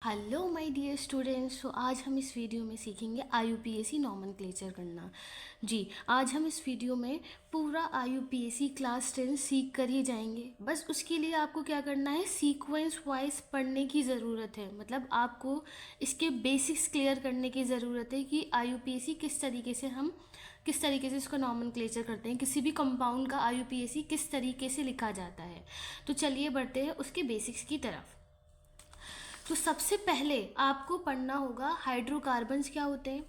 Hello my dear students. तो आज हम इस वीडियो में सीखेंगे आईयूपीएसी नॉमेनक्लेचर करना। जी, आज हम इस वीडियो में पूरा आईयूपीएसी क्लास 10 सीख कर ही जाएंगे। बस उसके लिए आपको क्या करना है, सीक्वेंस वाइज पढ़ने की ज़रूरत है। मतलब आपको इसके बेसिक्स क्लियर करने की ज़रूरत है कि आईयूपीएसी किस तरीके से इसका नॉमेनक्लेचर करते हैं, किसी भी कंपाउंड का आईयूपीएसी किस तरीके से लिखा जाता है। तो चलिए बढ़ते हैं उसके बेसिक्स की तरफ। तो सबसे पहले आपको पढ़ना होगा हाइड्रोकार्बन्स क्या होते हैं।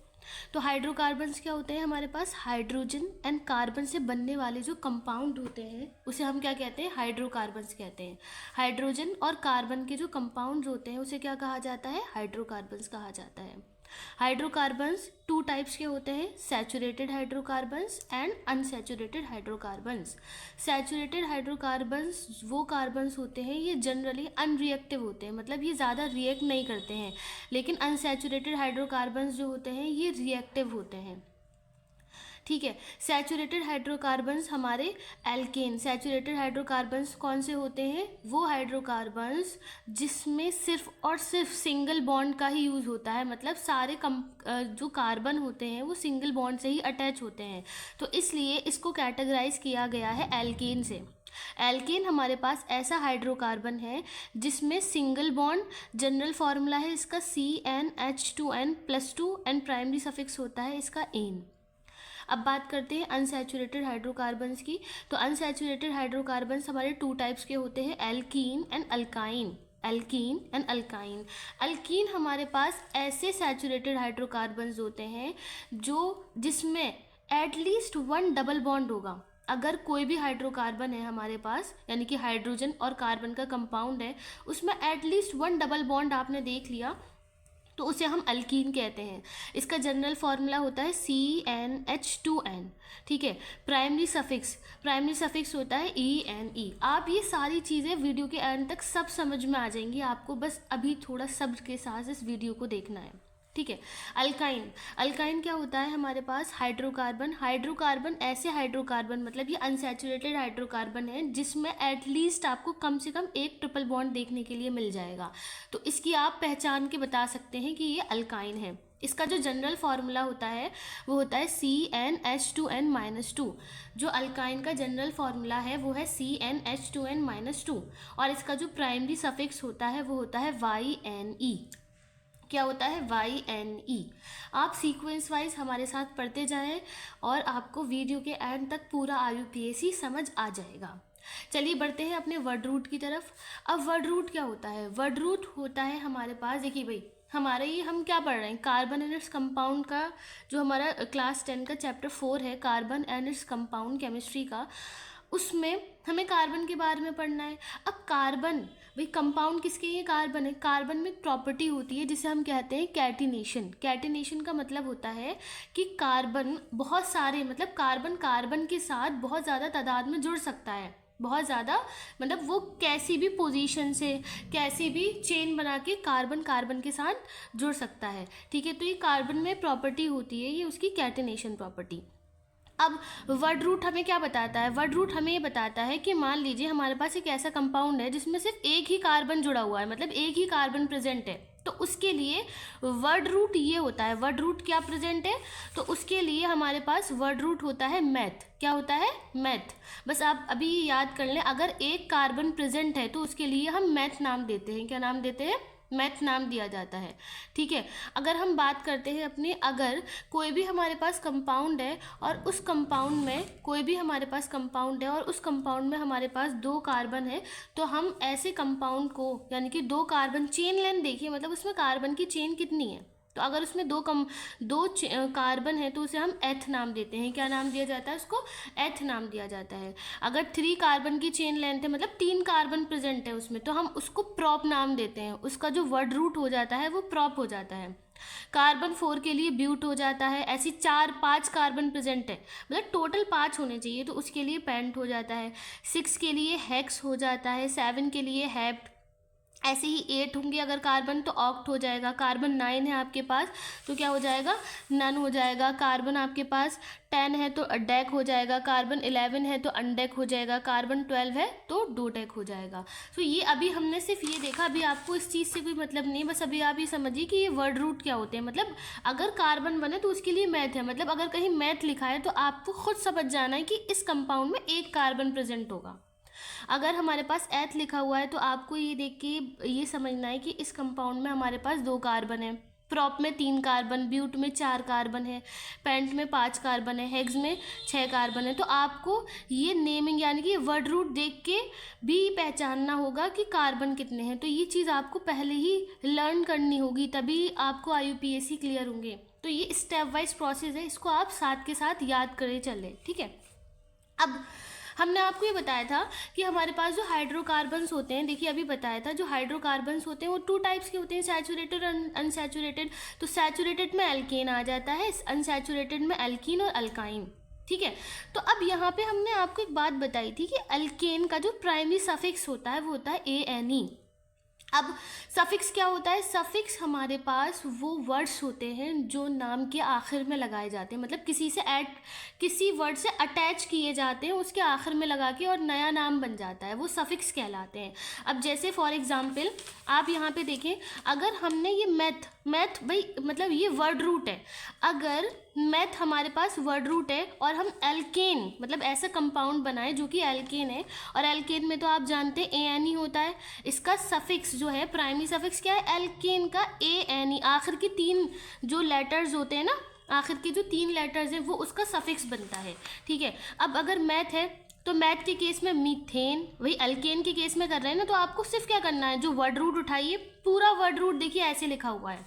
तो हाइड्रोकार्बन्स क्या होते हैं, हमारे पास हाइड्रोजन एंड कार्बन से बनने वाले जो कंपाउंड होते हैं उसे हम क्या कहते हैं, हाइड्रोकार्बन्स कहते हैं। हाइड्रोजन और कार्बन के जो कंपाउंड होते हैं उसे क्या कहा जाता है, हाइड्रोकार्बन्स कहा जाता है। हाइड्रोकार्बन्स टू टाइप्स के होते हैं, saturated hydrocarbons and unsaturated hydrocarbons. Saturated hydrocarbons वो कार्बन्स होते हैं, ये जनरली अनरिएक्टिव होते हैं, मतलब ये ज़्यादा रिएक्ट नहीं करते हैं। लेकिन अनसैचुरेटेड हाइड्रोकार्बन्स जो होते हैं ये रिएक्टिव होते हैं। ठीक है। सैचुरेटेड हाइड्रोकार्बन्स हमारे एल्केन। सैचुरेटेड हाइड्रोकार्बन्स कौन से होते हैं, वो हाइड्रोकार्बन्स जिसमें सिर्फ और सिर्फ सिंगल बॉन्ड का ही यूज़ होता है। मतलब सारे जो कार्बन होते हैं वो सिंगल बॉन्ड से ही अटैच होते हैं, तो इसलिए इसको कैटेगराइज किया गया है एल्केन से। एल्केन हमारे पास ऐसा हाइड्रोकार्बन है जिसमें सिंगल बॉन्ड, जनरल फॉर्मूला है इसका CnH2n+2 एंड प्राइमरी सफिक्स होता है इसका एन। अब बात करते हैं अनसैचुरेटेड हाइड्रोकार्बन्स की। तो अनसैचुरेटेड हाइड्रोकार्बन्स हमारे टू टाइप्स के होते हैं, alkene and alkyne. Alkene and alkyne. Alkyne हमारे पास ऐसे सैचुरेटेड हाइड्रोकार्बन्स होते हैं जिसमें एटलीस्ट वन डबल बॉन्ड होगा। अगर कोई भी हाइड्रोकार्बन है हमारे पास, यानी कि हाइड्रोजन और कार्बन का कंपाउंड है, उसमें एटलीस्ट वन डबल बॉन्ड आपने देख लिया तो उसे हम अल्कीन कहते हैं। इसका जनरल फॉर्मूला होता है CnH2n। ठीक है। प्राइमरी सफिक्स होता है ENE। आप ये सारी चीज़ें वीडियो के एंड तक सब समझ में आ जाएंगी, आपको बस अभी थोड़ा सब्र के साथ इस वीडियो को देखना है। ठीक है। अल्काइन क्या होता है, हमारे पास हाइड्रोकार्बन ऐसे हाइड्रोकार्बन, मतलब ये अनसैचुरेटेड हाइड्रोकार्बन है जिसमें एटलीस्ट आपको कम से कम एक ट्रिपल बॉन्ड देखने के लिए मिल जाएगा। तो इसकी आप पहचान के बता सकते हैं कि ये अल्काइन है। इसका जो जनरल फार्मूला होता है वो होता है CnH2n-2। जो अल्काइन का जनरल फार्मूला है वो है CnH2n-2, और इसका जो प्राइमरी सफिक्स होता है वो होता है YnE। क्या होता है, YnE। आप सीक्वेंस वाइज हमारे साथ पढ़ते जाएं और आपको वीडियो के एंड तक पूरा आईयूपीएसी समझ आ जाएगा। चलिए बढ़ते हैं अपने वर्ड रूट की तरफ। अब वर्ड रूट क्या होता है, वर्ड रूट होता है हमारे पास, देखिए भाई हमारे ये हम क्या पढ़ रहे हैं, कार्बन एंड इट्स कंपाउंड का जो हमारा क्लास 10 का चैप्टर 4 है, carbon and its compound chemistry का, उसमें हमें कार्बन के बारे में पढ़ना है। अब कार्बन, भाई कंपाउंड किसके, ये कार्बन है। कार्बन में एक प्रॉपर्टी होती है जिसे हम कहते हैं कैटिनेशन। कैटिनेशन का मतलब होता है कि कार्बन बहुत सारे, मतलब कार्बन के साथ बहुत ज़्यादा तादाद में जुड़ सकता है। बहुत ज़्यादा मतलब वो कैसी भी पोजीशन से, कैसी भी चेन बना के कार्बन के साथ जुड़ सकता है। ठीक है। तो ये कार्बन में प्रॉपर्टी होती है, ये उसकी कैटिनेशन प्रॉपर्टी। अब वर्ड रूट हमें क्या बताता है, वर्ड रूट हमें ये बताता है कि मान लीजिए हमारे पास एक ऐसा कंपाउंड है जिसमें सिर्फ एक ही कार्बन जुड़ा हुआ है, मतलब एक ही कार्बन प्रेजेंट है, तो उसके लिए वर्ड रूट ये होता है। वर्ड रूट क्या प्रेजेंट है, तो उसके लिए हमारे पास वर्ड रूट होता है मैथ। क्या होता है, मैथ। बस आप अभी याद कर लें, अगर एक कार्बन प्रेजेंट है तो उसके लिए हम मैथ नाम देते हैं। क्या नाम देते हैं, मैथ नाम दिया जाता है। ठीक है। अगर हम बात करते हैं अपने, अगर कोई भी हमारे पास कंपाउंड है और उस कंपाउंड में हमारे पास दो कार्बन है, तो हम ऐसे कंपाउंड को, यानी कि दो कार्बन, चेन लेंथ देखिए, मतलब उसमें कार्बन की चेन कितनी है, तो अगर उसमें दो कार्बन है तो उसे हम एथ नाम देते हैं। क्या नाम दिया जाता है उसको, एथ नाम दिया जाता है। अगर 3 कार्बन की चेन लेंथ है, मतलब 3 कार्बन प्रेजेंट है उसमें, तो हम उसको प्रॉप नाम देते हैं। उसका जो वर्ड रूट हो जाता है वो प्रॉप हो जाता है। कार्बन 4 के लिए ब्यूट हो जाता है। ऐसी 4-5 कार्बन प्रेजेंट है, मतलब टोटल 5 होने चाहिए, तो उसके लिए पेंट हो जाता है। 6 के लिए हेक्स हो जाता है, 7 के लिए हेप्ट, ऐसे ही 8 होंगे अगर कार्बन तो ऑक्ट हो जाएगा। कार्बन 9 है आपके पास तो क्या हो जाएगा, नन हो जाएगा। कार्बन आपके पास 10 है तो डेक हो जाएगा। कार्बन 11 है तो अनडेक हो जाएगा। कार्बन 12 है तो डोडेक हो जाएगा। तो ये अभी हमने सिर्फ ये देखा, अभी आपको इस चीज़ से कोई मतलब नहीं, बस अभी आप ये समझिए कि ये वर्ड रूट क्या होते हैं। मतलब अगर कार्बन बने तो उसके लिए मैथ है, मतलब अगर कहीं मैथ लिखा है तो आपको खुद समझ जाना है कि इस कंपाउंड में एक कार्बन प्रेजेंट होगा। अगर हमारे पास एथ लिखा हुआ है तो आपको ये देख के ये समझना है कि इस कंपाउंड में हमारे पास 2 कार्बन है। प्रॉप में 3 कार्बन, ब्यूट में 4 कार्बन है, पेंट में 5 कार्बन है, हेक्स में 6 कार्बन है। तो आपको ये नेमिंग यानी कि वर्ड रूट देख के भी पहचानना होगा कि कार्बन कितने हैं। तो ये चीज़ आपको पहले ही लर्न करनी होगी, तभी आपको IUPAC क्लियर होंगे। तो ये स्टेप वाइज प्रोसेस है, इसको आप साथ के साथ याद करे चले, ठीक है। अब हमने आपको ये बताया था कि हमारे पास जो हाइड्रोकार्बन्स होते हैं, देखिए अभी बताया था जो हाइड्रोकार्बन्स होते हैं वो 2 टाइप्स के होते हैं, सैचुरेटेड और अनसैचुरेटेड। तो सैचुरेटेड में एल्केन आ जाता है, अनसैचुरेटेड में एल्कीन और अल्काइन, ठीक है। तो अब यहाँ पे हमने आपको एक बात बताई थी कि अल्केन का जो प्राइमरी सफिक्स होता है वो होता है ANE। अब सफिक्स क्या होता है, सफिक्स हमारे पास वो वर्ड्स होते हैं जो नाम के आखिर में लगाए जाते हैं, मतलब किसी वर्ड से अटैच किए जाते हैं उसके आखिर में लगा के और नया नाम बन जाता है, वो सफिक्स कहलाते हैं। अब जैसे फॉर एग्जांपल आप यहाँ पे देखें, अगर हमने ये मैथ भाई मतलब ये वर्ड रूट है, अगर मैथ हमारे पास वर्ड रूट है और हम एल्केन मतलब ऐसा कंपाउंड बनाए जो कि एल्केन है, और एल्केन में तो आप जानते हैं ANE होता है, इसका सफिक्स जो है प्राइमरी सफिक्स क्या है, एल्केन का ANE, आखिर की 3 जो लेटर्स होते हैं ना, आखिर के जो 3 लेटर्स हैं वो उसका सफिक्स बनता है, ठीक है। अब अगर मैथ है तो मैथ के केस में मीथेन, वही अल्केन के केस में कर रहे हैं ना, तो आपको सिर्फ क्या करना है, जो वर्ड रूट उठाइए, पूरा वर्ड रूट देखिए ऐसे लिखा हुआ है,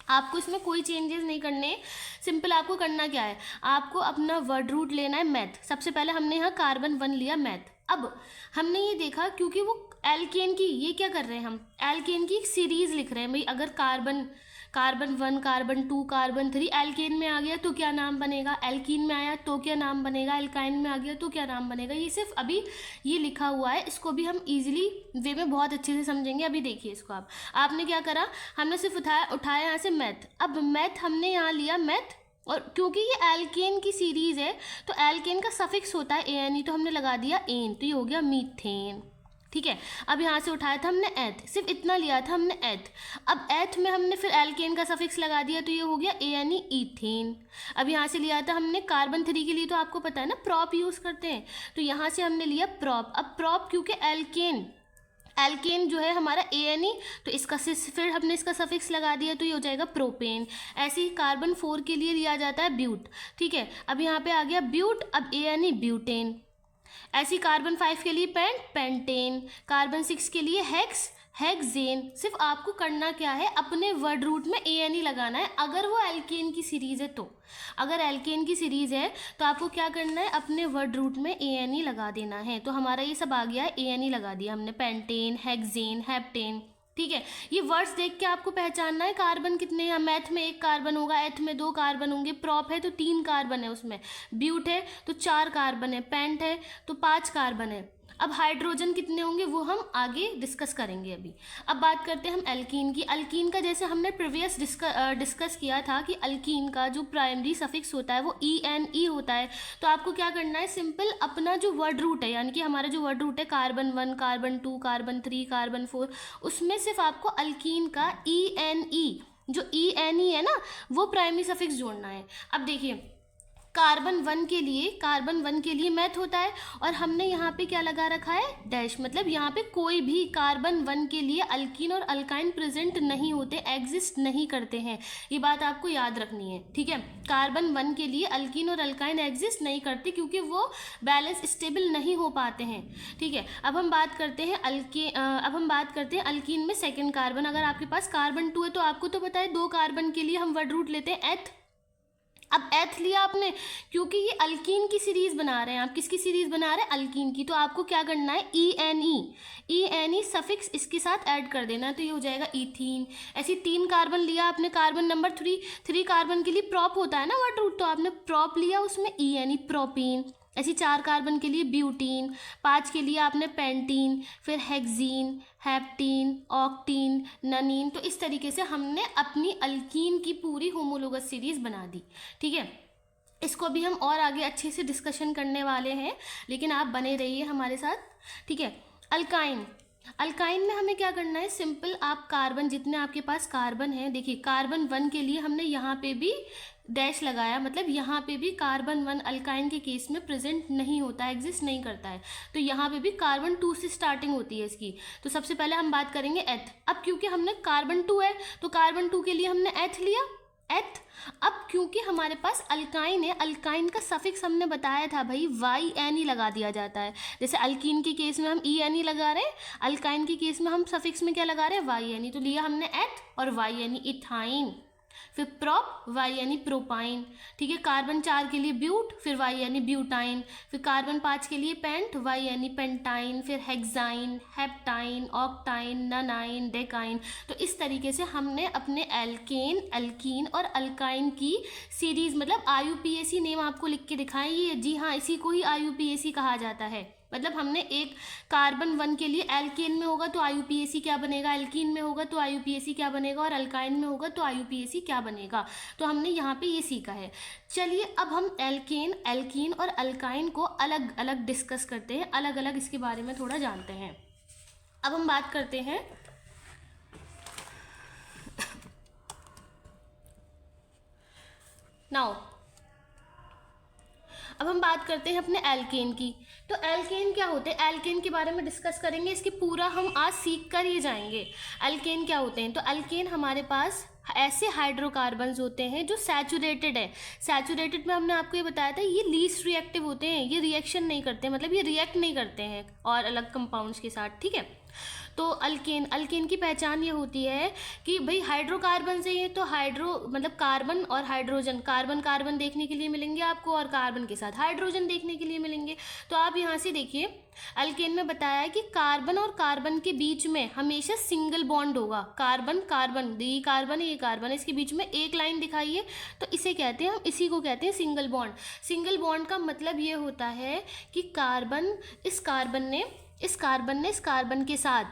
आपको इसमें कोई चेंजेस नहीं करने। सिंपल आपको करना क्या है, आपको अपना वर्ड रूट लेना है मैथ। सबसे पहले हमने यहाँ कार्बन 1 लिया मैथ। अब हमने ये देखा क्योंकि वो एल्केन की, ये क्या कर रहे हैं हम, एल्केन की एक सीरीज लिख रहे हैं भाई। अगर कार्बन 1, कार्बन 2, कार्बन 3 एल्केन में आ गया तो क्या नाम बनेगा, एल्कीन में आया तो क्या नाम बनेगा, एल्काइन में आ गया तो क्या नाम बनेगा। ये सिर्फ अभी ये लिखा हुआ है, इसको भी हम इजीली वे में बहुत अच्छे से समझेंगे। अभी देखिए इसको आपने क्या करा, हमने सिर्फ उठाया यहाँ से मैथ। अब मैथ हमने यहाँ लिया मैथ, और क्योंकि ये एल्केन की सीरीज़ है तो एल्केन का सफिक्स होता है ANE, तो हमने लगा दिया एन, तो ये हो गया मीथेन, ठीक है। अब यहाँ से उठाया था हमने एथ, सिर्फ इतना लिया था हमने एथ। अब एथ में हमने फिर एल्केन का सफिक्स लगा दिया तो ये हो गया ANE ईथेन। अब यहाँ से लिया था हमने कार्बन 3 के लिए, तो आपको पता है ना प्रॉप यूज़ करते हैं, तो यहाँ से हमने लिया प्रॉप। अब प्रॉप क्योंकि एल्केन जो है हमारा ANE, तो इसका फिर हमने इसका सफिक्स लगा दिया तो ये हो जाएगा प्रोपेन। ऐसे ही कार्बन 4 के लिए लिया जाता है ब्यूट, ठीक है। अब यहाँ पे आ गया ब्यूट, अब ANE ब्यूटेन। ऐसे ही कार्बन 5 के लिए पेंटेन, कार्बन 6 के लिए हेक्सेन। सिर्फ आपको करना क्या है, अपने वर्ड रूट में ANE लगाना है, अगर वो एल्केन की सीरीज़ है तो। अगर एल्केन की सीरीज़ है तो आपको क्या करना है, अपने वर्ड रूट में ANE लगा देना है। तो हमारा ये सब आ गया है, ANE लगा दिया हमने, पेंटेन, हेक्सेन, हेप्टेन, ठीक है। ये वर्ड्स देख के आपको पहचानना है कार्बन कितने हैं। मैथ में 1 कार्बन होगा, एथ में 2 कार्बन होंगे, प्रॉप है तो 3 कार्बन है उसमें, ब्यूट है तो 4 कार्बन है, पेंट है तो 5 कार्बन है। अब हाइड्रोजन कितने होंगे वो हम आगे डिस्कस करेंगे। अभी अब बात करते हैं हम एल्कीन की। अल्कीन का जैसे हमने प्रीवियस डिस्कस किया था कि अल्कीन का जो प्राइमरी सफिक्स होता है वो ENE होता है। तो आपको क्या करना है, सिंपल अपना जो वर्ड रूट है, यानी कि हमारा जो वर्ड रूट है कार्बन 1, कार्बन 2, कार्बन 3, कार्बन 4, उसमें सिर्फ आपको अल्कीन का ENE, जो ENE है ना, वो प्राइमरी सफिक्स जोड़ना है। अब देखिए कार्बन 1 के लिए मैथ होता है, और हमने यहाँ पे क्या लगा रखा है, डैश, मतलब यहाँ पे कोई भी कार्बन 1 के लिए अल्कीन और अल्काइन प्रेजेंट नहीं होते, एग्जिस्ट नहीं करते हैं। ये बात आपको याद रखनी है, ठीक है। कार्बन 1 के लिए अल्कीन और अल्काइन एग्जिस्ट नहीं करते क्योंकि वो बैलेंस स्टेबल नहीं हो पाते हैं, ठीक है। अब हम बात करते हैं अल्कीन में सेकेंड कार्बन। अगर आपके पास कार्बन 2 है तो आपको तो पता है 2 कार्बन के लिए हम वर्ड रूट लेते हैं एथ। अब एथ लिया आपने क्योंकि ये अल्कीन की सीरीज बना रहे हैं, आप किसकी सीरीज बना रहे हैं, अल्कीन की, तो आपको क्या करना है, ENE सफिक्स इसके साथ ऐड कर देना, तो ये हो जाएगा ईथीन। ऐसे 3 कार्बन लिया आपने, कार्बन नंबर 3 कार्बन के लिए प्रॉप होता है ना वर्ड रूट, तो आपने प्रॉप लिया, उसमें ENE प्रोपीन। ऐसी 4 कार्बन के लिए ब्यूटीन, 5 के लिए आपने पेंटीन, फिर हेक्सीन, हेप्टीन, ऑक्टीन, ननीन। तो इस तरीके से हमने अपनी अल्कीन की पूरी होमोलोगस सीरीज बना दी। ठीक है, इसको भी हम और आगे अच्छे से डिस्कशन करने वाले हैं, लेकिन आप बने रहिए हमारे साथ। ठीक है, अल्काइन। अल्काइन में हमें क्या करना है, सिंपल आप कार्बन, जितने आपके पास कार्बन है, देखिए कार्बन 1 के लिए हमने यहाँ पे भी डैश लगाया, मतलब यहाँ पे भी कार्बन 1 अल्काइन के केस में प्रेजेंट नहीं होता है, एग्जिस्ट नहीं करता है। तो यहाँ पे भी कार्बन 2 से स्टार्टिंग होती है इसकी। तो सबसे पहले हम बात करेंगे एथ। अब क्योंकि हमने कार्बन 2 है तो कार्बन 2 के लिए हमने एथ लिया, एथ। अब क्योंकि हमारे पास अल्काइन है, अल्काइन का सफिक्स हमने बताया था भाई वाई एन ही लगा दिया जाता है। जैसे अल्कीन के केस में हम ई एन ही लगा रहे हैं, अल्काइन के केस में हम सफिक्स में क्या लगा रहे हैं, वाई एन ही। तो लिया हमने एथ और वाई एन ही, इथाइन। फिर प्रोप, वाई यानी प्रोपाइन। ठीक है, कार्बन 4 के लिए ब्यूट, फिर वाई यानी ब्यूटाइन। फिर कार्बन 5 के लिए पेंट, वाई यानी पेंटाइन। फिर हेक्साइन, हेप्टाइन, ऑक्टाइन, ननाइन, डेकाइन। तो इस तरीके से हमने अपने एल्केन, अल्कीन और अल्काइन की सीरीज, मतलब IUPAC नेम आपको लिख के दिखाएं ये, जी हाँ इसी को ही IUPAC कहा जाता है। मतलब हमने एक कार्बन 1 के लिए एल्केन में होगा तो IUPAC क्या बनेगा, एल्कीन में होगा तो IUPAC क्या बनेगा, और अल्काइन में होगा तो IUPAC क्या बनेगा। तो हमने यहाँ पे ये सीखा है। चलिए अब हम एल्केन, एल्कीन और अल्काइन को अलग अलग डिस्कस करते हैं, अलग अलग इसके बारे में थोड़ा जानते हैं। अब हम बात करते हैं नाउ, अब हम बात करते हैं अपने एल्केन की। तो एल्केन क्या होते हैं, एल्केन के बारे में डिस्कस करेंगे, इसकी पूरा हम आज सीख कर ही जाएंगे। एल्केन क्या होते हैं, तो एल्केन हमारे पास ऐसे हाइड्रोकार्बन्स होते हैं जो सैचुरेटेड है। सैचुरेटेड में हमने आपको ये बताया था ये लीस्ट रिएक्टिव होते हैं, ये रिएक्शन नहीं करते, मतलब ये रिएक्ट नहीं करते हैं और अलग कंपाउंड्स के साथ। ठीक है, तो अल्केन, अल्केन की पहचान ये होती है कि भाई हाइड्रोकार्बन से ये तो हाइड्रो मतलब कार्बन और हाइड्रोजन, कार्बन कार्बन देखने के लिए मिलेंगे आपको और कार्बन के साथ हाइड्रोजन देखने के लिए मिलेंगे। तो आप यहाँ से देखिए अल्केन में बताया है कि कार्बन और कार्बन के बीच में हमेशा सिंगल बॉन्ड होगा। कार्बन कार्बन, ये कार्बन है ये कार्बन है, इसके बीच में एक लाइन दिखाई है तो इसे कहते हैं, हम इसी को कहते हैं सिंगल बॉन्ड। सिंगल बॉन्ड का मतलब ये होता है कि कार्बन, इस कार्बन ने इस कार्बन के साथ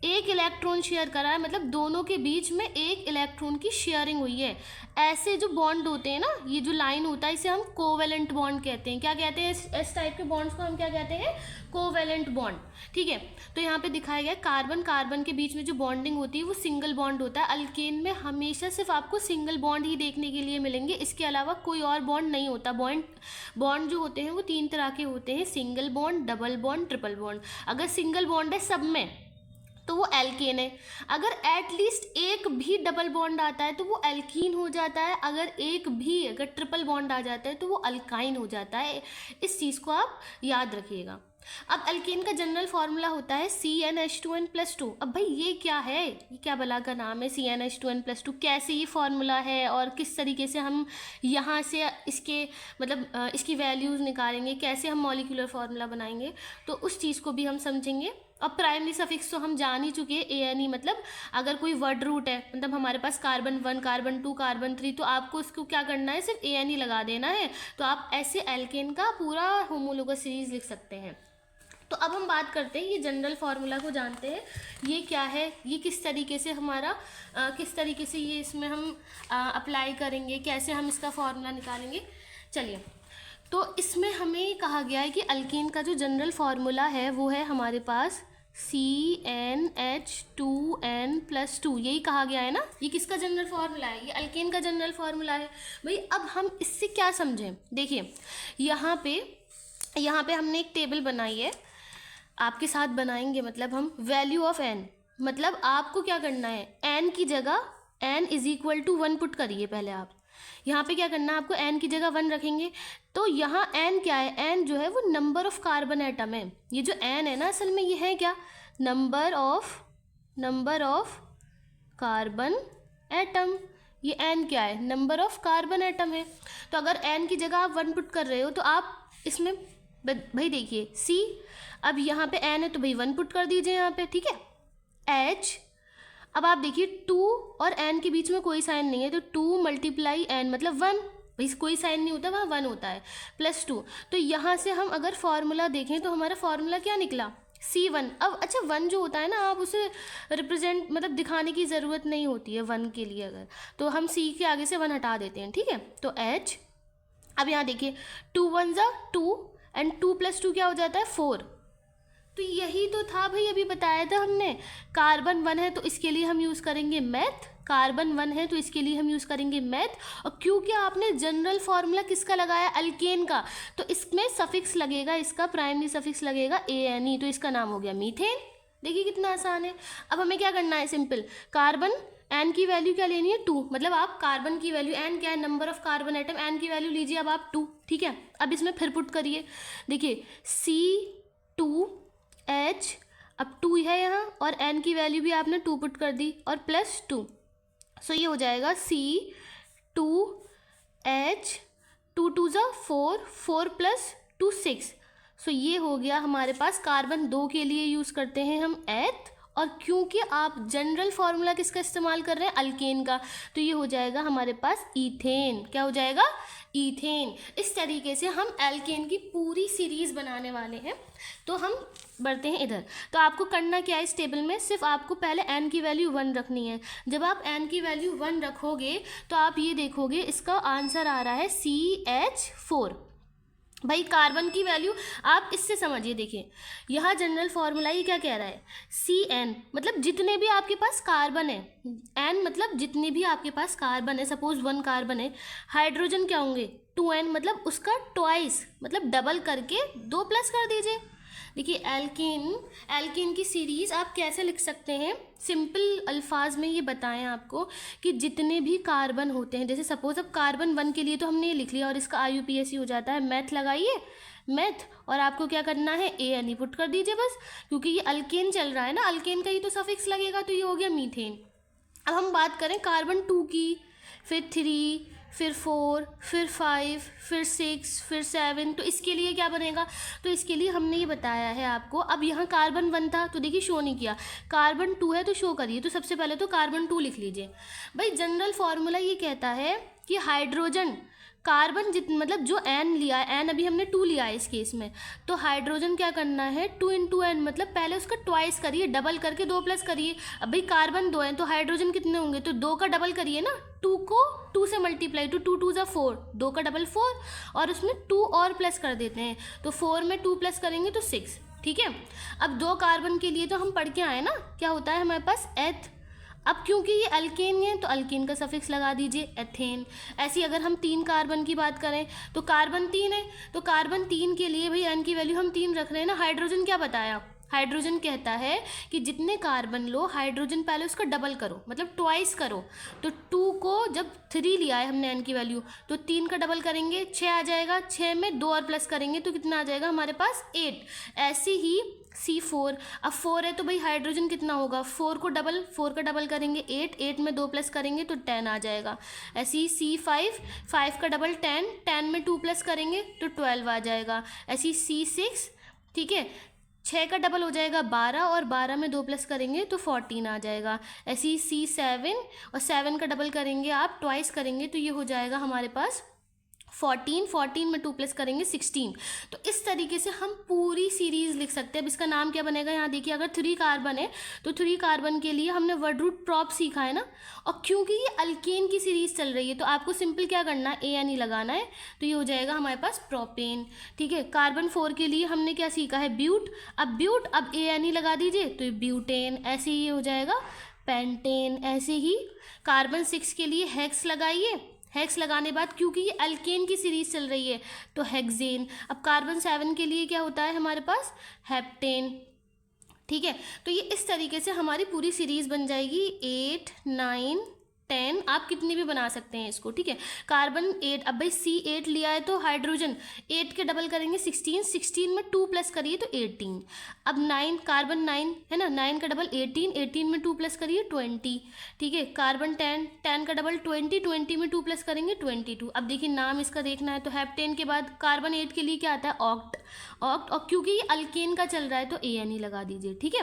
एक इलेक्ट्रॉन शेयर करा है, मतलब दोनों के बीच में एक इलेक्ट्रॉन की शेयरिंग हुई है। ऐसे जो बॉन्ड होते हैं ना, ये जो लाइन होता है इसे हम कोवेलेंट बॉन्ड कहते हैं। क्या कहते हैं, इस टाइप के बॉन्ड्स को हम क्या कहते हैं, कोवेलेंट बॉन्ड। ठीक है, तो यहाँ पे दिखाया गया कार्बन कार्बन के बीच में जो बॉन्डिंग होती है वो सिंगल बॉन्ड होता है। अल्केन में हमेशा सिर्फ आपको सिंगल बॉन्ड ही देखने के लिए मिलेंगे, इसके अलावा कोई और बॉन्ड नहीं होता। बॉन्ड जो होते हैं वो 3 तरह के होते हैं, single bond, double bond, triple bond. अगर सिंगल बॉन्ड है सब में तो वो एल्केन है, अगर एटलीस्ट एक भी डबल बॉन्ड आता है तो वो एल्कीन हो जाता है, अगर ट्रिपल बॉन्ड आ जाता है तो वो अल्काइन हो जाता है। इस चीज़ को आप याद रखिएगा। अब अल्केन का जनरल फार्मूला होता है CnH2n+2। अब भाई ये क्या है, ये क्या बला का नाम है CnH2n+2, कैसे ये फार्मूला है और किस तरीके से हम यहाँ से इसके मतलब इसकी वैल्यूज़ निकालेंगे, कैसे हम मॉलिक्यूलर फार्मूला बनाएंगे, तो उस चीज़ को भी हम समझेंगे। अब प्राइमरी सफिक्स तो हम जान ही चुके हैं, ANE, मतलब अगर कोई वर्ड रूट है, मतलब हमारे पास कार्बन 1, कार्बन 2, कार्बन 3, तो आपको इसको क्या करना है, सिर्फ ANE लगा देना है। तो आप ऐसे एल्केन का पूरा होमोलोगस सीरीज लिख सकते हैं। तो अब हम बात करते हैं, ये जनरल फार्मूला को जानते हैं, ये क्या है, ये किस तरीके से हमारा किस तरीके से ये इसमें हम अप्लाई करेंगे, कैसे हम इसका फार्मूला निकालेंगे। चलिए, तो इसमें हमें कहा गया है कि अल्केन का जो जनरल फार्मूला है वो है हमारे पास CnH2n+2, यही कहा गया है ना। ये किसका जनरल फार्मूला है, ये अल्केन का जनरल फार्मूला है भाई। अब हम इससे क्या समझें, देखिए यहाँ पे हमने एक टेबल बनाई है, आपके साथ बनाएंगे, मतलब हम वैल्यू ऑफ n, मतलब आपको क्या करना है, n की जगह n = 1 पुट करिए। पहले आप यहाँ पे क्या करना है, आपको n की जगह 1 रखेंगे। तो यहाँ n क्या है, n जो है वो नंबर ऑफ कार्बन एटम है। ये जो n है ना असल में ये है क्या, नंबर ऑफ कार्बन एटम। ये n क्या है, नंबर ऑफ कार्बन एटम है। तो अगर n की जगह आप 1 पुट कर रहे हो तो आप इसमें भाई देखिए C, अब यहाँ पे n है तो भाई 1 पुट कर दीजिए यहाँ पे। ठीक है, H, अब आप देखिए 2 और n के बीच में कोई साइन नहीं है तो 2 × n मतलब 1, भाई कोई साइन नहीं होता, वहाँ 1 होता है, +2। तो यहाँ से हम अगर फॉर्मूला देखें तो हमारा फॉर्मूला क्या निकला, C1। अब अच्छा 1 जो होता है ना, आप उसे रिप्रेजेंट मतलब दिखाने की ज़रूरत नहीं होती है 1 के लिए, अगर तो हम C के आगे से 1 हटा देते हैं, ठीक है। तो H, अब यहाँ देखिए 2 1 ज़ा 2 एंड 2 + 2 क्या हो जाता है 4। तो यही तो था भाई, अभी बताया था हमने, कार्बन 1 है तो इसके लिए हम यूज़ करेंगे मैथ, कार्बन 1 है तो इसके लिए हम यूज़ करेंगे मैथ। और क्योंकि आपने जनरल फार्मूला किसका लगाया, अल्केन का, तो इसमें सफिक्स लगेगा, इसका प्राइमरी सफिक्स लगेगा ANE, तो इसका नाम हो गया मीथेन। देखिए कितना आसान है। अब हमें क्या करना है, सिंपल, कार्बन एन की वैल्यू क्या लेनी है 2, मतलब आप कार्बन की वैल्यू, एन क्या है number of carbon atom, N की वैल्यू लीजिए अब आप 2, ठीक है। अब इसमें फिर पुट करिए, देखिए C2H, अब 2 है यहाँ और एन की वैल्यू भी आपने 2 पुट कर दी और +2, सो ये हो जाएगा C2H, 2 2 ज़ा 4, 4 + 2 6। सो ये हो गया हमारे पास, कार्बन 2 के लिए यूज़ करते हैं हम एथ, और क्योंकि आप जनरल फार्मूला किसका इस्तेमाल कर रहे हैं, अल्केन का, तो ये हो जाएगा हमारे पास ईथेन। क्या हो जाएगा, ईथेन। इस तरीके से हम एल्केन की पूरी सीरीज़ बनाने वाले हैं। तो हम बढ़ते हैं इधर। तो आपको करना क्या है, इस टेबल में सिर्फ आपको पहले n की वैल्यू 1 रखनी है। जब आप n की वैल्यू 1 रखोगे तो आप ये देखोगे इसका आंसर आ रहा है CH4। भाई कार्बन की वैल्यू आप इससे समझिए, देखिए यहाँ जनरल फार्मूला ही क्या कह रहा है, CN मतलब जितने भी आपके पास कार्बन है, N मतलब जितने भी आपके पास कार्बन है, सपोज 1 कार्बन है, हाइड्रोजन क्या होंगे 2N, मतलब उसका ट्वाइस मतलब डबल करके 2 प्लस कर दीजिए। देखिए एल्केन की सीरीज़ आप कैसे लिख सकते हैं, सिंपल अल्फाज में ये बताएं आपको कि जितने भी कार्बन होते हैं, जैसे सपोज अब कार्बन 1 के लिए तो हमने ये लिख लिया और इसका IUPAC हो जाता है, मैथ लगाइए मैथ, और आपको क्या करना है ANE पुट कर दीजिए बस, क्योंकि ये अल्केन चल रहा है ना, अल्केन का ही तो सफिक्स लगेगा, तो ये हो गया मीथेन। अब हम बात करें कार्बन 2 की, फिर 3, फिर 4, फिर 5, फिर 6, फिर 7, तो इसके लिए क्या बनेगा, तो इसके लिए हमने ये बताया है आपको। अब यहाँ कार्बन 1 था तो देखिए शो नहीं किया, कार्बन 2 है तो शो करिए, तो सबसे पहले तो कार्बन 2 लिख लीजिए। भाई जनरल फार्मूला ये कहता है कि हाइड्रोजन कार्बन मतलब जो N लिया है, N अभी हमने 2 लिया है इस केस में, तो हाइड्रोजन क्या करना है 2 × N, मतलब पहले उसका ट्वाइस करिए, डबल करके 2 प्लस करिए। अब भाई कार्बन 2 है तो हाइड्रोजन कितने होंगे, तो 2 का डबल करिए ना, 2 को 2 से मल्टीप्लाई, तो 2 2 ज़ा 4, 2 का डबल 4, और उसमें 2 और प्लस कर देते हैं, तो 4 में 2 प्लस करेंगे तो 6, ठीक है। अब 2 कार्बन के लिए तो हम पढ़ के आए ना, क्या होता है हमारे पास एथ। अब क्योंकि ये अल्केन है तो अल्केन का सफिक्स लगा दीजिए एथेन। ऐसी अगर हम 3 कार्बन की बात करें तो कार्बन 3 है, तो कार्बन 3 के लिए भाई N की वैल्यू हम 3 रख रहे हैं ना। हाइड्रोजन क्या बताया, हाइड्रोजन कहता है कि जितने कार्बन लो, हाइड्रोजन पहले उसका डबल करो, मतलब ट्वाइस करो। तो 2 को जब 3 लिया है हमने N की वैल्यू, तो 3 का डबल करेंगे 6 आ जाएगा, 6 में 2 और प्लस करेंगे तो कितना आ जाएगा हमारे पास 8। ऐसे ही C4, अब 4 है तो भाई हाइड्रोजन कितना होगा, 4 का डबल करेंगे 8, 8 में 2 प्लस करेंगे तो 10 आ जाएगा। ऐसे ही C5, 5 का डबल 10, 10 में 2 प्लस करेंगे तो 12 आ जाएगा। ऐसे ही C6, ठीक है, 6 का डबल हो जाएगा 12, और 12 में 2 प्लस करेंगे तो 14 आ जाएगा। ऐसे ही C7, और 7 का डबल करेंगे आप, ट्वाइस करेंगे तो ये हो जाएगा हमारे पास 14, 14 में 2 प्लस करेंगे 16। तो इस तरीके से हम पूरी सीरीज़ लिख सकते हैं। अब इसका नाम क्या बनेगा, यहाँ देखिए अगर 3 कार्बन है तो 3 कार्बन के लिए हमने वर्ड रूट प्रॉप सीखा है ना, और क्योंकि ये अल्केन की सीरीज़ चल रही है तो आपको सिंपल क्या करना है, ANE लगाना है, तो ये हो जाएगा हमारे पास प्रोपेन, ठीक है। कार्बन 4 के लिए हमने क्या सीखा है, ब्यूट, अब ANE लगा दीजिए तो ये ब्यूटेन, ऐसे ही हो जाएगा पेंटेन। ऐसे ही कार्बन 6 के लिए हेक्स लगाइए, हेक्स लगाने बाद क्योंकि ये अल्केन की सीरीज चल रही है तो हेक्सेन। अब कार्बन 7 के लिए क्या होता है हमारे पास, हेप्टेन, ठीक है। तो ये इस तरीके से हमारी पूरी सीरीज बन जाएगी, 8, 9, 10, आप कितनी भी बना सकते हैं इसको, ठीक है। कार्बन 8, अब भाई C8 लिया है तो हाइड्रोजन 8 के डबल करेंगे 16, 16 में 2 प्लस करिए तो 18। अब 9, कार्बन 9 है ना, 9 का डबल 18, 18 में 2 प्लस करिए 20, ठीक है। कार्बन 10, 10 का डबल 20, 20 में 2 प्लस करेंगे 22। अब देखिए नाम इसका देखना है, तो हेप्टेन के बाद कार्बन 8 के लिए क्या आता है, ऑक्ट, और क्योंकि ये अल्केन का चल रहा है तो ANE लगा दीजिए, ठीक है।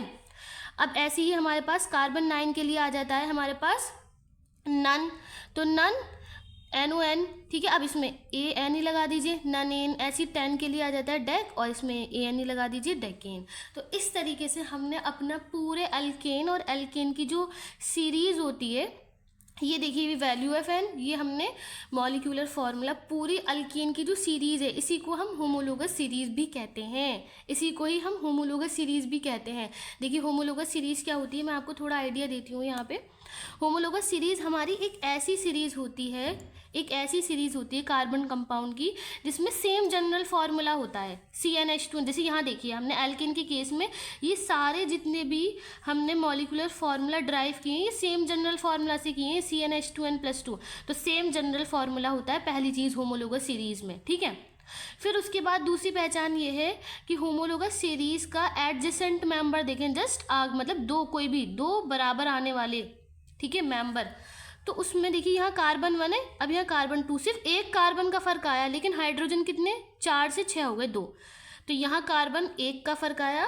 अब ऐसे ही हमारे पास कार्बन 9 के लिए आ जाता है हमारे पास नन, तो नन NON, ठीक है। अब इसमें AN ही लगा दीजिए, ननेन, ऐसी 10 के लिए आ जाता है डेक, और इसमें AN ही लगा दीजिए, डेकेन। तो इस तरीके से हमने अपना पूरे अल्केन और एल्केन की जो सीरीज़ होती है, ये देखिए ये वैल्यू ऑफ एन, ये हमने मॉलिक्यूलर फॉर्मूला पूरी अल्कीन की जो सीरीज़ है, इसी को हम होमोलोगस सीरीज़ भी कहते हैं, इसी को ही हम होमोलोगस सीरीज़ भी कहते हैं। देखिए होमोलोगस सीरीज़ क्या होती है, मैं आपको थोड़ा आइडिया देती हूँ यहाँ पे। होमोलोगस सीरीज़ हमारी एक ऐसी सीरीज़ होती है, एक ऐसी सीरीज़ होती है कार्बन कंपाउंड की जिसमें सेम जनरल फार्मूला होता है CnH2। जैसे यहाँ देखिए हमने एल्केन के केस में ये सारे जितने भी हमने मॉलिक्यूलर फार्मूला ड्राइव किए हैं, ये सेम जनरल फार्मूला से किए हैं, CnH2n+2। तो सेम जनरल फार्मूला होता है पहली चीज़ होमोलोगस सीरीज़ में, ठीक है। फिर उसके बाद दूसरी पहचान ये है कि होमोलोगस सीरीज़ का एडजेसेंट मेंबर देखें, जस्ट मतलब दो, कोई भी दो बराबर आने वाले, ठीक है, मेंबर। तो उसमें देखिए यहाँ कार्बन 1 है, अब यहाँ कार्बन 2, सिर्फ एक कार्बन का फर्क आया, लेकिन हाइड्रोजन कितने 4 से 6 हो गए 2। तो यहाँ कार्बन 1 का फर्क आया,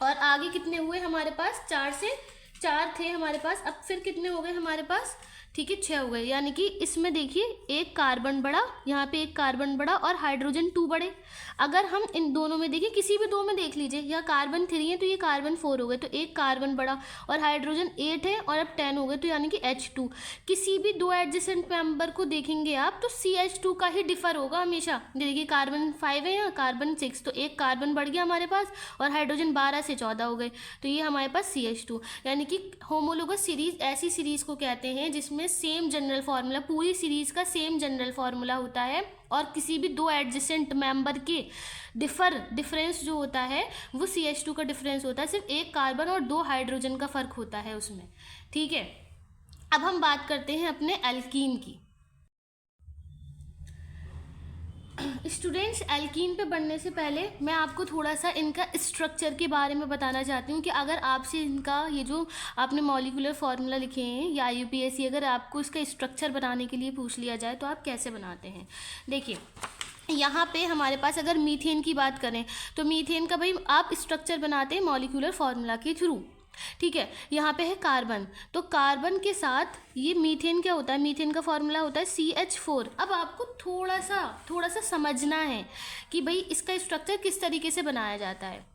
और आगे कितने हुए हमारे पास, 4 से 4 थे हमारे पास, अब फिर कितने हो गए हमारे पास, ठीक है 6 हो गए। यानी कि इसमें देखिए एक कार्बन बढ़ा, यहाँ पे एक कार्बन बढ़ा और हाइड्रोजन 2 बढ़े। अगर हम इन दोनों में देखिए, किसी भी दो में देख लीजिए, यहाँ कार्बन 3 है तो ये कार्बन 4 हो गए, तो एक कार्बन बढ़ा, और हाइड्रोजन 8 है और अब 10 हो गए, तो यानी कि H2। किसी भी दो एडजेसेंट मेंबर को देखेंगे आप तो CH2 का ही डिफर होगा हमेशा। देखिए कार्बन 5 है, यहाँ कार्बन 6, तो एक कार्बन बढ़ गया हमारे पास, और हाइड्रोजन 12 से 14 हो गए, तो ये हमारे पास CH2। यानी कि होमोलोगस सीरीज ऐसी सीरीज को कहते हैं जिसमें सेम जनरल फार्मूला, पूरी सीरीज का सेम जनरल फार्मूला होता है, और किसी भी दो एडजेसेंट मेंबर के डिफरेंस जो होता है वो CH2 का डिफरेंस होता है, सिर्फ एक कार्बन और 2 हाइड्रोजन का फर्क होता है उसमें, ठीक है। अब हम बात करते हैं अपने एल्कीन की। स्टूडेंट्स, एल्कीन पे बढ़ने से पहले मैं आपको थोड़ा सा इनका स्ट्रक्चर के बारे में बताना चाहती हूँ कि अगर आपसे इनका ये जो आपने मॉलिक्यूलर फार्मूला लिखे हैं या UPSC अगर आपको इसका स्ट्रक्चर बनाने के लिए पूछ लिया जाए तो आप कैसे बनाते हैं। देखिए यहाँ पे हमारे पास अगर मीथेन की बात करें तो मीथेन का भाई आप स्ट्रक्चर बनाते हैं मॉलिक्यूलर फार्मूला के थ्रू, ठीक है। यहाँ पे है कार्बन, तो कार्बन के साथ ये मीथेन क्या होता है, मीथेन का फॉर्मूला होता है CH4। अब आपको थोड़ा सा समझना है कि भाई इसका स्ट्रक्चर किस तरीके से बनाया जाता है।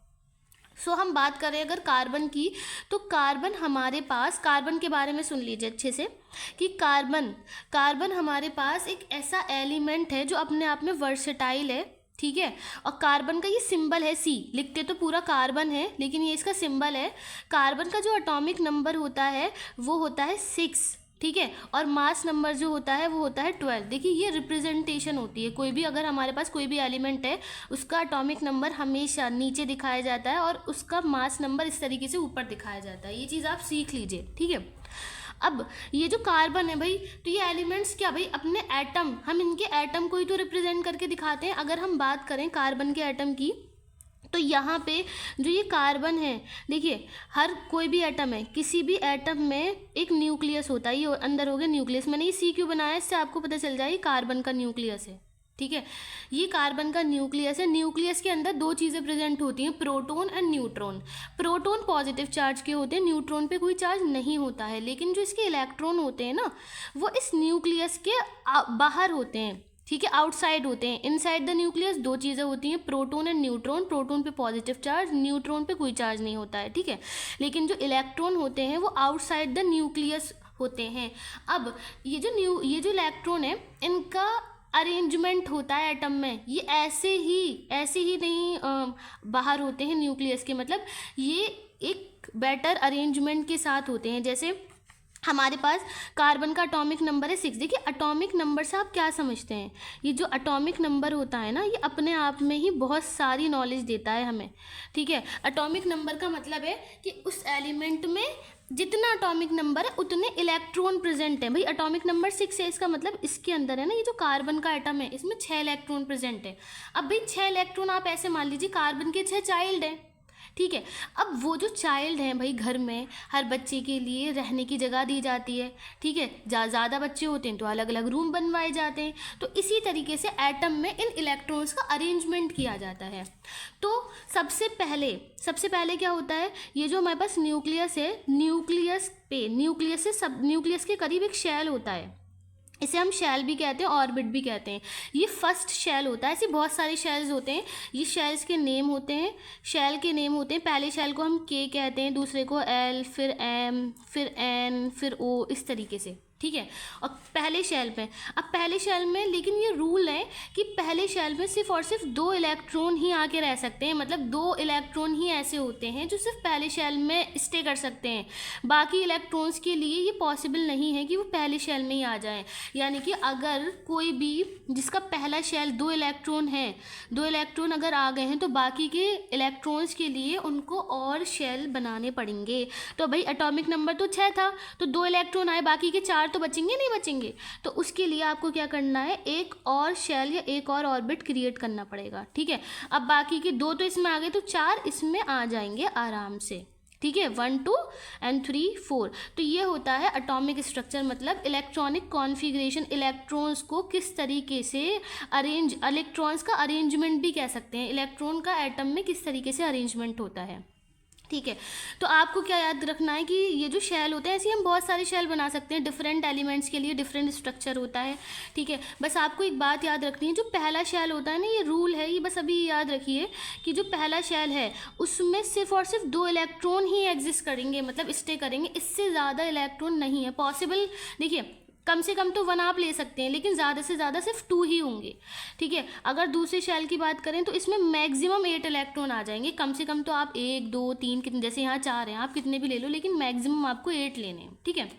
हम बात करें अगर कार्बन की, तो कार्बन हमारे पास, कार्बन के बारे में सुन लीजिए अच्छे से कि कार्बन हमारे पास एक ऐसा एलिमेंट है जो अपने आप में वर्सेटाइल है, ठीक है। और कार्बन का ये सिंबल है C, लिखते तो पूरा कार्बन है लेकिन ये इसका सिंबल है। कार्बन का जो एटॉमिक नंबर होता है वो होता है 6, ठीक है, और मास नंबर जो होता है वो होता है 12। देखिए ये रिप्रेजेंटेशन होती है, कोई भी अगर हमारे पास कोई भी एलिमेंट है उसका एटॉमिक नंबर हमेशा नीचे दिखाया जाता है और उसका मास नंबर इस तरीके से ऊपर दिखाया जाता है। ये चीज़ आप सीख लीजिए, ठीक है। अब ये जो कार्बन है भाई, तो ये एलिमेंट्स क्या भाई, अपने एटम, हम इनके एटम को ही तो रिप्रेजेंट करके दिखाते हैं। अगर हम बात करें कार्बन के एटम की, तो यहाँ पे जो ये कार्बन है, देखिए हर कोई भी एटम है, किसी भी एटम में एक न्यूक्लियस होता है, ये अंदर हो गया न्यूक्लियस। मैंने ये C क्यों बनाया, इससे आपको पता चल जाए कार्बन का न्यूक्लियस है, ठीक है। ये कार्बन का न्यूक्लियस है, न्यूक्लियस के अंदर दो चीज़ें प्रेजेंट होती हैं, proton and neutron. Proton positive charge के होते हैं, न्यूट्रॉन पे कोई चार्ज नहीं होता है, लेकिन जो इसके इलेक्ट्रॉन होते हैं ना वो इस न्यूक्लियस के बाहर होते हैं, ठीक है, आउटसाइड होते हैं। इनसाइड द न्यूक्लियस दो चीज़ें होती हैं, प्रोटॉन एंड न्यूट्रॉन। प्रोटॉन पे पॉजिटिव चार्ज, न्यूट्रॉन पे कोई चार्ज नहीं होता है, ठीक है। लेकिन जो इलेक्ट्रॉन होते हैं वो आउटसाइड द न्यूक्लियस होते हैं। अब ये जो इलेक्ट्रॉन है इनका अरेंजमेंट होता है एटम में, ये ऐसे ही नहीं बाहर होते हैं न्यूक्लियस के, मतलब ये एक बेटर अरेंजमेंट के साथ होते हैं। जैसे हमारे पास कार्बन का एटॉमिक नंबर है 6। देखिए एटॉमिक नंबर से आप क्या समझते हैं, ये जो एटॉमिक नंबर होता है ना ये अपने आप में ही बहुत सारी नॉलेज देता है हमें, ठीक है। एटॉमिक नंबर का मतलब है कि उस एलिमेंट में जितना एटॉमिक नंबर है उतने इलेक्ट्रॉन प्रेजेंट है। भाई एटॉमिक नंबर 6 है, इसका मतलब इसके अंदर है ना, ये जो कार्बन का एटम है इसमें 6 इलेक्ट्रॉन प्रेजेंट है। अब भाई 6 इलेक्ट्रॉन आप ऐसे मान लीजिए कार्बन के 6 चाइल्ड हैं, ठीक है। अब वो जो चाइल्ड हैं भाई, घर में हर बच्चे के लिए रहने की जगह दी जाती है, ठीक है। ज़्यादा बच्चे होते हैं तो अलग अलग रूम बनवाए जाते हैं। तो इसी तरीके से एटम में इन इलेक्ट्रॉन्स का अरेंजमेंट किया जाता है। तो सबसे पहले क्या होता है, ये जो हमारे पास न्यूक्लियस है, न्यूक्लियस के करीब एक शेल होता है, इसे हम शेल भी कहते हैं, ऑर्बिट भी कहते हैं। ये फर्स्ट शेल होता है, ऐसे बहुत सारे शेल्स होते हैं, ये शेल्स के नेम होते हैं, शेल के नेम होते हैं। पहले शेल को हम के कहते हैं, दूसरे को एल, फिर एम, फिर एन, फिर ओ, इस तरीके से, ठीक है। और पहले शेल में, अब पहले शेल में लेकिन ये रूल है कि पहले शेल में सिर्फ और सिर्फ 2 इलेक्ट्रॉन ही आके रह सकते हैं, मतलब 2 इलेक्ट्रॉन ही ऐसे होते हैं जो सिर्फ पहले शेल में स्टे कर सकते हैं। बाकी इलेक्ट्रॉन्स के लिए ये पॉसिबल नहीं है कि वो पहले शेल में ही आ जाएं। यानी कि अगर कोई भी जिसका पहला शेल 2 इलेक्ट्रॉन है, 2 इलेक्ट्रॉन अगर आ गए हैं तो बाकी के इलेक्ट्रॉन्स के लिए उनको और शेल बनाने पड़ेंगे। तो भाई एटॉमिक नंबर तो 6 था, तो 2 इलेक्ट्रॉन आए, बाकी के 4 तो बचेंगे नहीं बचेंगे, तो उसके लिए आपको क्या करना है, एक और शेल या एक और ऑर्बिट क्रिएट करना पड़ेगा, ठीक है। अब बाकी के 2 तो इसमें आ गए, तो 4 इसमें आ जाएंगे आराम से, ठीक है। 1 2 एंड 3 4। तो ये होता है एटॉमिक स्ट्रक्चर, मतलब इलेक्ट्रॉनिक कॉन्फ़िगरेशन, इलेक्ट्रॉन्स को किस तरीके से अरेंज, इलेक्ट्रॉन्स का अरेंजमेंट भी कह सकते हैं, इलेक्ट्रॉन का एटम में किस तरीके से अरेंजमेंट होता है, ठीक है। तो आपको क्या याद रखना है कि ये जो शेल होते हैं, ऐसे हम बहुत सारे शेल बना सकते हैं, डिफरेंट एलिमेंट्स के लिए डिफरेंट स्ट्रक्चर होता है, ठीक है। बस आपको एक बात याद रखनी है, जो पहला शेल होता है ना, ये रूल है, ये बस अभी याद रखिए कि जो पहला शेल है उसमें सिर्फ और सिर्फ 2 इलेक्ट्रॉन ही एग्जिस्ट करेंगे, मतलब स्टे करेंगे, इससे ज़्यादा इलेक्ट्रॉन नहीं है पॉसिबल। देखिए कम से कम तो 1 आप ले सकते हैं, लेकिन ज़्यादा से ज़्यादा सिर्फ 2 ही होंगे, ठीक है। अगर दूसरे शेल की बात करें तो इसमें मैक्सिमम 8 इलेक्ट्रॉन आ जाएंगे, कम से कम तो आप 1 2 3 कितने, जैसे यहाँ 4 हैं, आप कितने भी ले लो, लेकिन मैक्सिमम आपको 8 लेने हैं, ठीक है।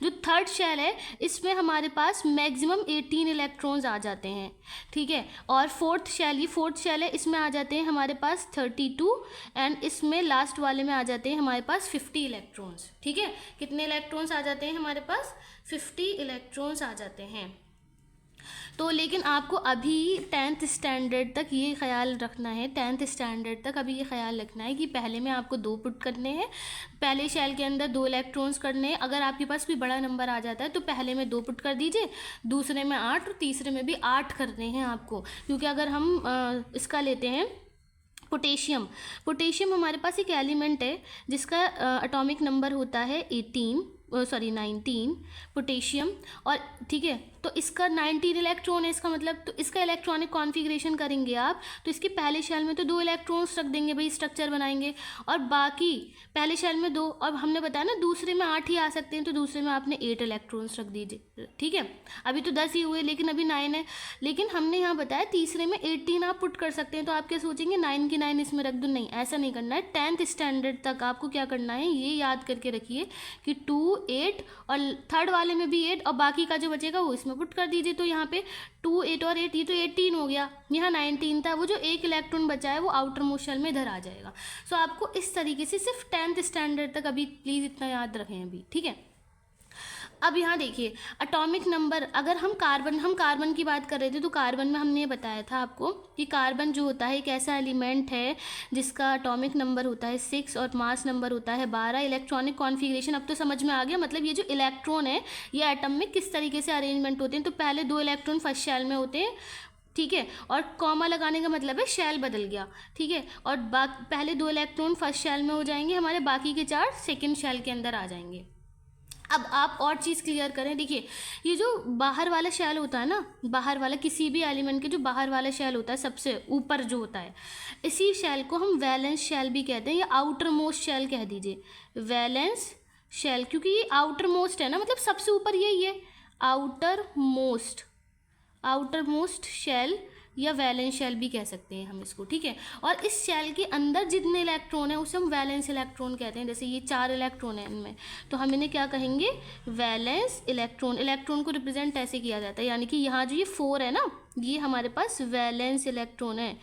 जो थर्ड शेल है इसमें हमारे पास मैक्सिमम 18 इलेक्ट्रॉन्स आ जाते हैं, ठीक है। और फोर्थ शेल, ये फोर्थ शेल है, इसमें आ जाते हैं हमारे पास 32 एंड इसमें लास्ट वाले में आ जाते हैं हमारे पास 50 इलेक्ट्रॉन्स, ठीक है। कितने इलेक्ट्रॉन्स आ जाते हैं हमारे पास, 50 इलेक्ट्रॉन्स आ जाते हैं। तो लेकिन आपको अभी 10th स्टैंडर्ड तक ये ख्याल रखना है, 10th स्टैंडर्ड तक अभी ये ख्याल रखना है कि पहले में आपको 2 पुट करने हैं, पहले शेल के अंदर 2 इलेक्ट्रॉन्स करने हैं। अगर आपके पास कोई बड़ा नंबर आ जाता है तो पहले में 2 पुट कर दीजिए, दूसरे में 8 और तीसरे में भी 8 करने हैं आपको। क्योंकि अगर हम इसका लेते हैं पोटेशियम, पोटेशियम हमारे पास एक एलिमेंट है जिसका एटॉमिक नंबर होता है 19 पोटेशियम, और ठीक है, तो इसका 19 इलेक्ट्रॉन है, इसका मतलब तो इसका इलेक्ट्रॉनिक कॉन्फ़िगरेशन करेंगे आप तो इसके पहले शेल में तो 2 इलेक्ट्रॉन्स रख देंगे भाई, स्ट्रक्चर बनाएंगे, और बाकी पहले शेल में 2, अब हमने बताया ना दूसरे में 8 ही आ सकते हैं, तो दूसरे में आपने 8 इलेक्ट्रॉन्स रख दीजिए, ठीक है। अभी तो 10 ही हुए, लेकिन अभी 9 है, लेकिन हमने यहाँ बताया तीसरे में 18 आप पुट कर सकते हैं। तो आप क्या सोचेंगे 9 की 9 इसमें रख दो, नहीं ऐसा नहीं करना है। 10th स्टैंडर्ड तक आपको क्या करना है, ये याद करके रखिए कि 2 8 और थर्ड वाले में भी 8 और बाकी का जो बचेगा वो इसमें पुट कर दीजिए। तो यहाँ पे 2 8 और 8, ये तो 18 हो गया, यहाँ 19 था, वो जो एक इलेक्ट्रॉन बचा है वो आउटर मोस्ट शेल में इधर आ जाएगा। सो आपको इस तरीके से सिर्फ 10th स्टैंडर्ड तक अभी प्लीज़ इतना याद रखें अभी, ठीक है। अब यहाँ देखिए एटॉमिक नंबर, अगर हम कार्बन की बात कर रहे थे, तो कार्बन में हमने ये बताया था आपको कि कार्बन जो होता है एक ऐसा एलिमेंट है जिसका एटॉमिक नंबर होता है 6 और मास नंबर होता है 12। इलेक्ट्रॉनिक कॉन्फ़िगरेशन अब तो समझ में आ गया, मतलब ये जो इलेक्ट्रॉन है ये एटम में किस तरीके से अरेंजमेंट होते हैं। तो पहले 2 इलेक्ट्रॉन फर्स्ट शेल में होते हैं, ठीक है, और कॉमा लगाने का मतलब है शेल बदल गया, ठीक है, और पहले 2 इलेक्ट्रॉन फर्स्ट शेल में हो जाएंगे हमारे, बाकी के 4 सेकेंड शेल के अंदर आ जाएंगे। अब आप और चीज़ क्लियर करें, देखिए ये जो बाहर वाला शेल होता है ना, बाहर वाला किसी भी एलिमेंट के जो बाहर वाला शेल होता है सबसे ऊपर जो होता है, इसी शेल को हम वैलेंस शेल भी कहते हैं, या आउटर मोस्ट शेल कह दीजिए, वैलेंस शेल, क्योंकि ये आउटर मोस्ट है ना, मतलब सबसे ऊपर यही है, आउटर मोस्ट शेल या वैलेंस शेल भी कह सकते हैं हम इसको, ठीक है। और इस शेल के अंदर जितने इलेक्ट्रॉन है उसे हम वैलेंस इलेक्ट्रॉन कहते हैं। जैसे ये 4 इलेक्ट्रॉन है इनमें, तो हम इन्हें क्या कहेंगे, वैलेंस इलेक्ट्रॉन। इलेक्ट्रॉन को रिप्रेजेंट ऐसे किया जाता है, यानी कि यहाँ जो ये 4 है ना, ये हमारे पास वैलेंस इलेक्ट्रॉन है।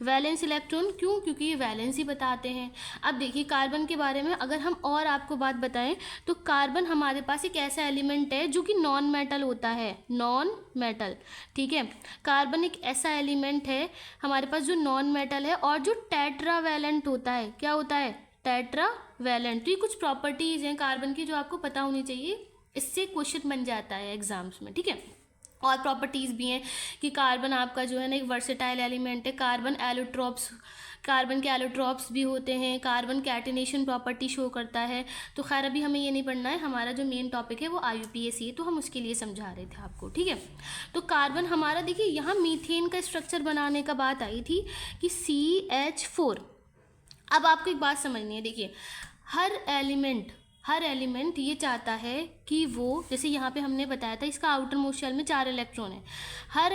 वैलेंस इलेक्ट्रॉन क्यों, क्योंकि ये वैलेंस ही बताते हैं। अब देखिए कार्बन के बारे में अगर हम और आपको बात बताएं तो कार्बन हमारे पास एक ऐसा एलिमेंट है जो कि नॉन मेटल होता है, नॉन मेटल, ठीक है। कार्बन एक ऐसा एलिमेंट है हमारे पास जो नॉन मेटल है और जो टेट्रावैलेंट होता है। क्या होता है, टेट्रावैलेंट। तो ये कुछ प्रॉपर्टीज़ हैं कार्बन की जो आपको पता होनी चाहिए, इससे क्वेश्चन बन जाता है एग्जाम्स में, ठीक है। और प्रॉपर्टीज़ भी हैं कि कार्बन आपका जो है ना एक वर्सेटाइल एलिमेंट है, कार्बन एलोट्रोप्स कार्बन के एलोट्रॉप्स भी होते हैं, कार्बन कैटिनेशन प्रॉपर्टी शो करता है। तो खैर अभी हमें ये नहीं पढ़ना है, हमारा जो मेन टॉपिक है वो IUPAC है, तो हम उसके लिए समझा रहे थे आपको, ठीक है। तो कार्बन हमारा देखिए यहाँ मीथेन का स्ट्रक्चर बनाने का बात आई थी कि CH4। अब आपको एक बात समझनी है, देखिए हर एलिमेंट ये चाहता है कि वो, जैसे यहाँ पे हमने बताया था इसका आउटर मोस्ट शेल में 4 इलेक्ट्रॉन है। हर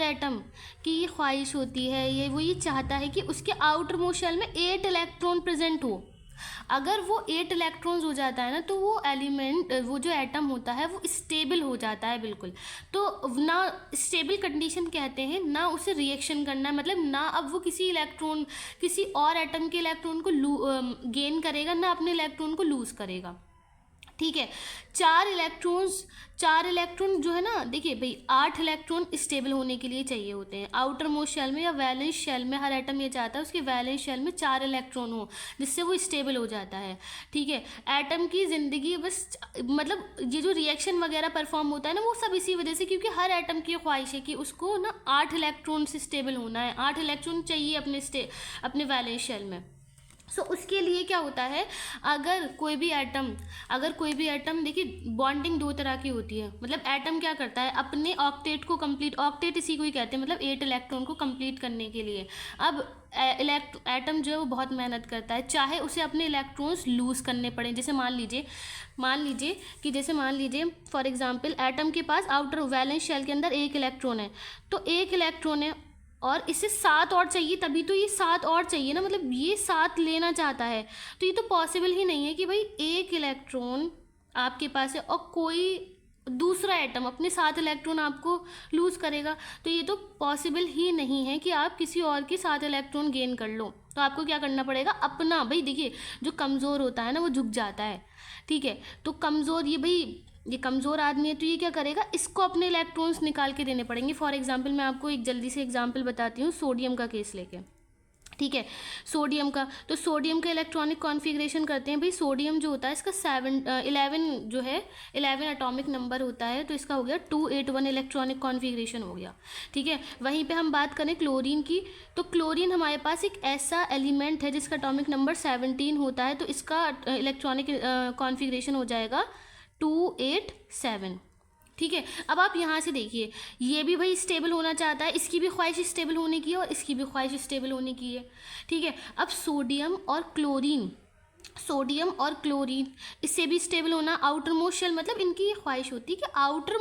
एटम की ये ख्वाहिश होती है, वो ये चाहता है कि उसके आउटर मोस्ट शेल में 8 इलेक्ट्रॉन प्रेजेंट हो। अगर वो 8 इलेक्ट्रॉन्स हो जाता है ना, तो वो एलिमेंट, वो जो एटम होता है वो स्टेबल हो जाता है बिल्कुल। तो ना स्टेबल कंडीशन कहते हैं, ना उसे रिएक्शन करना है, मतलब ना अब वो किसी और एटम के इलेक्ट्रॉन को गेन करेगा, ना अपने इलेक्ट्रॉन को लूज करेगा, ठीक है। 4 इलेक्ट्रॉन जो है ना, देखिए भाई 8 इलेक्ट्रॉन स्टेबल होने के लिए चाहिए होते हैं। आउटर मोस्ट शेल में या वैलेंस शेल में हर एटम ये चाहता है उसके वैलेंस शेल में 4 इलेक्ट्रॉन हो, जिससे वो स्टेबल हो जाता है, ठीक है। एटम की ज़िंदगी बस, मतलब ये जो रिएक्शन वगैरह परफॉर्म होता है ना, वो सब इसी वजह से, क्योंकि हर एटम की ख्वाहिश है कि उसको ना 8 इलेक्ट्रॉन से स्टेबल होना है, 8 इलेक्ट्रॉन चाहिए अपने वैलेंस शेल में। सो उसके लिए क्या होता है, अगर कोई भी एटम देखिए बॉन्डिंग 2 तरह की होती है। मतलब एटम क्या करता है, अपने ऑक्टेट इसी को ही कहते हैं, मतलब 8 इलेक्ट्रॉन को कंप्लीट करने के लिए। अब एटम जो है वो बहुत मेहनत करता है, चाहे उसे अपने इलेक्ट्रॉन्स लूज करने पड़े। जैसे मान लीजिए फॉर एग्जांपल एटम के पास आउटर वैलेंस शेल के अंदर 1 इलेक्ट्रॉन है, तो 1 इलेक्ट्रॉन है और इसे 7 और चाहिए, तभी तो ये 7 और चाहिए ना, मतलब ये 7 लेना चाहता है। तो ये तो पॉसिबल ही नहीं है कि भाई 1 इलेक्ट्रॉन आपके पास है और कोई दूसरा एटम अपने 7 इलेक्ट्रॉन आपको लूज़ करेगा। तो ये तो पॉसिबल ही नहीं है कि आप किसी और के 7 इलेक्ट्रॉन गेन कर लो। तो आपको क्या करना पड़ेगा, अपना, भाई देखिए जो कमज़ोर होता है ना वो झुक जाता है, ठीक है। तो ये कमज़ोर आदमी है, तो ये क्या करेगा, इसको अपने इलेक्ट्रॉन्स निकाल के देने पड़ेंगे। फॉर एग्जांपल मैं आपको एक जल्दी से एग्जांपल बताती हूँ सोडियम का केस लेके, ठीक है। सोडियम का इलेक्ट्रॉनिक कॉन्फ़िगरेशन करते हैं। भाई सोडियम जो होता है इसका 11 एटॉमिक नंबर होता है, तो इसका हो गया 281 इलेक्ट्रॉनिक कॉन्फ़िगरेशन हो गया, ठीक है। वहीं पे हम बात करें क्लोरीन की, तो क्लोरीन हमारे पास एक ऐसा एलिमेंट है जिसका एटॉमिक नंबर 17 होता है, तो इसका इलेक्ट्रॉनिक कॉन्फ़िगरेशन हो जाएगा 287, ठीक है। अब आप यहाँ से देखिए, ये भी भाई स्टेबल होना चाहता है, इसकी भी ख्वाहिश स्टेबल होने की है और इसकी भी ख्वाहिश स्टेबल होने की है, ठीक है। अब सोडियम और इससे भी स्टेबल होना, आउटर मोस्ट शेल, मतलब इनकी ये ख्वाहिश होती है कि आउटर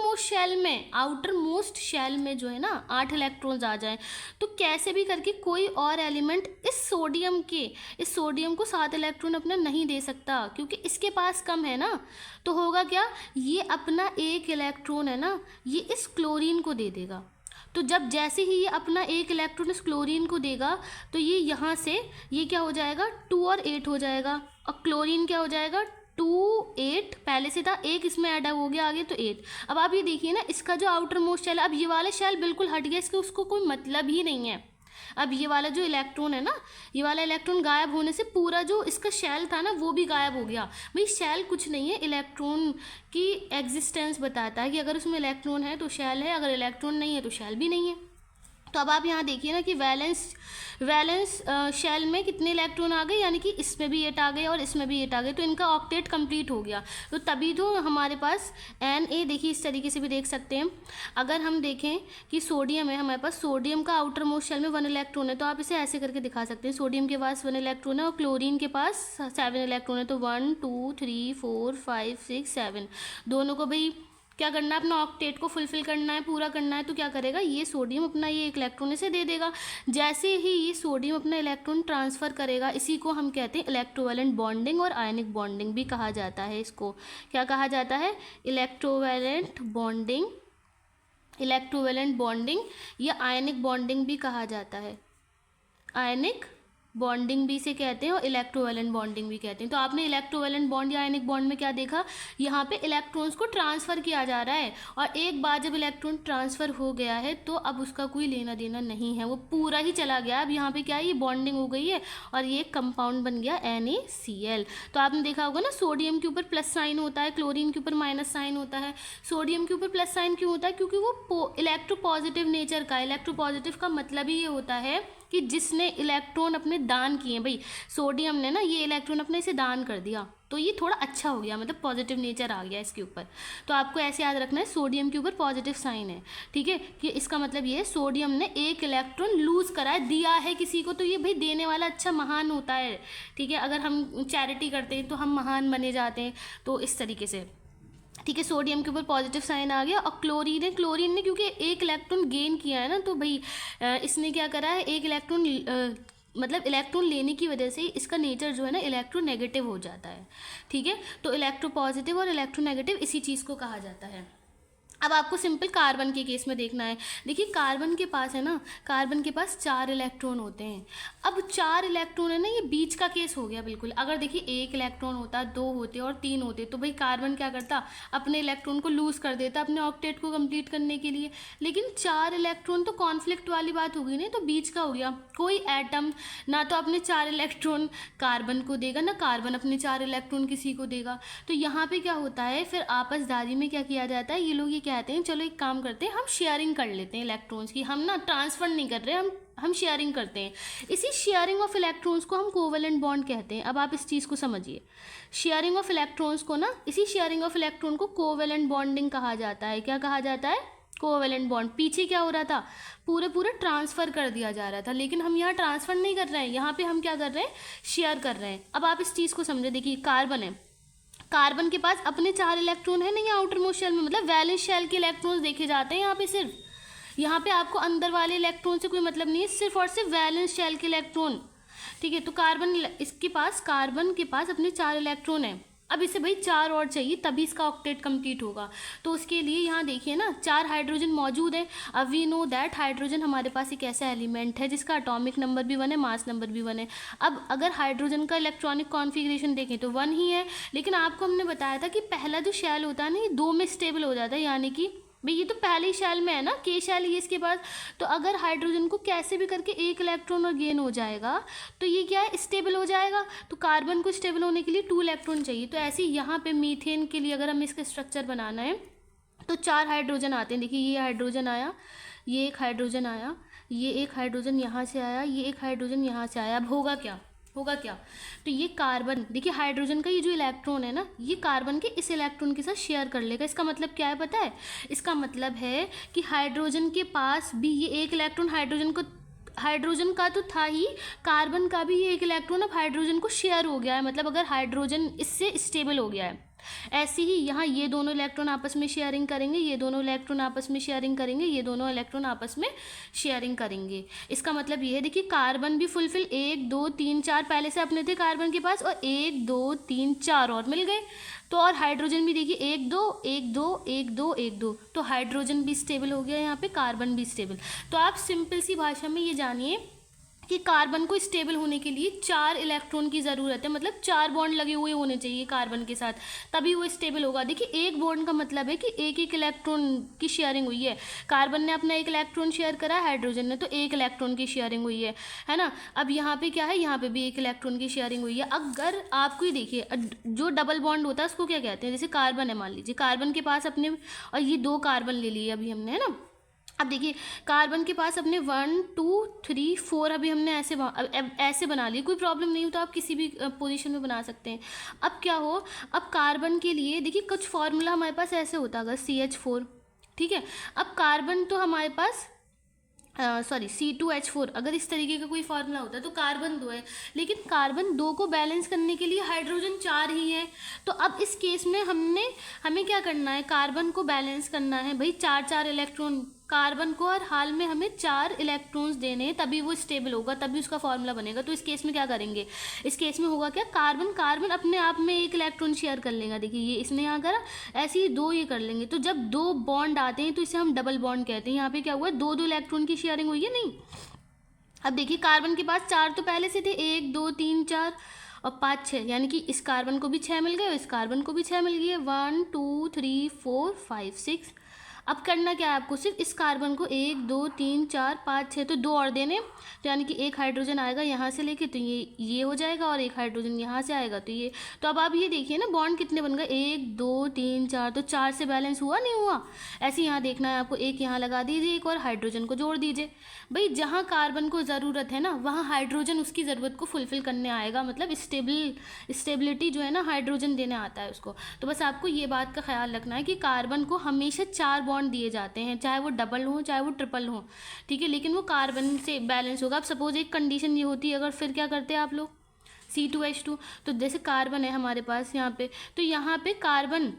मोस्ट शेल में जो है ना 8 इलेक्ट्रॉन्स आ जाएं। तो कैसे भी करके कोई और एलिमेंट इस सोडियम को 7 इलेक्ट्रॉन अपना नहीं दे सकता, क्योंकि इसके पास कम है ना। तो होगा क्या, ये अपना 1 इलेक्ट्रॉन है ना, ये इस क्लोरीन को दे देगा। तो जब जैसे ही ये अपना 1 इलेक्ट्रॉन इस क्लोरीन को देगा, तो ये यहाँ से ये क्या हो जाएगा, 2 और 8 हो जाएगा, और क्लोरीन क्या हो जाएगा 2 8, पहले से था 1 इसमें ऐड हो गया आगे, तो 8। अब आप ये देखिए ना, इसका जो आउटर मोस्ट शेल है, अब ये वाला शेल बिल्कुल हट गया, इसका उसको कोई मतलब ही नहीं है। अब ये वाला जो इलेक्ट्रॉन है ना, ये वाला इलेक्ट्रॉन गायब होने से पूरा जो इसका शेल था ना वो भी गायब हो गया। भाई शेल कुछ नहीं है, इलेक्ट्रॉन की एग्जिस्टेंस बताता है कि अगर उसमें इलेक्ट्रॉन है तो शेल है, अगर इलेक्ट्रॉन नहीं है तो शेल भी नहीं है। तो अब आप यहाँ देखिए ना कि वैलेंस शेल में कितने इलेक्ट्रॉन आ गए, यानी कि इसमें भी 8 आ गए और इसमें भी 8 आ गए, तो इनका ऑक्टेट कंप्लीट हो गया। तो तभी तो हमारे पास Na, देखिए इस तरीके से भी देख सकते हैं। अगर हम देखें कि सोडियम है हमारे पास, सोडियम का आउटर मोस्ट शेल में 1 इलेक्ट्रॉन है, तो आप इसे ऐसे करके दिखा सकते हैं, सोडियम के पास 1 इलेक्ट्रॉन है और क्लोरीन के पास 7 इलेक्ट्रॉन है। तो 1 2 3 4 5 6 7, दोनों को भाई क्या करना है, अपना ऑक्टेट को फुलफिल करना है, पूरा करना है। तो क्या करेगा, ये सोडियम अपना ये 1 इलेक्ट्रॉन इसे दे देगा। जैसे ही ये सोडियम अपना इलेक्ट्रॉन ट्रांसफ़र करेगा, इसी को हम कहते हैं इलेक्ट्रोवैलेंट बॉन्डिंग और आयनिक बॉन्डिंग भी कहा जाता है। इसको क्या कहा जाता है, इलेक्ट्रोवैलेंट बॉन्डिंग या आयनिक बॉन्डिंग भी कहा जाता है। आयनिक बॉन्डिंग भी से कहते हैं और इलेक्ट्रोवैलेंट बॉन्डिंग भी कहते हैं। तो आपने इलेक्ट्रोवैलेंट बॉन्ड या आयनिक बॉन्ड में क्या देखा, यहाँ पे इलेक्ट्रॉन्स को ट्रांसफ़र किया जा रहा है, और एक बार जब इलेक्ट्रॉन ट्रांसफ़र हो गया है तो अब उसका कोई लेना देना नहीं है, वो पूरा ही चला गया। अब यहाँ पे क्या है, ये बॉन्डिंग हो गई है और ये कंपाउंड बन गया NaCl। तो आपने देखा होगा ना, सोडियम के ऊपर प्लस साइन होता है, क्लोरीन के ऊपर माइनस साइन होता है। सोडियम के ऊपर प्लस साइन क्यों होता है, क्योंकि वो इलेक्ट्रोपॉजिटिव नेचर का, इलेक्ट्रोपॉजिटिव का मतलब ही ये होता है कि जिसने इलेक्ट्रॉन अपने दान किए, भाई सोडियम ने ना ये इलेक्ट्रॉन अपने इसे दान कर दिया, तो ये थोड़ा अच्छा हो गया, मतलब पॉजिटिव नेचर आ गया इसके ऊपर। तो आपको ऐसे याद रखना है सोडियम के ऊपर पॉजिटिव साइन है, ठीक है, कि इसका मतलब ये है सोडियम ने एक इलेक्ट्रॉन लूज़ करा है, दिया है किसी को, तो ये भाई देने वाला अच्छा महान होता है, ठीक है। अगर हम चैरिटी करते हैं तो हम महान बने जाते हैं, तो इस तरीके से, ठीक है। सोडियम के ऊपर पॉजिटिव साइन आ गया। और क्लोरीन ने क्योंकि एक इलेक्ट्रॉन गेन किया है ना, तो भाई इसने क्या करा है, एक इलेक्ट्रॉन मतलब इलेक्ट्रॉन लेने की वजह से इसका नेचर जो है ना इलेक्ट्रोनेगेटिव हो जाता है, ठीक है। तो इलेक्ट्रोपॉजिटिव और इलेक्ट्रोनेगेटिव इसी चीज़ को कहा जाता है। अब आपको सिंपल कार्बन के केस में देखना है। देखिए कार्बन के पास है ना, कार्बन के पास 4 इलेक्ट्रॉन होते हैं। अब 4 इलेक्ट्रॉन है ना, ये बीच का केस हो गया बिल्कुल। अगर देखिए 1 इलेक्ट्रॉन होता, 2 होते और 3 होते, तो भाई कार्बन क्या करता, अपने इलेक्ट्रॉन को लूज़ कर देता अपने ऑक्टेट को कंप्लीट करने के लिए। लेकिन 4 इलेक्ट्रॉन तो कॉन्फ्लिक्ट वाली बात होगी नहीं, तो बीच का हो गया। कोई एटम ना तो अपने 4 इलेक्ट्रॉन कार्बन को देगा, ना कार्बन अपने 4 इलेक्ट्रॉन किसी को देगा। तो यहाँ पे क्या होता है, फिर आपसदारी में क्या किया जाता है, ये लोग ये कहते हैं चलो एक काम करते हैं, हम शेयरिंग कर लेते हैं इलेक्ट्रॉन्स की, हम ना ट्रांसफर नहीं कर रहे, हम शेयरिंग करते हैं। इसी शेयरिंग ऑफ इलेक्ट्रॉन्स को हम कोवेलेंट बॉन्ड कहते हैं। अब आप इस चीज़ को समझिए, शेयरिंग ऑफ इलेक्ट्रॉन्स को ना, इसी शेयरिंग ऑफ इलेक्ट्रॉन को कोवेलेंट बॉन्डिंग कहा जाता है। क्या कहा जाता है, कोवेलेंट बॉन्ड। पीछे क्या हो रहा था, पूरे ट्रांसफ़र कर दिया जा रहा था, लेकिन हम यहाँ ट्रांसफ़र नहीं कर रहे हैं, यहाँ पे हम क्या कर रहे हैं, शेयर कर रहे हैं। अब आप इस चीज़ को समझे, देखिए कार्बन है, कार्बन के पास अपने 4 इलेक्ट्रॉन है नहीं आउटर मोस्ट शेल में, मतलब वैलेंस शेल के इलेक्ट्रॉन्स देखे जाते हैं यहाँ पे सिर्फ। यहाँ पे आपको अंदर वाले इलेक्ट्रॉन से कोई मतलब नहीं है, सिर्फ और सिर्फ वैलेंस शेल के इलेक्ट्रॉन, ठीक है। तो कार्बन के पास अपने 4 इलेक्ट्रॉन है। अब इसे भाई 4 और चाहिए, तभी इसका ऑक्टेट कंप्लीट होगा। तो उसके लिए यहाँ देखिए ना 4 हाइड्रोजन मौजूद है। अब वी नो दैट हाइड्रोजन हमारे पास एक ऐसा एलिमेंट है जिसका एटॉमिक नंबर भी 1 है, मास नंबर भी 1 है। अब अगर हाइड्रोजन का इलेक्ट्रॉनिक कॉन्फ़िगरेशन देखें तो 1 ही है, लेकिन आपको हमने बताया था कि पहला जो शेल होता है ना, ये 2 में स्टेबल हो जाता है, यानी कि भाई ये तो पहले ही शेल में है ना, के शेल ही इसके पास। तो अगर हाइड्रोजन को कैसे भी करके 1 इलेक्ट्रॉन और गेन हो जाएगा, तो ये क्या है, स्टेबल हो जाएगा। तो कार्बन को स्टेबल होने के लिए 2 इलेक्ट्रॉन चाहिए। तो ऐसे ही यहाँ पे मीथेन के लिए अगर हमें इसका स्ट्रक्चर बनाना है, तो 4 हाइड्रोजन आते हैं। देखिए ये हाइड्रोजन आया, ये एक हाइड्रोजन आया, ये एक हाइड्रोजन यहाँ से आया, ये एक हाइड्रोजन यहाँ से आया। अब होगा क्या, तो ये कार्बन, देखिए हाइड्रोजन का ये जो इलेक्ट्रॉन है ना, ये कार्बन के इस इलेक्ट्रॉन के साथ शेयर कर लेगा। इसका मतलब क्या है पता है, इसका मतलब है कि हाइड्रोजन के पास भी ये एक इलेक्ट्रॉन हाइड्रोजन का तो था ही, कार्बन का भी ये एक इलेक्ट्रॉन अब हाइड्रोजन को शेयर हो गया है। मतलब अगर हाइड्रोजन इससे स्टेबल हो गया है, ऐसे ही यहाँ ये दोनों इलेक्ट्रॉन आपस में शेयरिंग करेंगे, ये दोनों इलेक्ट्रॉन आपस में शेयरिंग करेंगे, ये दोनों इलेक्ट्रॉन आपस में शेयरिंग करेंगे। इसका मतलब ये है, देखिए कार्बन भी फुलफिल, 1 2 3 4 पहले से अपने थे कार्बन के पास, और 1 2 3 4 और मिल गए। तो और हाइड्रोजन भी देखिए 1 2 1 2 1 2 1 2, तो हाइड्रोजन भी स्टेबल हो गया यहाँ पे, कार्बन भी स्टेबल। तो आप सिंपल सी भाषा में ये जानिए कि कार्बन को स्टेबल होने के लिए 4 इलेक्ट्रॉन की ज़रूरत है, मतलब 4 बॉन्ड लगे हुए होने चाहिए कार्बन के साथ, तभी वो स्टेबल होगा। देखिए एक बॉन्ड का मतलब है कि एक इलेक्ट्रॉन की शेयरिंग हुई है। कार्बन ने अपना 1 इलेक्ट्रॉन शेयर करा, हाइड्रोजन ने तो 1 इलेक्ट्रॉन की शेयरिंग हुई है ना। अब यहाँ पे क्या है, यहाँ पे भी 1 इलेक्ट्रॉन की शेयरिंग हुई है। अगर आपको ये देखिए, जो डबल बॉन्ड होता है उसको क्या कहते हैं, जैसे कार्बन है, मान लीजिए कार्बन के पास अपने, और ये 2 कार्बन ले लिए अभी हमने, है ना। अब देखिए कार्बन के पास अपने 1 2 3 4 अभी हमने ऐसे बना लिए, कोई प्रॉब्लम नहीं हो, तो आप किसी भी पोजीशन में बना सकते हैं। अब क्या हो, अब कार्बन के लिए देखिए कुछ फार्मूला हमारे पास ऐसे होता है, अगर CH4, ठीक है। अब कार्बन तो हमारे पास C2H4, अगर इस तरीके का कोई फार्मूला होता है तो कार्बन 2 है, लेकिन कार्बन 2 को बैलेंस करने के लिए हाइड्रोजन 4 ही है। तो अब इस केस में हमें क्या करना है, कार्बन को बैलेंस करना है भाई, 4 इलेक्ट्रॉन कार्बन को हर हाल में हमें 4 इलेक्ट्रॉन्स देने हैं, तभी वो स्टेबल होगा, तभी उसका फॉर्मूला बनेगा। तो इस केस में क्या करेंगे, इस केस में होगा क्या, कार्बन अपने आप में 1 इलेक्ट्रॉन शेयर कर लेगा। देखिए ये इसने यहाँ करा, ऐसे ही 2 ये कर लेंगे। तो जब 2 बॉन्ड आते हैं तो इसे हम डबल बॉन्ड कहते हैं। यहाँ पे क्या हुआ, 2 इलेक्ट्रॉन की शेयरिंग हुई है नहीं। अब देखिए कार्बन के पास 4 तो पहले से थे, 1 2 3 4 और 5 6, यानी कि इस कार्बन को भी 6 मिल गए और इस कार्बन को भी 6 मिल गए, 1 2 3 4 5 6। अब करना क्या है आपको, सिर्फ इस कार्बन को 1 2 3 4 5 6 तो 2 और देने, तो यानी कि एक हाइड्रोजन आएगा यहाँ से लेके, तो ये हो जाएगा, और एक हाइड्रोजन यहाँ से आएगा तो ये। तो अब आप ये देखिए ना बॉन्ड कितने बन गए, 1 2 3 4, तो 4 से बैलेंस हुआ नहीं हुआ। ऐसे यहाँ देखना है आपको, एक यहाँ लगा दीजिए, एक और हाइड्रोजन को जोड़ दीजिए। भाई जहाँ कार्बन को ज़रूरत है ना वहाँ हाइड्रोजन उसकी ज़रूरत को फुलफ़िल करने आएगा, मतलब स्टेबिलिटी जो है ना हाइड्रोजन देने आता है उसको। तो बस आपको ये बात का ख्याल रखना है कि कार्बन को हमेशा 4 बॉन्ड दिए जाते हैं, चाहे वो डबल हो चाहे वो ट्रिपल हो, ठीक है, लेकिन वो कार्बन से बैलेंस होगा। अब सपोज एक कंडीशन ये होती है, अगर फिर क्या करते हैं आप लोग, C2H2, तो जैसे कार्बन है हमारे पास यहाँ पे, तो यहाँ पे कार्बन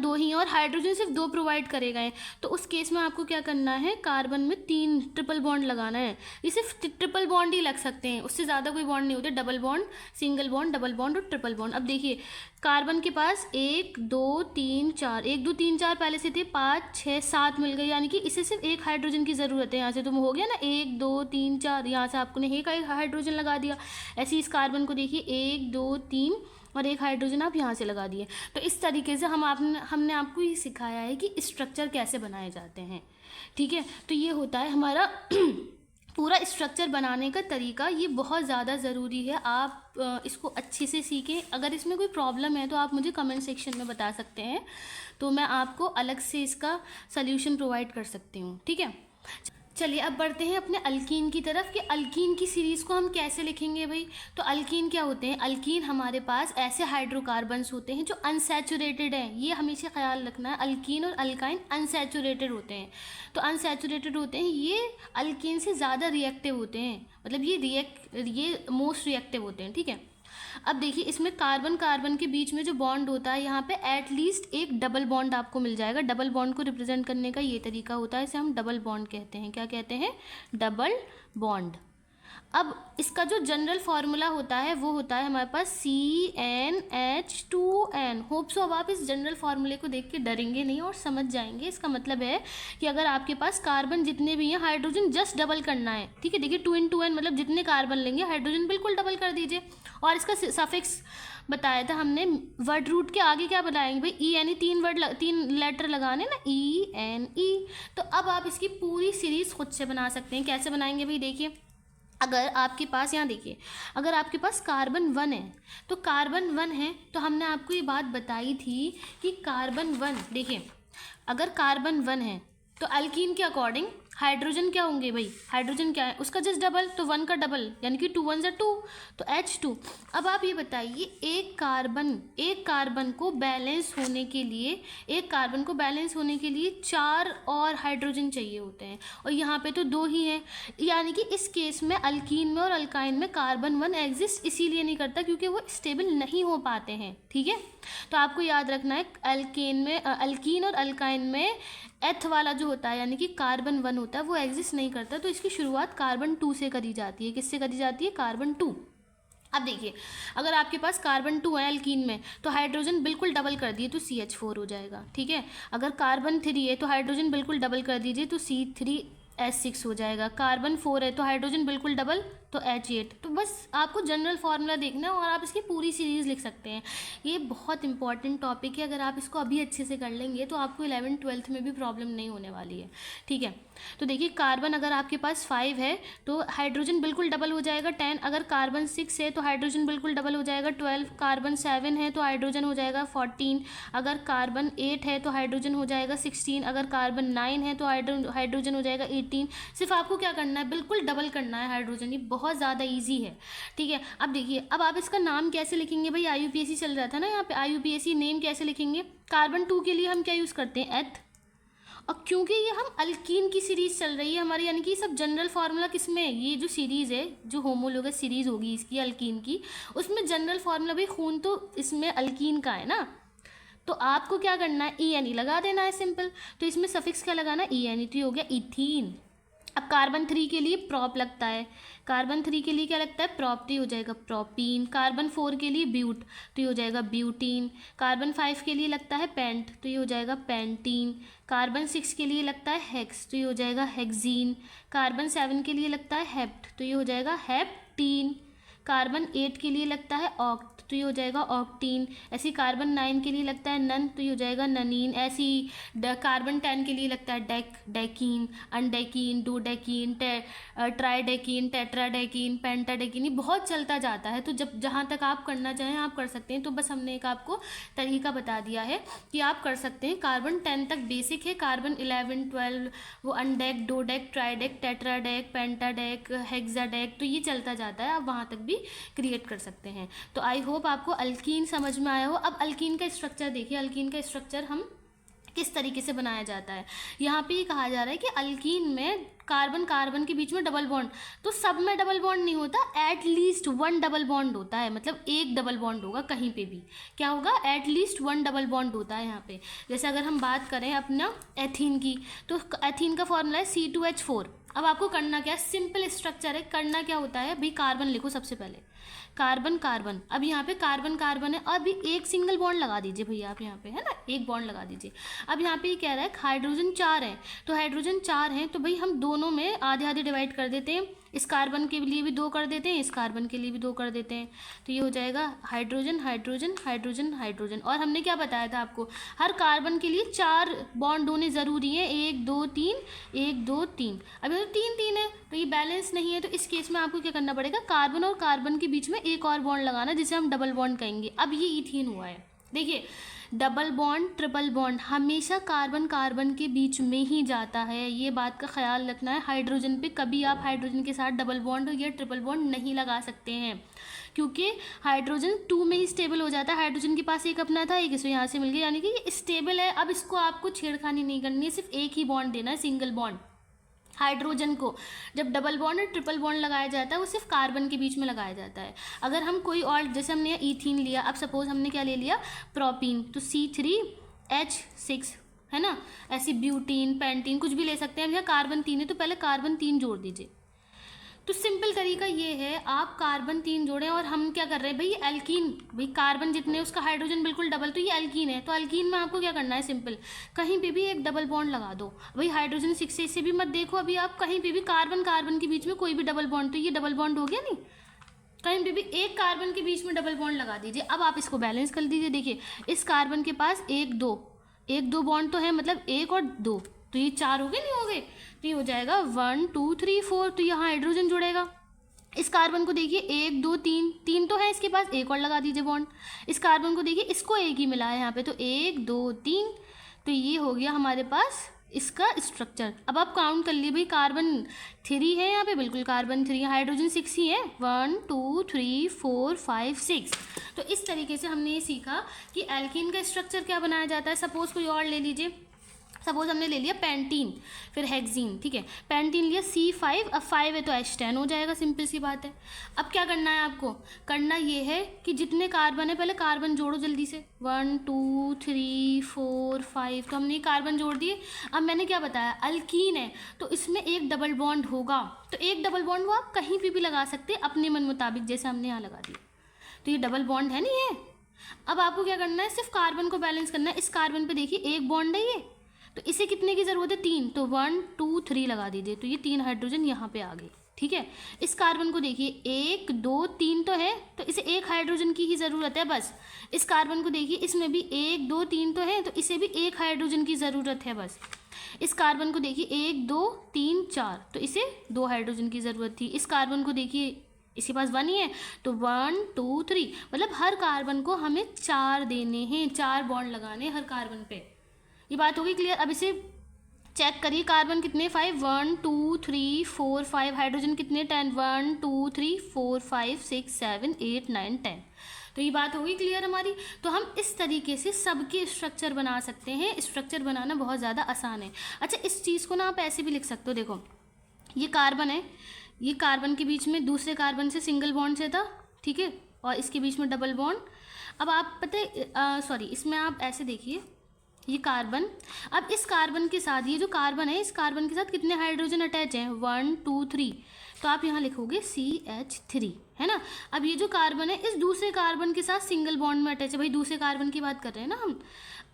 2 ही हैं और हाइड्रोजन सिर्फ 2 प्रोवाइड करे गए हैं, तो उस केस में आपको क्या करना है, कार्बन में 3 ट्रिपल बॉन्ड लगाना है। ये सिर्फ ट्रिपल बॉन्ड ही लग सकते हैं, उससे ज़्यादा कोई बॉन्ड नहीं होते, double bond, single bond, double bond और ट्रिपल बॉन्ड। अब देखिए कार्बन के पास 1 2 3 4, 1 2 3 4 पहले से थे, 5 6 7 मिल गए, यानी कि इसे सिर्फ एक हाइड्रोजन की ज़रूरत है। यहाँ से तुम हो गया ना 1 2 3 4, यहाँ से आपने एक हाइड्रोजन लगा दिया। ऐसे ही इस कार्बन को देखिए 1 2 3 और एक हाइड्रोजन आप यहाँ से लगा दिए। तो इस तरीके से हमने आपको ये सिखाया है कि स्ट्रक्चर कैसे बनाए जाते हैं, ठीक है। तो ये होता है हमारा पूरा स्ट्रक्चर बनाने का तरीका, ये बहुत ज़्यादा ज़रूरी है, आप इसको अच्छे से सीखें। अगर इसमें कोई प्रॉब्लम है तो आप मुझे कमेंट सेक्शन में बता सकते हैं, तो मैं आपको अलग से इसका सल्यूशन प्रोवाइड कर सकती हूँ, ठीक है। चलिए अब बढ़ते हैं अपने अल्कीन की तरफ कि अल्कीन की सीरीज़ को हम कैसे लिखेंगे भाई। तो अल्कीन क्या होते हैं, अल्कीन हमारे पास ऐसे हाइड्रोकार्बन्स होते हैं जो अनसैचुरेटेड हैं, ये हमेशा ख्याल रखना है, अल्कीन और अल्काइन अनसैचुरेटेड होते हैं। तो अनसैचुरेटेड होते हैं ये अल्कीन से ज़्यादा रिएक्टिव होते हैं, मतलब ये मोस्ट रिएक्टिव होते हैं, ठीक है। अब देखिए इसमें कार्बन के बीच में जो बॉन्ड होता है यहाँ पे एटलीस्ट एक डबल बॉन्ड आपको मिल जाएगा। डबल बॉन्ड को रिप्रेजेंट करने का ये तरीका होता है, इसे हम डबल बॉन्ड कहते हैं। क्या कहते हैं, डबल बॉन्ड। अब इसका जो जनरल फार्मूला होता है वो होता है हमारे पास CnH2n। होप सो अब आप इस जनरल फार्मूले को देख के डरेंगे नहीं और समझ जाएंगे। इसका मतलब है कि अगर आपके पास कार्बन जितने भी हैं, हाइड्रोजन जस्ट डबल करना है, ठीक है। देखिए 2 × n मतलब जितने कार्बन लेंगे हाइड्रोजन बिल्कुल डबल कर दीजिए। और इसका सफिक्स बताया था हमने, वर्ड रूट के आगे क्या बनाएंगे भाई, E-N-E, 3 लेटर लगाने ना, E-N-E। तो अब आप इसकी पूरी सीरीज़ खुद से बना सकते हैं। कैसे बनाएंगे भाई, देखिए अगर आपके पास, यहाँ देखिए, अगर आपके पास कार्बन 1 है, तो कार्बन 1 है तो हमने आपको ये बात बताई थी कि कार्बन 1, देखिए अगर कार्बन 1 है तो अल्कीन के अकॉर्डिंग हाइड्रोजन क्या होंगे भाई, हाइड्रोजन क्या है उसका जस्ट डबल, तो 1 का डबल यानी कि 2 × 1 = 2, तो H2। अब आप ये बताइए एक कार्बन को बैलेंस होने के लिए, 4 और हाइड्रोजन चाहिए होते हैं, और यहाँ पे तो 2 ही हैं, यानी कि इस केस में अल्कीन में और अल्काइन में कार्बन 1 एग्जिस्ट इसीलिए नहीं करता क्योंकि वो स्टेबल नहीं हो पाते हैं, ठीक है। तो आपको याद रखना है अल्कीन और अल्काइन में एथ वाला जो होता है यानी कि कार्बन 1 होता है वो एग्जिस्ट नहीं करता, तो इसकी शुरुआत कार्बन 2 से करी जाती है। किससे करी जाती है, कार्बन 2। अब देखिए अगर आपके पास कार्बन 2 है अल्कीन में तो हाइड्रोजन बिल्कुल डबल कर दिए तो CH4 हो जाएगा, ठीक है। अगर कार्बन 3 है तो हाइड्रोजन बिल्कुल डबल कर दीजिए तो C3H6 हो जाएगा। कार्बन 4 है तो हाइड्रोजन बिल्कुल डबल तो H8। तो बस आपको जनरल फार्मूला देखना है और आप इसकी पूरी सीरीज़ लिख सकते हैं। ये बहुत इंपॉर्टेंट टॉपिक है, अगर आप इसको अभी अच्छे से कर लेंगे तो आपको 11th 12th में भी प्रॉब्लम नहीं होने वाली है, ठीक है। तो देखिए कार्बन अगर आपके पास 5 है तो हाइड्रोजन बिल्कुल डबल हो जाएगा 10। अगर कार्बन 6 है तो हाइड्रोजन बिल्कुल डबल हो जाएगा 12। कार्बन 7 है तो हाइड्रोजन हो जाएगा 14। अगर कार्बन 8 है तो हाइड्रोजन हो जाएगा 16। अगर कार्बन 9 है तो हाइड्रोजन हो जाएगा 18। सिर्फ आपको क्या करना है, बिल्कुल डबल करना है हाइड्रोजन, ये बहुत ज़्यादा ईजी है, ठीक है। अब देखिए अब आप इसका नाम कैसे लिखेंगे भाई, IUPAC चल रहा था ना यहाँ पे, IUPAC नेम कैसे लिखेंगे। कार्बन 2 के लिए हम क्या यूज़ करते हैं, एथ। और क्योंकि ये हम अल्कीन की सीरीज़ चल रही है हमारी, यानी कि सब जनरल फार्मूला किस में है, ये जो सीरीज़ है जो होमोलोगस सीरीज़ होगी इसकी अल्कीन की, उसमें जनरल फार्मूला भाई खून तो इसमें अल्कीन का है ना, तो आपको क्या करना है, E-N-E लगा देना है सिंपल। तो इसमें सफिक्स क्या लगाना है, E-N-E, तो ये हो गया इथीन। अब कार्बन 3 के लिए प्रॉप लगता है, कार्बन 3 के लिए क्या लगता है, प्रॉप, तो ये हो जाएगा प्रोपीन। कार्बन 4 के लिए ब्यूट, तो ये हो जाएगा ब्यूटीन। कार्बन 5 के लिए लगता है पेंट, तो ये हो जाएगा पेंटीन। कार्बन 6 के लिए लगता है हेक्स, तो ये हो जाएगा हेक्सीन। कार्बन 7 के लिए लगता है हेप्ट, तो ये हो जाएगा हेप्टीन। कार्बन 8 के लिए लगता है ऑक्ट, तो ये हो जाएगा ऑक्टीन। ऐसे कार्बन 9 के लिए लगता है नन, तो ये हो जाएगा ननीन। ऐसे ही कार्बन 10 के लिए लगता है डेक, डेकीन, अनडेकीन, डोडेकीन, ट्राइडेकीन, टेट्राडेकीन, पेंटाडेकीन, ये बहुत चलता जाता है। तो जब जहाँ तक आप करना चाहें आप कर सकते हैं। तो बस हमने एक आपको तरीका बता दिया है कि आप कर सकते हैं। कार्बन 10 तक बेसिक है, कार्बन 11 12 वो अनडेक, डोडेक, ट्राइडेक, टेट्राडेक, पेंटाडेक, हेक्साडेक, तो ये चलता जाता है, आप वहाँ तक भी क्रिएट कर सकते हैं। तो आई होप आपको अल्कीन समझ में आया हो। अब अल्कीन का स्ट्रक्चर देखिए, अल्कीन का स्ट्रक्चर हम किस तरीके से बनाया जाता है। यहाँ पे ये कहा जा रहा है कि अल्कीन में कार्बन कार्बन के बीच में डबल बॉन्ड, तो सब में डबल बॉन्ड नहीं होता, एटलीस्ट 1 डबल बॉन्ड होता है, मतलब एक डबल बॉन्ड होगा कहीं पे भी। क्या होगा? एटलीस्ट 1 डबल बॉन्ड होता है यहाँ पे। जैसे अगर हम बात करें अपना एथीन की, तो एथीन का फॉर्मूला है C2H4। अब आपको करना क्या है, सिंपल स्ट्रक्चर है। करना क्या होता है भाई, कार्बन लिखो सबसे पहले, कार्बन कार्बन। अब यहाँ पे कार्बन कार्बन है, अभी एक सिंगल बॉन्ड लगा दीजिए भैया आप यहाँ पे, है ना, एक बॉन्ड लगा दीजिए। अब यहाँ पे ये कह रहा है हाइड्रोजन 4 है, तो हाइड्रोजन 4 हैं तो भाई हम दोनों में आधे आधे डिवाइड कर देते हैं। इस कार्बन के लिए भी 2 कर देते हैं, इस कार्बन के लिए भी 2 कर देते हैं। तो ये हो जाएगा हाइड्रोजन हाइड्रोजन हाइड्रोजन हाइड्रोजन। और हमने क्या बताया था आपको, हर कार्बन के लिए 4 बॉन्ड होने ज़रूरी है, 1 2 3 1 2 3। अब ये तो 3 3 है, तो ये बैलेंस नहीं है, तो इस केस में आपको क्या करना पड़ेगा, कार्बन और कार्बन के बीच में एक और बॉन्ड लगाना, जिसे हम डबल बॉन्ड कहेंगे। अब ये इथीन हुआ है। देखिए डबल बॉन्ड ट्रिपल बॉन्ड हमेशा कार्बन कार्बन के बीच में ही जाता है, ये बात का ख्याल रखना है। हाइड्रोजन पे कभी आप हाइड्रोजन के साथ डबल बॉन्ड या ट्रिपल बॉन्ड नहीं लगा सकते हैं, क्योंकि हाइड्रोजन 2 में ही स्टेबल हो जाता है। हाइड्रोजन के पास एक अपना था, एक इसको यहाँ से मिल गया, यानी कि ये स्टेबल है। अब इसको आपको छेड़खानी नहीं करनी है, सिर्फ एक ही बॉन्ड देना है, सिंगल बॉन्ड। हाइड्रोजन को जब डबल बॉन्ड और ट्रिपल बॉन्ड लगाया जाता है वो सिर्फ कार्बन के बीच में लगाया जाता है। अगर हम कोई और, जैसे हमने ईथीन लिया, अब सपोज हमने क्या ले लिया, प्रोपीन, तो C3H6 है ना। ऐसी ब्यूटीन, पेंटीन कुछ भी ले सकते हैं। अब यहाँ कार्बन 3 है तो पहले कार्बन 3 जोड़ दीजिए। तो सिंपल तरीका ये है, आप कार्बन 3 जोड़ें। और हम क्या कर रहे हैं भाई, एल्कीन, भाई कार्बन जितने उसका हाइड्रोजन बिल्कुल डबल, तो ये एल्कीन है, तो एल्कीन में आपको क्या करना है, सिंपल कहीं पे भी एक डबल बॉन्ड लगा दो। भाई हाइड्रोजन 6 से भी मत देखो, अभी आप कहीं पे भी कार्बन कार्बन के बीच में कोई भी डबल बॉन्ड, तो ये डबल बॉन्ड हो गया नहीं, कहीं पे भी एक कार्बन के बीच में डबल बॉन्ड लगा दीजिए। अब आप इसको बैलेंस कर दीजिए। देखिए इस कार्बन के पास 1 2 बॉन्ड तो है, मतलब 1 और 2, तो ये 4 हो गए, नहीं हो गए, तो ये हो जाएगा 1 2 3 4, तो यहाँ हाइड्रोजन जुड़ेगा। इस कार्बन को देखिए 1 2 3 तो है इसके पास, एक और लगा दीजिए बॉन्ड। इस कार्बन को देखिए, इसको एक ही मिला है यहाँ पे, तो 1 2 3, तो ये हो गया हमारे पास इसका स्ट्रक्चर। अब आप काउंट कर लिए भाई, कार्बन 3 है यहाँ पे, बिल्कुल कार्बन 3, हाइड्रोजन 6 ही है, 1 2 3 4 5 6। तो इस तरीके से हमने ये सीखा कि एल्कीन का स्ट्रक्चर क्या बनाया जाता है। सपोज कोई और ले लीजिए, सपोज हमने ले लिया पेंटीन, फिर हेक्सीन, ठीक है, पेंटीन लिया C5, अब 5 है तो H10 हो जाएगा, सिंपल सी बात है। अब क्या करना है आपको, करना ये है कि जितने कार्बन है पहले कार्बन जोड़ो जल्दी से, 1 2 3 4 5, तो हमने ये कार्बन जोड़ दिए। अब मैंने क्या बताया, अल्कीन है तो इसमें एक डबल बॉन्ड होगा, तो एक डबल बॉन्ड वो आप कहीं भी लगा सकते हैं अपने मन मुताबिक, जैसे हमने यहाँ लगा दिया, तो ये डबल बॉन्ड है नहीं है। अब आपको क्या करना है, सिर्फ कार्बन को बैलेंस करना है। इस कार्बन पे देखिए एक बॉन्ड है ये, तो इसे कितने की ज़रूरत है, 3, तो 1 2 3 लगा दीजिए, तो ये 3 हाइड्रोजन यहाँ पे आ गए, ठीक है। इस कार्बन को देखिए 1 2 3 तो है, तो इसे एक हाइड्रोजन की ही ज़रूरत है बस। इस कार्बन को देखिए, इसमें भी 1 2 3 तो है, तो इसे भी एक हाइड्रोजन की ज़रूरत है बस। इस कार्बन को देखिए 1 2 3 4, तो इसे 2 हाइड्रोजन की ज़रूरत थी। इस कार्बन को देखिए, इसके पास 1 ही है, तो 1 2 3, मतलब हर कार्बन को हमें 4 देने हैं, 4 बॉन्ड लगाने हर कार्बन पे। ये बात होगी क्लियर। अब इसे चेक करिए, कार्बन कितने 5, 1 2 3 4 5, हाइड्रोजन कितने 10, 1 2 3 4 5 6 7 8 9 10। तो ये बात होगी क्लियर हमारी। तो हम इस तरीके से सबके स्ट्रक्चर बना सकते हैं, स्ट्रक्चर बनाना बहुत ज़्यादा आसान है। अच्छा, इस चीज़ को ना आप ऐसे भी लिख सकते हो, देखो ये कार्बन है, ये कार्बन के बीच में दूसरे कार्बन से सिंगल बॉन्ड से था, ठीक है, और इसके बीच में डबल बॉन्ड। अब आप पता है, सॉरी, इसमें आप ऐसे देखिए, ये कार्बन, अब इस कार्बन के साथ, ये जो कार्बन है, इस कार्बन के साथ कितने हाइड्रोजन अटैच हैं, 1 2 3, तो आप यहाँ लिखोगे CH3, है ना। अब ये जो कार्बन है इस दूसरे कार्बन के साथ सिंगल बॉन्ड में अटैच है, भाई दूसरे कार्बन की बात कर रहे हैं ना हम।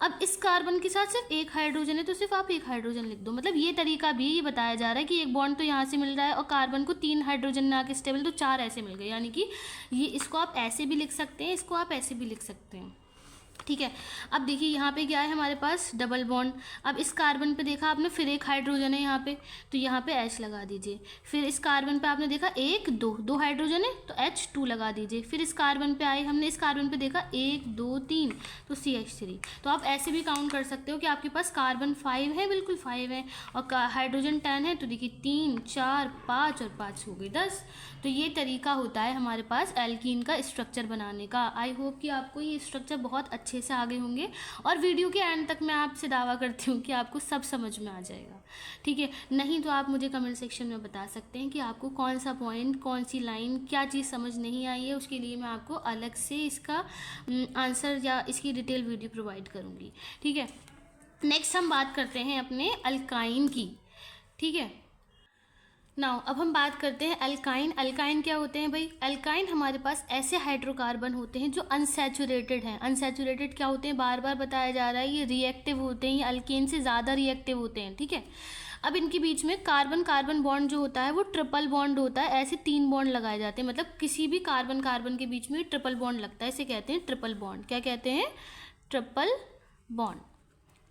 अब इस कार्बन के साथ सिर्फ एक हाइड्रोजन है तो सिर्फ आप एक हाइड्रोजन लिख दो। मतलब ये तरीका भी ये बताया जा रहा है कि एक बॉन्ड तो यहाँ से मिल रहा है और कार्बन को 3 हाइड्रोजन में आके स्टेबल, तो 4 ऐसे मिल गए। यानी कि ये इसको आप ऐसे भी लिख सकते हैं, इसको आप ऐसे भी लिख सकते हैं। ठीक है, अब देखिए यहाँ पे क्या है हमारे पास डबल बॉन्ड। अब इस कार्बन पे देखा आपने फिर एक हाइड्रोजन है यहाँ पे, तो यहाँ पे H लगा दीजिए। फिर इस कार्बन पे आपने देखा 1 2 2 हाइड्रोजन है तो H2 लगा दीजिए। फिर इस कार्बन पे आए, हमने इस कार्बन पे देखा 1 2 3 तो CH3। तो आप ऐसे भी काउंट कर सकते हो कि आपके पास कार्बन 5 है, बिल्कुल 5 है, और हाइड्रोजन 10 है, तो देखिए 3 4 5 और 5 हो गई 10। तो ये तरीका होता है हमारे पास एल्कीन का स्ट्रक्चर बनाने का। आई होप कि आपको ये स्ट्रक्चर बहुत अच्छे से आ गए होंगे और वीडियो के एंड तक मैं आपसे दावा करती हूँ कि आपको सब समझ में आ जाएगा। ठीक है, नहीं तो आप मुझे कमेंट सेक्शन में बता सकते हैं कि आपको कौन सा पॉइंट, कौन सी लाइन, क्या चीज़ समझ नहीं आई है। उसके लिए मैं आपको अलग से इसका आंसर या इसकी डिटेल वीडियो प्रोवाइड करूँगी। ठीक है, नेक्स्ट हम बात करते हैं अपने अल्काइन की। ठीक है, नाउ अब हम बात करते हैं अल्काइन। अल्काइन क्या होते हैं भाई? अल्काइन हमारे पास ऐसे हाइड्रोकार्बन होते हैं जो अनसैचुरेटेड हैं। अनसैचुरेटेड क्या होते हैं? बार बार बताया जा रहा है, ये रिएक्टिव होते हैं, ये अल्केन से ज़्यादा रिएक्टिव होते हैं। ठीक है, अब इनके बीच में कार्बन कार्बन बॉन्ड जो होता है वो ट्रिपल बॉन्ड होता है। ऐसे 3 बॉन्ड लगाए जाते हैं, मतलब किसी भी कार्बन कार्बन के बीच में ट्रिपल बॉन्ड लगता है, इसे कहते हैं ट्रिपल बॉन्ड। क्या कहते हैं? Triple bond.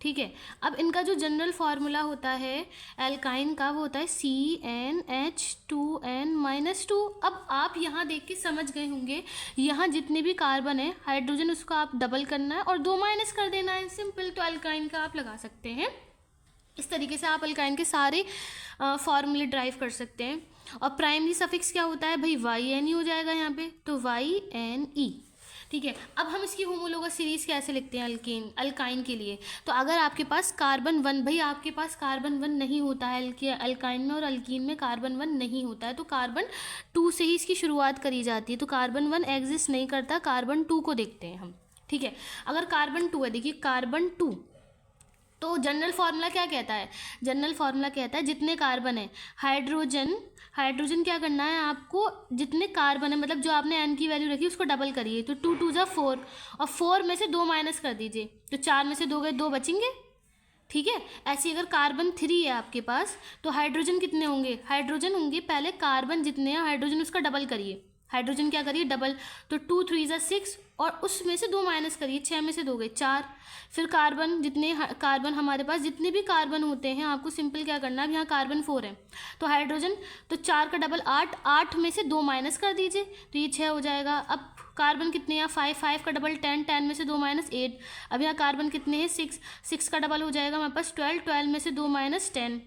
ठीक है, अब इनका जो जनरल फार्मूला होता है एल्काइन का, वो होता है CnH2n-2। अब आप यहाँ देख के समझ गए होंगे, यहाँ जितने भी कार्बन है हाइड्रोजन उसको आप डबल करना है और 2 माइनस कर देना है, सिंपल। तो अल्काइन का आप लगा सकते हैं। इस तरीके से आप अल्काइन के सारे फार्मूले ड्राइव कर सकते हैं। और प्राइमरी सफिक्स क्या होता है भाई? YN हो जाएगा यहाँ पे, तो YNE। ठीक है, अब हम इसकी होमोलोगस सीरीज़ कैसे लिखते हैं अल्काइन के लिए? तो अगर आपके पास कार्बन 1, भाई आपके पास कार्बन 1 नहीं होता है अल्काइन में और अल्कीन में कार्बन 1 नहीं होता है, तो कार्बन 2 से ही इसकी शुरुआत करी जाती है। तो कार्बन 1 एग्जिस्ट नहीं करता, कार्बन 2 को देखते हैं हम। ठीक है, अगर कार्बन 2 है, देखिए कार्बन 2, तो जनरल फार्मूला क्या कहता है? जनरल फार्मूला कहता है जितने कार्बन है हाइड्रोजन क्या करना है आपको? जितने कार्बन है, मतलब जो आपने n की वैल्यू रखी उसको डबल करिए, तो 2 2 जा 4 और 4 में से 2 माइनस कर दीजिए, तो 4 में से 2 गए, 2 बचेंगे। ठीक है, ऐसे अगर कार्बन 3 है आपके पास तो हाइड्रोजन कितने होंगे? हाइड्रोजन होंगे, पहले कार्बन जितने हैं हाइड्रोजन उसका डबल करिए, हाइड्रोजन क्या करिए? डबल, तो 2 3 जा 6 और उसमें से 2 माइनस करिए, 6 में से 2 गए 4। फिर कार्बन जितने कार्बन हमारे पास जितने भी कार्बन होते हैं आपको सिंपल क्या करना है? अब यहाँ कार्बन 4 है तो हाइड्रोजन, तो 4 का डबल 8, 8 में से 2 माइनस कर दीजिए तो ये 6 हो जाएगा। अब कार्बन कितने हैं? 5, 5 का डबल 10, 10 में से 2 माइनस 8। अब यहाँ कार्बन कितने हैं? 6, 6 का डबल हो जाएगा हमारे पास 12, 12 में से 2 माइनस 10।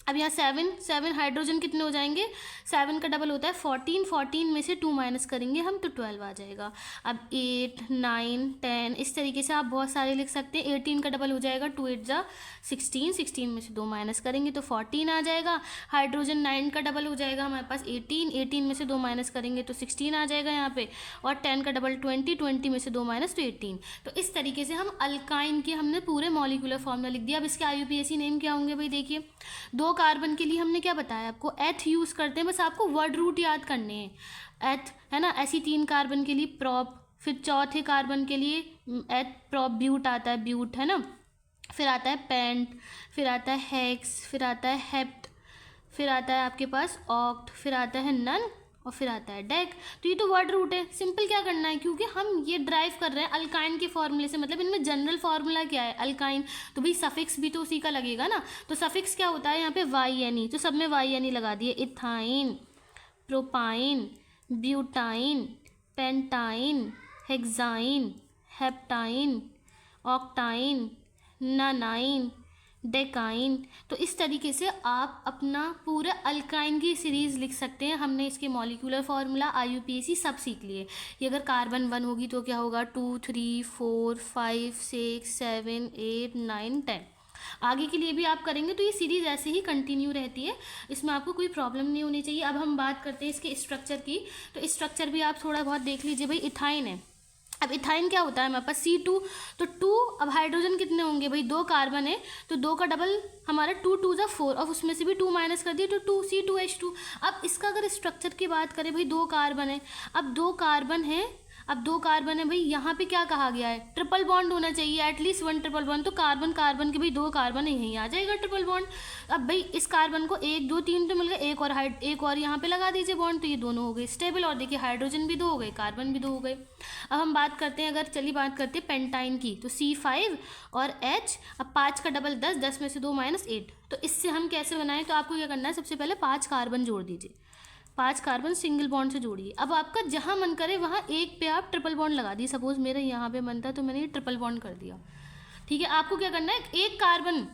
अब यहाँ 7, 7 हाइड्रोजन कितने हो जाएंगे? 7 का डबल होता है 14, 14 में से 2 माइनस करेंगे हम तो 12 आ जाएगा। अब 8, 9, 10 इस तरीके से आप बहुत सारे लिख सकते हैं। 18 का डबल हो जाएगा 2 8 जा 16, 16 में से 2 माइनस करेंगे तो 14 आ जाएगा। हाइड्रोजन 9 का डबल हो जाएगा हमारे पास 18, 18 में से 2 माइनस करेंगे तो 16 आ जाएगा यहाँ पे। और 10 का डबल 20, 20 में से 2 माइनस तो 18। तो इस तरीके से हम अल्काइन के हमने पूरे मॉलिक्यूलर फॉर्मूला लिख दिया। अब इसके IUPAC नेम क्या होंगे भाई? देखिए 2 कार्बन के लिए हमने क्या बताया आपको? एथ यूज़ करते हैं, बस आपको वर्ड रूट याद करने हैं। एथ है ना, ऐसी 3 कार्बन के लिए प्रॉप, फिर चौथे कार्बन के लिए एथ प्रॉप ब्यूट आता है, ब्यूट है ना, फिर आता है पेंट, फिर आता है हेक्स, फिर आता है हेप्ट, फिर आता है आपके पास ऑक्ट, फिर आता है नन और फिर आता है डेक। तो ये तो वर्ड रूट है। सिंपल क्या करना है, क्योंकि हम ये ड्राइव कर रहे हैं अल्काइन के फॉर्मूले से, मतलब इनमें जनरल फार्मूला क्या है? अल्काइन, तो भाई सफिक्स भी तो उसी का लगेगा ना। तो सफिक्स क्या होता है यहाँ पे? YNE, तो सब में YNE लगा दिए। Ethyne, propyne, butyne, pentyne, hexyne, heptyne, octyne, nonyne, decyne. तो इस तरीके से आप अपना पूरा अल्काइन की सीरीज़ लिख सकते हैं। हमने इसके मॉलिक्यूलर फार्मूला IUPAC सब सीख लिए। ये अगर कार्बन 1 होगी तो क्या होगा? 2 3 4 5 6 7 8 9 10। आगे के लिए भी आप करेंगे तो ये सीरीज़ ऐसे ही कंटिन्यू रहती है, इसमें आपको कोई प्रॉब्लम नहीं होनी चाहिए। अब हम बात करते हैं इसके स्ट्रक्चर की, तो स्ट्रक्चर भी आप थोड़ा बहुत देख लीजिए। भाई इथाइन है, अब इथाइन क्या होता है हमारे पास? C2, तो 2, अब हाइड्रोजन कितने होंगे भाई? 2 कार्बन है तो 2 का डबल हमारा 2 2 जा 4 और उसमें से भी 2 माइनस कर दिए तो 2 C2H2। अब इसका अगर स्ट्रक्चर की बात करें भाई, 2 कार्बन है, अब 2 कार्बन है, अब 2 कार्बन है भाई, यहाँ पे क्या कहा गया है, ट्रिपल बॉन्ड होना चाहिए, एटलीस्ट 1 ट्रिपल बॉन्ड। तो कार्बन कार्बन के भाई 2 कार्बन है, यहीं आ जाएगा ट्रिपल बॉन्ड। अब भाई इस कार्बन को 1 2 3 तो मिल गया, एक और यहाँ पे लगा दीजिए बॉन्ड, तो ये दोनों हो गए स्टेबल। और देखिए हाइड्रोजन भी 2 हो गए, कार्बन भी 2 हो गए। अब हम बात करते हैं, अगर चलिए बात करते हैं पेंटाइन की, तो C5 और H। अब 5 का डबल 10, 10 में से 2 माइनस 8। तो इससे हम कैसे बनाएं, तो आपको क्या करना है, सबसे पहले 5 कार्बन जोड़ दीजिए, 5 कार्बन सिंगल बॉन्ड से जोड़िए। अब आपका जहाँ मन करे वहाँ एक पे आप ट्रिपल बॉन्ड लगा दिए। सपोज मेरे यहाँ पे मन था तो मैंने ये ट्रिपल बॉन्ड कर दिया, ठीक है। आपको क्या करना है, एक कार्बन,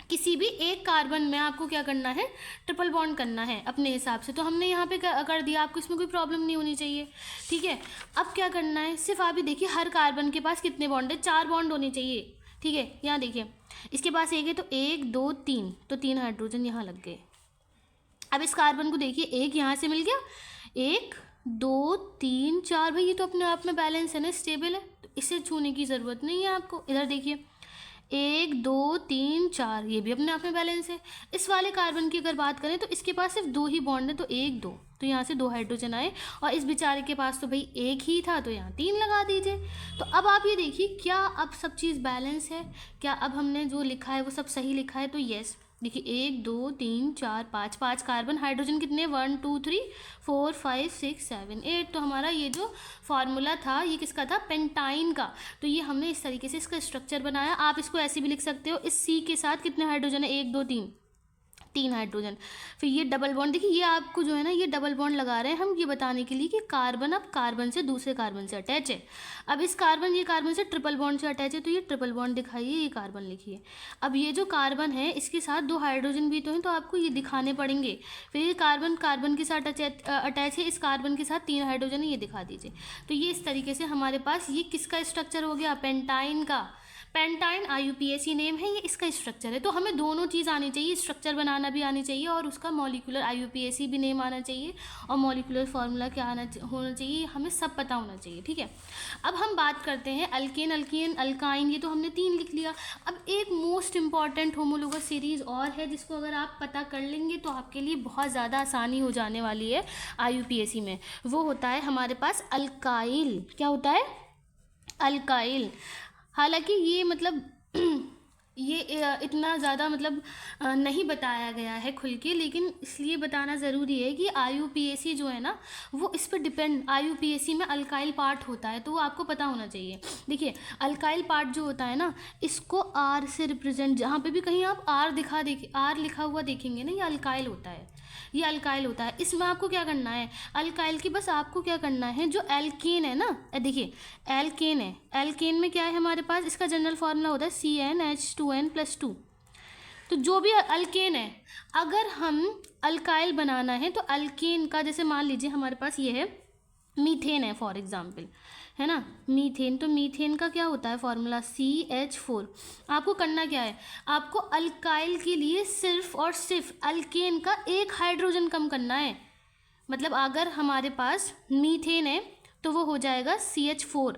किसी भी एक कार्बन में आपको क्या करना है, ट्रिपल बॉन्ड करना है अपने हिसाब से। तो हमने यहाँ पे कर दिया, आपको इसमें कोई प्रॉब्लम नहीं होनी चाहिए, ठीक है। अब क्या करना है, सिर्फ आप ही देखिए हर कार्बन के पास कितने बॉन्ड है, 4 बॉन्ड होने चाहिए, ठीक है। यहाँ देखिए इसके पास एक है, तो 1 2 3, तो 3 हाइड्रोजन यहाँ लग गए। अब इस कार्बन को देखिए, एक यहाँ से मिल गया, 1 2 3 4, भाई ये तो अपने आप में बैलेंस है ना, स्टेबल है, तो इसे छूने की ज़रूरत नहीं है आपको। इधर देखिए 1 2 3 4, ये भी अपने आप में बैलेंस है। इस वाले कार्बन की अगर बात करें तो इसके पास सिर्फ 2 ही बॉन्ड है, तो 1 2, तो यहाँ से 2 हाइड्रोजन आए। और इस बेचारे के पास तो भाई एक ही था, तो यहाँ 3 लगा दीजिए। तो अब आप ये देखिए, क्या अब सब चीज़ बैलेंस है, क्या अब हमने जो लिखा है वो सब सही लिखा है, तो येस। देखिए 1 2 3 4 5, 5 कार्बन, हाइड्रोजन कितने, 1 2 3 4 5 6 7 8। तो हमारा ये जो फार्मूला था ये किसका था, पेंटाइन का। तो ये हमने इस तरीके से इसका स्ट्रक्चर बनाया। आप इसको ऐसे भी लिख सकते हो, इस C के साथ कितने हाइड्रोजन है, 1 2 3 हाइड्रोजन। फिर ये डबल बॉन्ड, देखिए ये आपको जो है ना, ये डबल बॉन्ड लगा रहे हैं हम ये बताने के लिए कि कार्बन अब कार्बन से दूसरे कार्बन से अटैच है। अब इस कार्बन, ये कार्बन से ट्रिपल बॉन्ड से अटैच है, तो ये ट्रिपल बॉन्ड दिखाइए, ये कार्बन लिखिए। अब ये जो कार्बन है इसके साथ 2 हाइड्रोजन भी तो हैं, तो आपको ये दिखाने पड़ेंगे। फिर ये कार्बन कार्बन के साथ अटैच है, इस कार्बन के साथ 3 हाइड्रोजन है, ये दिखा दीजिए। तो ये इस तरीके से हमारे पास ये किसका स्ट्रक्चर हो गया, पेंटाइन का। पेंटाइन IUPAC नेम है, ये इसका स्ट्रक्चर है। तो हमें दोनों चीज़ आनी चाहिए, स्ट्रक्चर बनाना भी आनी चाहिए और उसका मॉलिक्यूलर IUPAC भी नेम आना चाहिए, और मॉलिक्यूलर फार्मूला क्या होना चाहिए, हमें सब पता होना चाहिए, ठीक है। अब हम बात करते हैं अल्केन, अल्कीन, अल्काइन, ये तो हमने 3 लिख लिया। अब एक मोस्ट इंपॉर्टेंट होमोलोगस सीरीज़ और है, जिसको अगर आप पता कर लेंगे तो आपके लिए बहुत ज़्यादा आसानी हो जाने वाली है IUPAC में। वो होता है हमारे पास अल्काइल। क्या होता है, अल्काइल। हालांकि ये मतलब ये इतना ज़्यादा मतलब नहीं बताया गया है खुल के, लेकिन इसलिए बताना ज़रूरी है कि IUPAC जो है ना वो इस पर डिपेंड, IUPAC में अल्काइल पार्ट होता है, तो वो आपको पता होना चाहिए। देखिए अल्काइल पार्ट जो होता है ना, इसको R से रिप्रेजेंट, जहाँ पे भी कहीं आप R लिखा हुआ देखेंगे ना, ये अल्काइल होता है, ये अल्काइल होता है। इसमें आपको क्या करना है, अल्काइल की बस आपको क्या करना है, जो एल्केन है ना, देखिए एल्केन है, एल्केन में क्या है हमारे पास, इसका जनरल फार्मूला होता है CnH2n+2। तो जो भी अल्केन है, अगर हम अल्काइल बनाना है तो अल्केन का, जैसे मान लीजिए हमारे पास ये है मीथेन है फॉर एग्जाम्पल, है ना, मीथेन। तो मीथेन का क्या होता है फॉर्मूला, CH4। आपको करना क्या है, आपको अल्काइल के लिए सिर्फ और सिर्फ अल्केन का 1 हाइड्रोजन कम करना है। मतलब अगर हमारे पास मीथेन है तो वो हो जाएगा CH4,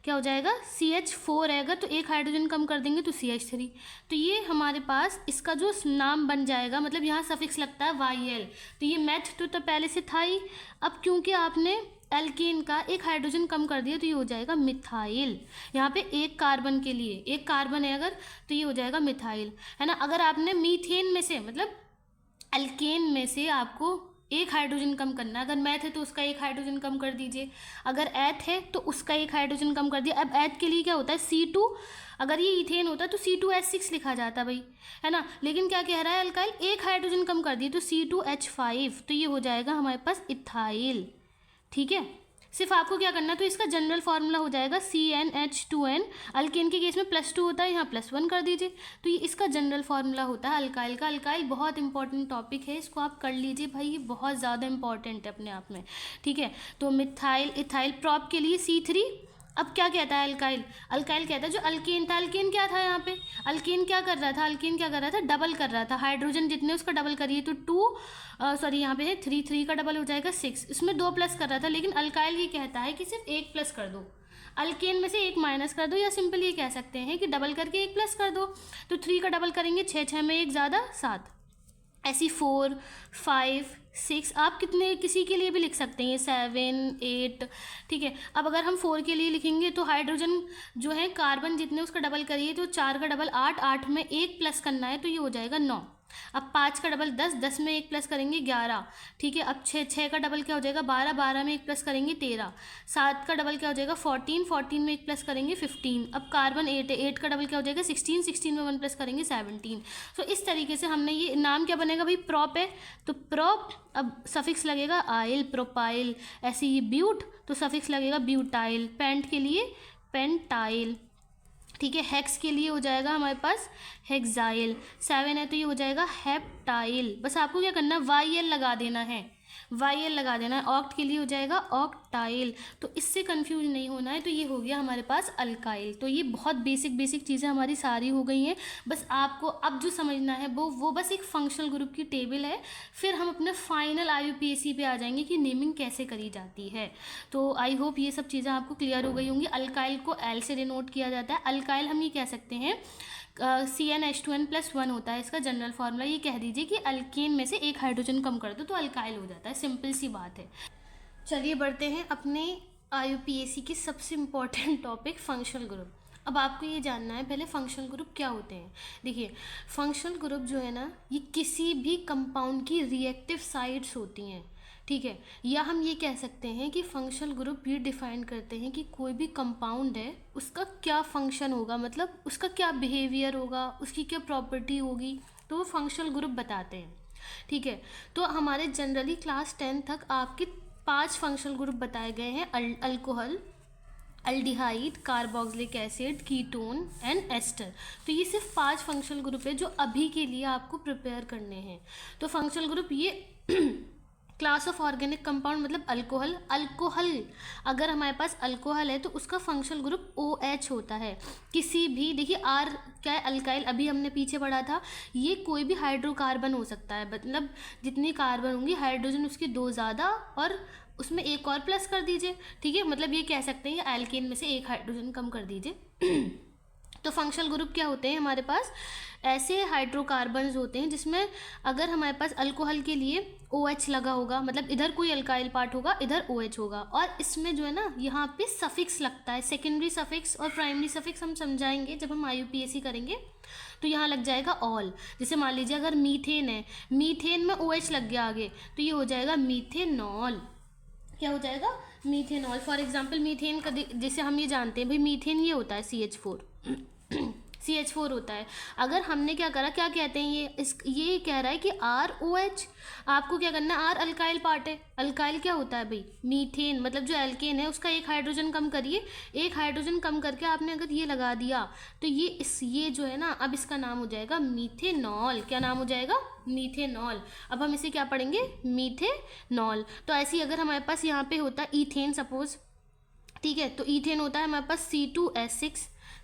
क्या हो जाएगा, CH4 रहेगा, तो 1 हाइड्रोजन कम कर देंगे तो CH3। तो ये हमारे पास इसका जो नाम बन जाएगा, मतलब यहाँ सफिक्स लगता है YL। तो ये मैथ तो पहले से था ही, अब क्योंकि आपने एल्केन का 1 हाइड्रोजन कम कर दिया तो ये हो जाएगा मिथाइल। यहाँ पे 1 कार्बन के लिए 1 कार्बन है अगर, तो ये हो जाएगा मिथाइल, है ना। अगर आपने मीथेन में से, मतलब एल्केन में से आपको 1 हाइड्रोजन कम करना, अगर मैथ है तो उसका 1 हाइड्रोजन कम कर दीजिए, अगर एथ है तो उसका 1 हाइड्रोजन कम कर दिया। अब एथ के लिए क्या होता है, C2, अगर ये इथेन होता तो C2H6 लिखा जाता भाई, है ना। लेकिन क्या कह रहा है, अल्काइल 1 हाइड्रोजन कम कर दिए तो C2H5, तो ये हो जाएगा हमारे पास इथाइल, ठीक है। सिर्फ आपको क्या करना है, तो इसका जनरल फार्मूला हो जाएगा CnH2n, अल्केन के केस में +2 होता है, यहाँ +1 कर दीजिए। तो ये इसका जनरल फार्मूला होता है अल्काइल का। अल्काइल बहुत इंपॉर्टेंट टॉपिक है, इसको आप कर लीजिए भाई, ये बहुत ज़्यादा इंपॉर्टेंट है अपने आप में, ठीक है। तो मिथाइल, इथाइल, प्रॉप के लिए C3। अब क्या कहता है अल्काइल, अल्काइल कहता है जो अल्केन था, अल्केन क्या था यहाँ पे, अल्केन क्या कर रहा था, अल्केन क्या कर रहा था, डबल कर रहा था, हाइड्रोजन जितने उसका डबल करिए तो 2 सॉरी यहाँ पे है 3 का डबल हो जाएगा 6, इसमें 2 प्लस कर रहा था। लेकिन अल्काइल ये कहता है कि सिर्फ 1 प्लस कर दो, अल्केन में से 1 माइनस कर दो, या सिंपल ये कह सकते हैं कि डबल करके 1 प्लस कर दो। तो 3 का डबल करेंगे 6 में 1 ज़्यादा 7, ऐसी 4, 5, 6, आप कितने किसी के लिए भी लिख सकते हैं, 7, 8, ठीक है। अब अगर हम 4 के लिए लिखेंगे तो हाइड्रोजन जो है कार्बन जितने उसका डबल करिए तो 4 का डबल 8, 8 में 1 प्लस करना है तो ये हो जाएगा 9। अब 5 का डबल 10, 10 में 1 प्लस करेंगे 11, ठीक है। अब 6, 6 का डबल क्या हो जाएगा 12, 12 में 1 प्लस करेंगे 13, 7 का डबल क्या हो जाएगा 14, 14 में 1 प्लस करेंगे 15। अब कार्बन 8 है, 8 का डबल क्या हो जाएगा 16, 16 में 1 प्लस करेंगे 17। तो इस तरीके से हमने ये नाम क्या बनेगा भाई, प्रॉप है तो प्रॉप, अब सफिक्स लगेगा आइल, प्रोपाइल। ऐसे ये ब्यूट तो सफिक्स लगेगा ब्यूटाइल, पेंट के लिए पेंटाइल, ठीक है। हेक्स के लिए हो जाएगा हमारे पास हेक्साइल, 7 है तो ये हो जाएगा हेप्टाइल। बस आपको क्या करना है, वाई एल लगा देना है, वाई एल लगा देना है। ऑक्ट के लिए हो जाएगा ऑक्टाइल। तो इससे कंफ्यूज नहीं होना है। तो ये हो गया हमारे पास अल्काइल। तो ये बहुत बेसिक चीज़ें हमारी सारी हो गई हैं। बस आपको अब जो समझना है वो बस एक फंक्शनल ग्रुप की टेबल है। फिर हम अपने फाइनल IUPAC पे आ जाएंगे कि नेमिंग कैसे करी जाती है। तो आई होप ये सब चीज़ें आपको क्लियर हो गई होंगी। अल्काइल को एल से डिनोट किया जाता है। अल्काइल हम ये कह सकते हैं CnH2n+1 होता है इसका जनरल फार्मूला। ये कह दीजिए कि अल्केन में से एक हाइड्रोजन कम कर दो तो अल्काइल हो जाता है, सिंपल सी बात है। चलिए बढ़ते हैं अपने IUPAC के सबसे इम्पॉर्टेंट टॉपिक फंक्शनल ग्रुप। अब आपको ये जानना है पहले फंक्शनल ग्रुप क्या होते हैं। देखिए फंक्शनल ग्रुप जो है ना, ये किसी भी कंपाउंड की रिएक्टिव साइड्स होती हैं, ठीक है। या हम ये कह सकते हैं कि फंक्शनल ग्रुप ये डिफाइन करते हैं कि कोई भी कंपाउंड है उसका क्या फंक्शन होगा, मतलब उसका क्या बिहेवियर होगा, उसकी क्या प्रॉपर्टी होगी, तो वो फंक्शनल ग्रुप बताते हैं, ठीक है। तो हमारे जनरली क्लास 10 तक आपके 5 फंक्शनल ग्रुप बताए गए हैं, alcohol, aldehyde, carboxylic acid, ketone and ester. तो ये सिर्फ 5 फंक्शनल ग्रुप है जो अभी के लिए आपको प्रिपेयर करने हैं। तो फंक्शनल ग्रुप ये क्लास ऑफ ऑर्गेनिक कंपाउंड मतलब अल्कोहल। अल्कोहल अगर हमारे पास अल्कोहल है तो उसका फंक्शनल ग्रुप OH होता है। किसी भी, देखिए R क्या है, अल्काइल, अभी हमने पीछे पढ़ा था, ये कोई भी हाइड्रोकार्बन हो सकता है, मतलब जितनी कार्बन होंगी हाइड्रोजन उसके 2 ज़्यादा और उसमें एक और प्लस कर दीजिए, ठीक है। मतलब ये कह सकते हैं एल्केन में से एक हाइड्रोजन कम कर दीजिए। तो फंक्शनल ग्रुप क्या होते हैं हमारे पास, ऐसे हाइड्रोकार्बन्स होते हैं जिसमें अगर हमारे पास अल्कोहल के लिए OH लगा होगा, मतलब इधर कोई अल्काइल पार्ट होगा, इधर OH होगा, और इसमें जो है ना यहाँ पे सफिक्स लगता है, सेकेंडरी सफिक्स और प्राइमरी सफिक्स हम समझाएंगे जब हम IUPAC करेंगे। तो यहाँ लग जाएगा ऑल। जैसे मान लीजिए अगर मीथेन है, मीथेन में OH लग गया आगे तो ये हो जाएगा मीथेनॉल। क्या हो जाएगा, मीथेनॉल। फॉर एग्जाम्पल मीथेन का जैसे हम ये जानते हैं भाई, मीथेन ये होता है CH4 CH4 होता है। अगर हमने क्या करा, क्या कहते हैं ये कह रहा है कि ROH, आपको क्या करना है, R अल्काइल पार्ट है, अल्काइल क्या होता है भाई, मीथेन, मतलब जो एल्केन है उसका एक हाइड्रोजन कम करिए, एक हाइड्रोजन कम करके आपने अगर ये लगा दिया तो ये जो है ना, अब इसका नाम हो जाएगा मीथेनॉल। क्या नाम हो जाएगा, मीथेनॉल। अब हम इसे क्या पढ़ेंगे, मीथेनॉल। तो ऐसे ही अगर हमारे पास यहाँ पे होता है ईथेन सपोज, ठीक है, तो ईथेन होता है हमारे पास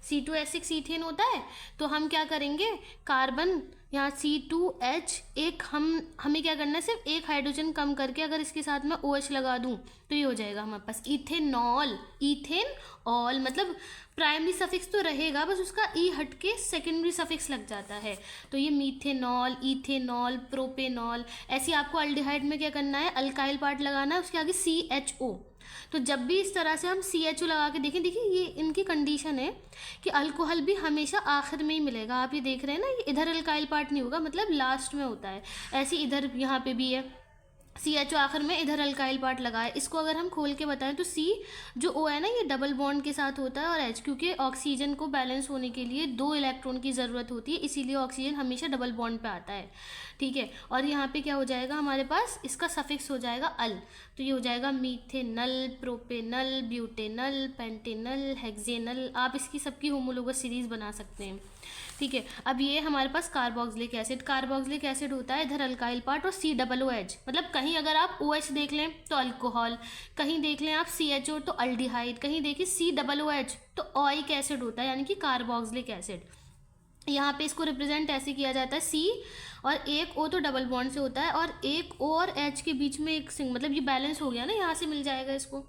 C2H6 ईथेन होता है। तो हम क्या करेंगे, कार्बन यहाँ C2H, एक हमें क्या करना है, सिर्फ एक हाइड्रोजन कम करके अगर इसके साथ में OH लगा दूँ तो ये हो जाएगा हमारे पास इथेनॉल। इथेनॉल मतलब प्राइमरी सफिक्स तो रहेगा, बस उसका ई हट के सेकेंडरी सफिक्स लग जाता है। तो ये मीथेनॉल, इथेनॉल, प्रोपेनॉल। ऐसे आपको अल्डिहाइड में क्या करना है, अल्काइल पार्ट लगाना है, उसके आगे CHO। तो जब भी इस तरह से हम CHO लगा के देखें, देखिए ये इनकी कंडीशन है कि अल्कोहल भी हमेशा आखिर में ही मिलेगा। आप ये देख रहे हैं ना, ये इधर अल्काइल पार्ट नहीं होगा, मतलब लास्ट में होता है। ऐसे इधर यहाँ पे भी है CHO आखिर में, इधर अल्काइल पार्ट लगा है। इसको अगर हम खोल के बताएं तो C जो O है ना, ये डबल बॉन्ड के साथ होता है, और H क्योंकि ऑक्सीजन को बैलेंस होने के लिए 2 इलेक्ट्रॉन की ज़रूरत होती है, इसीलिए ऑक्सीजन हमेशा डबल बॉन्ड पे आता है, ठीक है। और यहाँ पे क्या हो जाएगा हमारे पास, इसका सफिक्स हो जाएगा अल। तो ये हो जाएगा methanal, propanal, butanal, Pantanal, hexanal. आप इसकी सबकी होमोलोगस सीरीज बना सकते हैं, ठीक है। अब ये हमारे पास कार्बोक्सिलिक एसिड। कार्बोक्सिलिक एसिड होता है इधर अल्काइल पार्ट और COOH, मतलब कहीं अगर आप OH देख लें तो अल्कोहल, कहीं देख लें आप CHO तो अल्डिहाइड, कहीं देखिए COOH तो ओइक एसिड होता है, यानी कि कार्बोक्सिलिक एसिड। यहाँ पे इसको रिप्रेजेंट ऐसे किया जाता है, C और एक O तो डबल बॉन्ड से होता है, और एक O और H के बीच में एक सिंग, मतलब ये बैलेंस हो गया ना, यहाँ से मिल जाएगा इसको,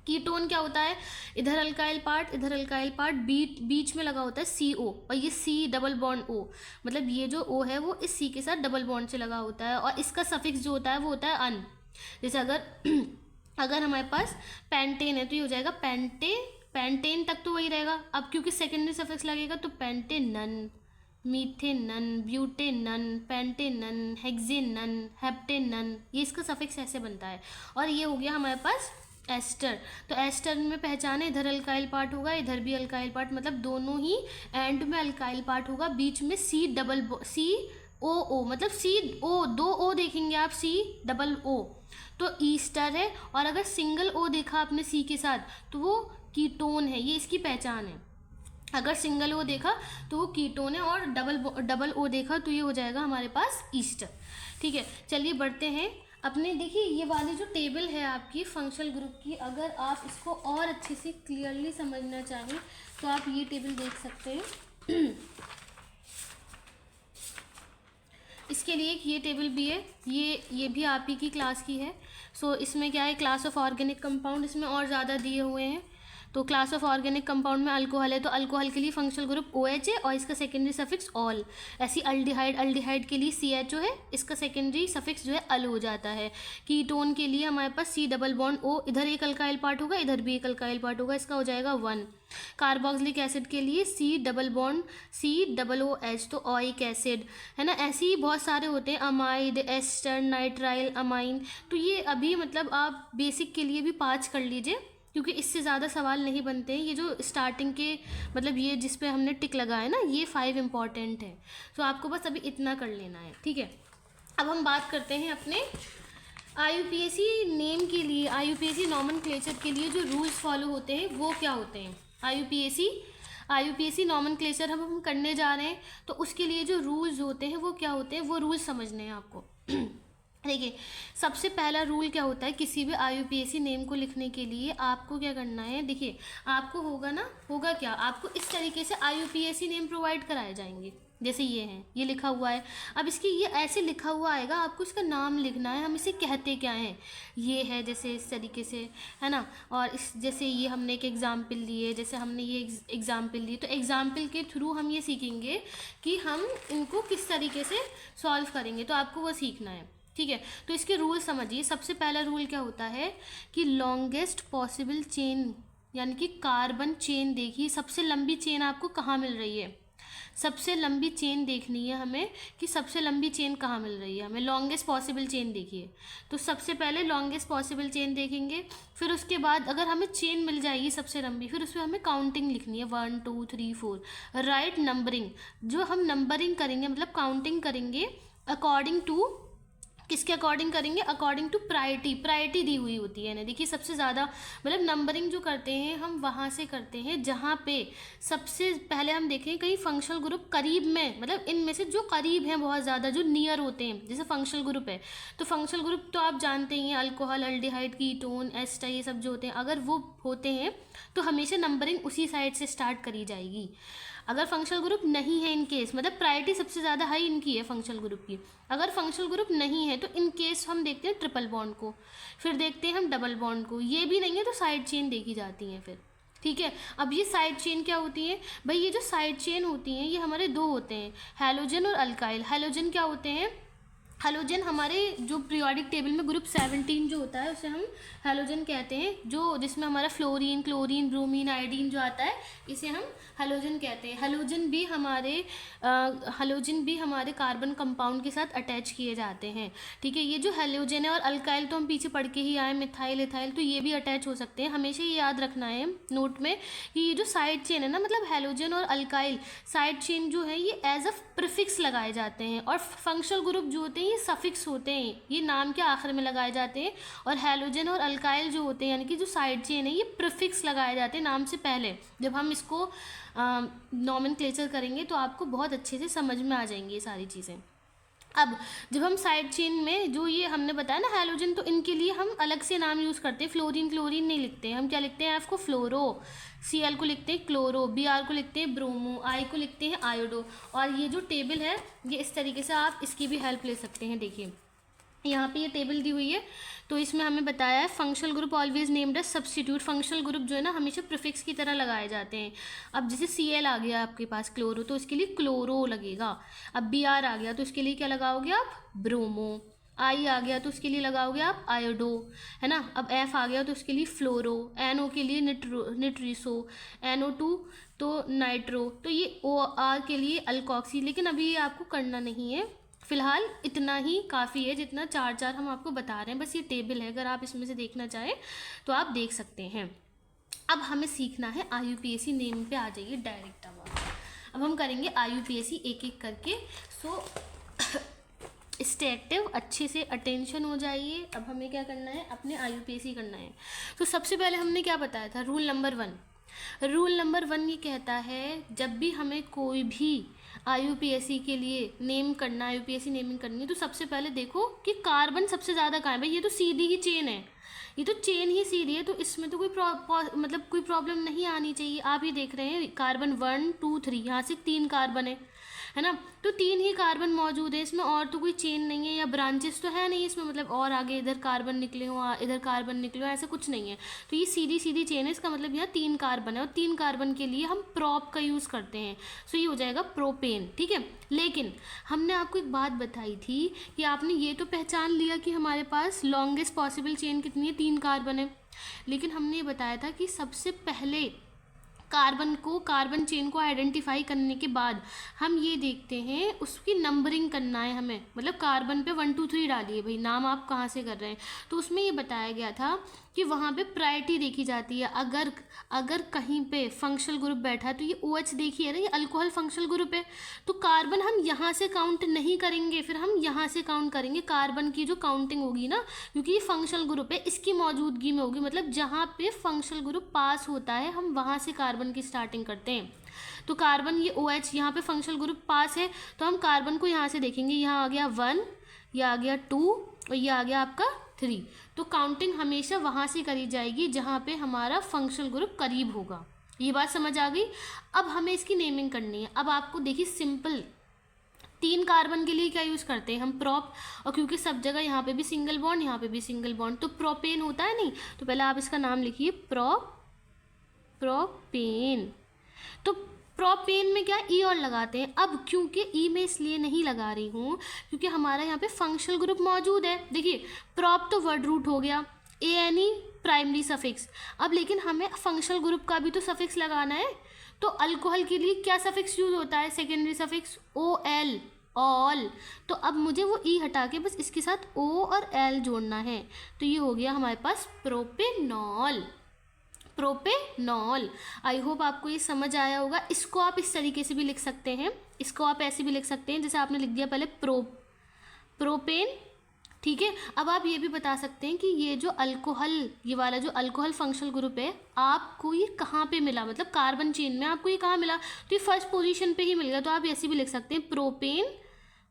कीटोन क्या होता है, इधर अल्काइल पार्ट इधर अल्काइल पार्ट, बीच में लगा होता है CO, और ये C डबल बॉन्ड O, मतलब ये जो O है वो इस C के साथ डबल बॉन्ड से लगा होता है, और इसका सफिक्स जो होता है वो होता है अन। जैसे अगर हमारे पास पेंटेन है तो ये हो जाएगा पेंटेन तक तो वही रहेगा। अब क्योंकि सेकेंडरी सफिक्स लगेगा तो पेंटेनन, मीथेनन, ब्यूटेनन, पेंटेनन, हेक्सेनन, हेप्टेनन, ये इसका सफिक्स ऐसे बनता है। और ये हो गया हमारे पास एस्टर। तो एस्टर में पहचाने, इधर अल्काइल पार्ट होगा इधर भी अल्काइल पार्ट, मतलब दोनों ही एंड में अल्काइल पार्ट होगा, बीच में COO, मतलब CO, 2 O देखेंगे आप, COO तो ईस्टर है। और अगर सिंगल O देखा आपने C के साथ तो वो कीटोन है, ये इसकी पहचान है। अगर सिंगल O देखा तो वो कीटोन है, और डबल O देखा तो ये हो जाएगा हमारे पास ईस्टर। ठीक है, चलिए बढ़ते हैं अपने। देखिए ये वाली जो टेबल है आपकी फंक्शनल ग्रुप की, अगर आप इसको और अच्छे से क्लियरली समझना चाहें तो आप ये टेबल देख सकते हैं। इसके लिए एक ये टेबल भी है, ये भी आप ही की क्लास की है। सो इसमें क्या है, क्लास ऑफ ऑर्गेनिक कंपाउंड इसमें और ज़्यादा दिए हुए हैं। तो क्लास ऑफ ऑर्गेनिक कंपाउंड में अल्कोहल है तो अल्कोहल के लिए फंक्शनल ग्रुप OH है और इसका सेकेंडरी सफिक्स ऑल। ऐसी अल्डिहाइड के लिए CHO है, इसका सेकेंडरी सफिक्स जो है अल हो जाता है। कीटोन के लिए हमारे पास C डबल बॉन्ड O, इधर एक अल्काइल पार्ट होगा इधर भी एक अल्काइल पार्ट होगा, इसका हो जाएगा 1। कार्बोक्सिलिक एसिड के लिए C डबल बॉन्ड COOH, तो ओइक एसिड है ना। ऐसे ही बहुत सारे होते हैं, अमाइड, एस्टर, नाइट्राइल, अमाइन। तो ये अभी मतलब आप बेसिक के लिए भी 5 कर लीजिए, क्योंकि इससे ज़्यादा सवाल नहीं बनते हैं। ये जो स्टार्टिंग के मतलब ये जिस पे हमने टिक लगाया ना, ये 5 इंपॉर्टेंट है। तो आपको बस अभी इतना कर लेना है, ठीक है। अब हम बात करते हैं अपने IUPAC नेम के लिए, IUPAC नॉमेनक्लेचर के लिए जो रूल्स फॉलो होते हैं वो क्या होते हैं। IUPAC नॉमेनक्लेचर हम करने जा रहे हैं, तो उसके लिए जो रूल्स होते हैं वो क्या होते हैं, वो रूल्स समझने हैं आपको। देखिए सबसे पहला रूल क्या होता है, किसी भी IUPAC नेम को लिखने के लिए आपको क्या करना है। देखिए आपको होगा क्या, आपको इस तरीके से IUPAC नेम प्रोवाइड कराए जाएंगे। जैसे ये है, ये लिखा हुआ है, अब इसकी ये ऐसे लिखा हुआ आएगा, आपको इसका नाम लिखना है, हम इसे कहते क्या हैं, ये है जैसे इस तरीके से, है ना। और इस जैसे ये हमने एक एग्जाम्पल लिए, जैसे हमने ये एग्जाम्पल ली, तो एग्जाम्पल के थ्रू हम ये सीखेंगे कि हम इनको किस तरीके से सॉल्व करेंगे, तो आपको वो सीखना है, ठीक है। तो इसके रूल समझिए। सबसे पहला रूल क्या होता है कि लॉन्गेस्ट पॉसिबल चेन, यानी कि कार्बन चेन देखिए, सबसे लंबी चेन आपको कहाँ मिल रही है, सबसे लंबी चेन देखनी है हमें कि सबसे लंबी चेन कहाँ मिल रही है हमें, लॉन्गेस्ट पॉसिबल चेन देखिए। तो सबसे पहले लॉन्गेस्ट पॉसिबल चेन देखेंगे, फिर उसके बाद अगर हमें चेन मिल जाएगी सबसे लंबी, फिर उसमें हमें काउंटिंग लिखनी है 1 2 3 4, राइट नंबरिंग। जो हम नंबरिंग करेंगे मतलब काउंटिंग करेंगे अकॉर्डिंग टू, किसके अकॉर्डिंग करेंगे, अकॉर्डिंग टू प्रायोरिटी दी हुई होती है ना। देखिए सबसे ज़्यादा मतलब नंबरिंग जो करते हैं हम वहाँ से करते हैं जहाँ पे सबसे पहले हम देखें कहीं फंक्शनल ग्रुप करीब में, मतलब इनमें से जो करीब हैं बहुत ज़्यादा, जो नियर होते हैं, जैसे फंक्शनल ग्रुप है तो फंक्शनल ग्रुप तो आप जानते ही हैं, अल्कोहल, अल्डिहाइड, कीटोन, एस्टर, ये सब जो होते हैं, अगर वो होते हैं तो हमेशा नंबरिंग उसी साइड से स्टार्ट करी जाएगी। अगर फंक्शनल ग्रुप नहीं है इन केस, मतलब प्रायोरिटी सबसे ज़्यादा हाई इनकी है फंक्शनल ग्रुप की। अगर फंक्शनल ग्रुप नहीं है तो इन केस हम देखते हैं ट्रिपल बॉन्ड को, फिर देखते हैं हम डबल बॉन्ड को, ये भी नहीं है तो साइड चेन देखी जाती हैं फिर, ठीक है। अब ये साइड चेन क्या होती है भाई, ये जो साइड चेन होती हैं ये हमारे 2 होते हैं, हैलोजन और अल्काइल। हैलोजन क्या होते हैं, हैलोजन हमारे जो पीरियोडिक टेबल में ग्रुप 17 जो होता है उसे हम हैलोजन कहते हैं, जो जिसमें हमारा फ्लोरीन, क्लोरीन, ब्रोमीन, आयोडीन जो आता है इसे हम हैलोजन कहते हैं। हैलोजन भी हमारे कार्बन कंपाउंड के साथ अटैच किए जाते हैं, ठीक है। ये जो हैलोजन है और अल्काइल तो हम पीछे पढ़ के ही आए, मिथाइल, इथाइल, तो ये भी अटैच हो सकते हैं। हमेशा ये याद रखना है नोट में कि ये जो साइड चेन है ना, मतलब हैलोजन और अल्काइल साइड चेन जो है ये एज अ प्रीफिक्स लगाए जाते हैं, और फंक्शनल ग्रुप जो होते हैं ये सफिक्स होते हैं, ये नाम के आखिर में लगाए जाते हैं। और हैलोजन और अल्काइल जो होते हैं यानी कि जो साइड चेन है ये प्रीफिक्स लगाए जाते हैं नाम से पहले। जब हम इसको नॉमेनक्लेचर करेंगे तो आपको बहुत अच्छे से समझ में आ जाएंगी ये सारी चीज़ें। अब जब हम साइड चेन में जो ये हमने बताया ना हैलोजन, तो इनके लिए हम अलग से नाम यूज़ करते हैं, फ्लोरीन क्लोरीन नहीं लिखते हैं हम, क्या लिखते हैं, एफ को फ्लोरो, Cl को लिखते हैं क्लोरो, Br को लिखते हैं ब्रोमो, I को लिखते हैं आयोडो। और ये जो टेबल है ये इस तरीके से आप इसकी भी हेल्प ले सकते हैं। देखिए यहाँ पे ये टेबल दी हुई है, तो इसमें हमें बताया है functional group always named as substitute. Functional group जो है ना हमेशा प्रीफिक्स की तरह लगाए जाते हैं। अब जैसे Cl आ गया आपके पास क्लोरो, तो इसके लिए क्लोरो लगेगा। अब Br आ गया तो इसके लिए क्या लगाओगे आप, ब्रोमो। I आ गया तो उसके लिए लगाओगे आप आयोडो, है ना। अब F आ गया तो उसके लिए फ्लोरो, NO के लिए निट्रिसो, NO2 तो नाइट्रो, तो ये OR के लिए अल्कोक्सी। लेकिन अभी ये आपको करना नहीं है, फिलहाल इतना ही काफ़ी है जितना चार हम आपको बता रहे हैं। बस ये टेबल है, अगर आप इसमें से देखना चाहें तो आप देख सकते हैं। अब हमें सीखना है IUPAC नेम पे आ जाइए डायरेक्ट। अब हम करेंगे IUPAC एक एक करके। सो स्टे एक्टिव, अच्छे से अटेंशन हो जाइए। अब हमें क्या करना है, अपने IUPAC करना है। तो सबसे पहले हमने क्या बताया था, रूल नंबर 1। रूल नंबर 1 ये कहता है जब भी हमें कोई भी IUPAC के लिए नेम करना, IUPAC नेमिंग करनी है, तो सबसे पहले देखो कि कार्बन सबसे ज़्यादा कहाँ है। भाई ये तो सीधी ही चेन है, ये तो चेन ही सीधी है, तो इसमें तो कोई मतलब कोई प्रॉब्लम नहीं आनी चाहिए। आप ये देख रहे हैं कार्बन 1 2 3, यहाँ से 3 कार्बन है ना, तो 3 ही कार्बन मौजूद है इसमें, और तो कोई चेन नहीं है या ब्रांचेस तो है नहीं इसमें, मतलब और आगे इधर कार्बन निकले हो इधर कार्बन निकले हो, ऐसा कुछ नहीं है। तो ये सीधी सीधी चेन है, इसका मतलब यहाँ 3 कार्बन है, और 3 कार्बन के लिए हम प्रोप का यूज़ करते हैं। सो ये हो जाएगा प्रोपेन, ठीक है। लेकिन हमने आपको एक बात बताई थी कि आपने ये तो पहचान लिया कि हमारे पास लॉन्गेस्ट पॉसिबल चेन कितनी है, 3 कार्बन है। लेकिन हमने ये बताया था कि सबसे पहले कार्बन चेन को आइडेंटिफाई करने के बाद हम ये देखते हैं उसकी नंबरिंग करना है हमें, मतलब कार्बन पे 1 2 3 डालिए भाई, नाम आप कहाँ से कर रहे हैं। तो उसमें ये बताया गया था कि वहाँ पे प्रायोरिटी देखी जाती है। अगर कहीं पे फंक्शनल ग्रुप बैठा है तो ये OH देखिए ना, ये अल्कोहल फंक्शनल ग्रुप है, तो कार्बन हम यहाँ से काउंट नहीं करेंगे, फिर हम यहाँ से काउंट करेंगे। कार्बन की जो काउंटिंग होगी ना, क्योंकि ये फंक्शनल ग्रुप है, इसकी मौजूदगी में होगी, मतलब जहाँ पे फंक्शनल ग्रुप पास होता है हम वहाँ से कार्बन की स्टार्टिंग करते हैं। तो कार्बन ये OH यहाँ पे फंक्शनल ग्रुप पास है, तो हम कार्बन को यहाँ से देखेंगे, यहाँ आ गया 1, ये आ गया 2 और ये आ गया आपका 3। तो काउंटिंग हमेशा वहाँ से करी जाएगी जहाँ पे हमारा फंक्शनल ग्रुप करीब होगा। ये बात समझ आ गई। अब हमें इसकी नेमिंग करनी है। अब आपको देखिए सिंपल, 3 कार्बन के लिए क्या यूज़ करते हैं हम, प्रोप, और क्योंकि सब जगह यहाँ पे भी सिंगल बॉन्ड यहाँ पे भी सिंगल बॉन्ड, तो प्रोपेन होता है नहीं, तो पहले आप इसका नाम लिखिए प्रोपेन। तो प्रोपेन में क्या ई और लगाते हैं। अब क्योंकि ई में इसलिए नहीं लगा रही हूँ क्योंकि हमारा यहाँ पे फंक्शनल ग्रुप मौजूद है। देखिए प्रोप तो वर्ड रूट हो गया, ANE प्राइमरी सफिक्स। अब लेकिन हमें फंक्शनल ग्रुप का भी तो सफिक्स लगाना है, तो अल्कोहल के लिए क्या सफिक्स यूज होता है, सेकेंडरी सफिक्स OL, ऑल। तो अब मुझे वो ई हटा के बस इसके साथ O और L जोड़ना है, तो ये हो गया हमारे पास प्रोपेनॉल। आई होप आपको ये समझ आया होगा। इसको आप इस तरीके से भी लिख सकते हैं, इसको आप ऐसे भी लिख सकते हैं जैसे आपने लिख दिया पहले प्रोपेन, ठीक है। अब आप ये भी बता सकते हैं कि ये जो अल्कोहल, ये वाला जो अल्कोहल फंक्शनल ग्रुप है, आपको ये कहाँ पे मिला, मतलब कार्बन चेन में आपको ये कहाँ मिला, तो ये फर्स्ट पोजीशन पे ही मिल गया। तो आप ऐसे भी लिख सकते हैं प्रोपेन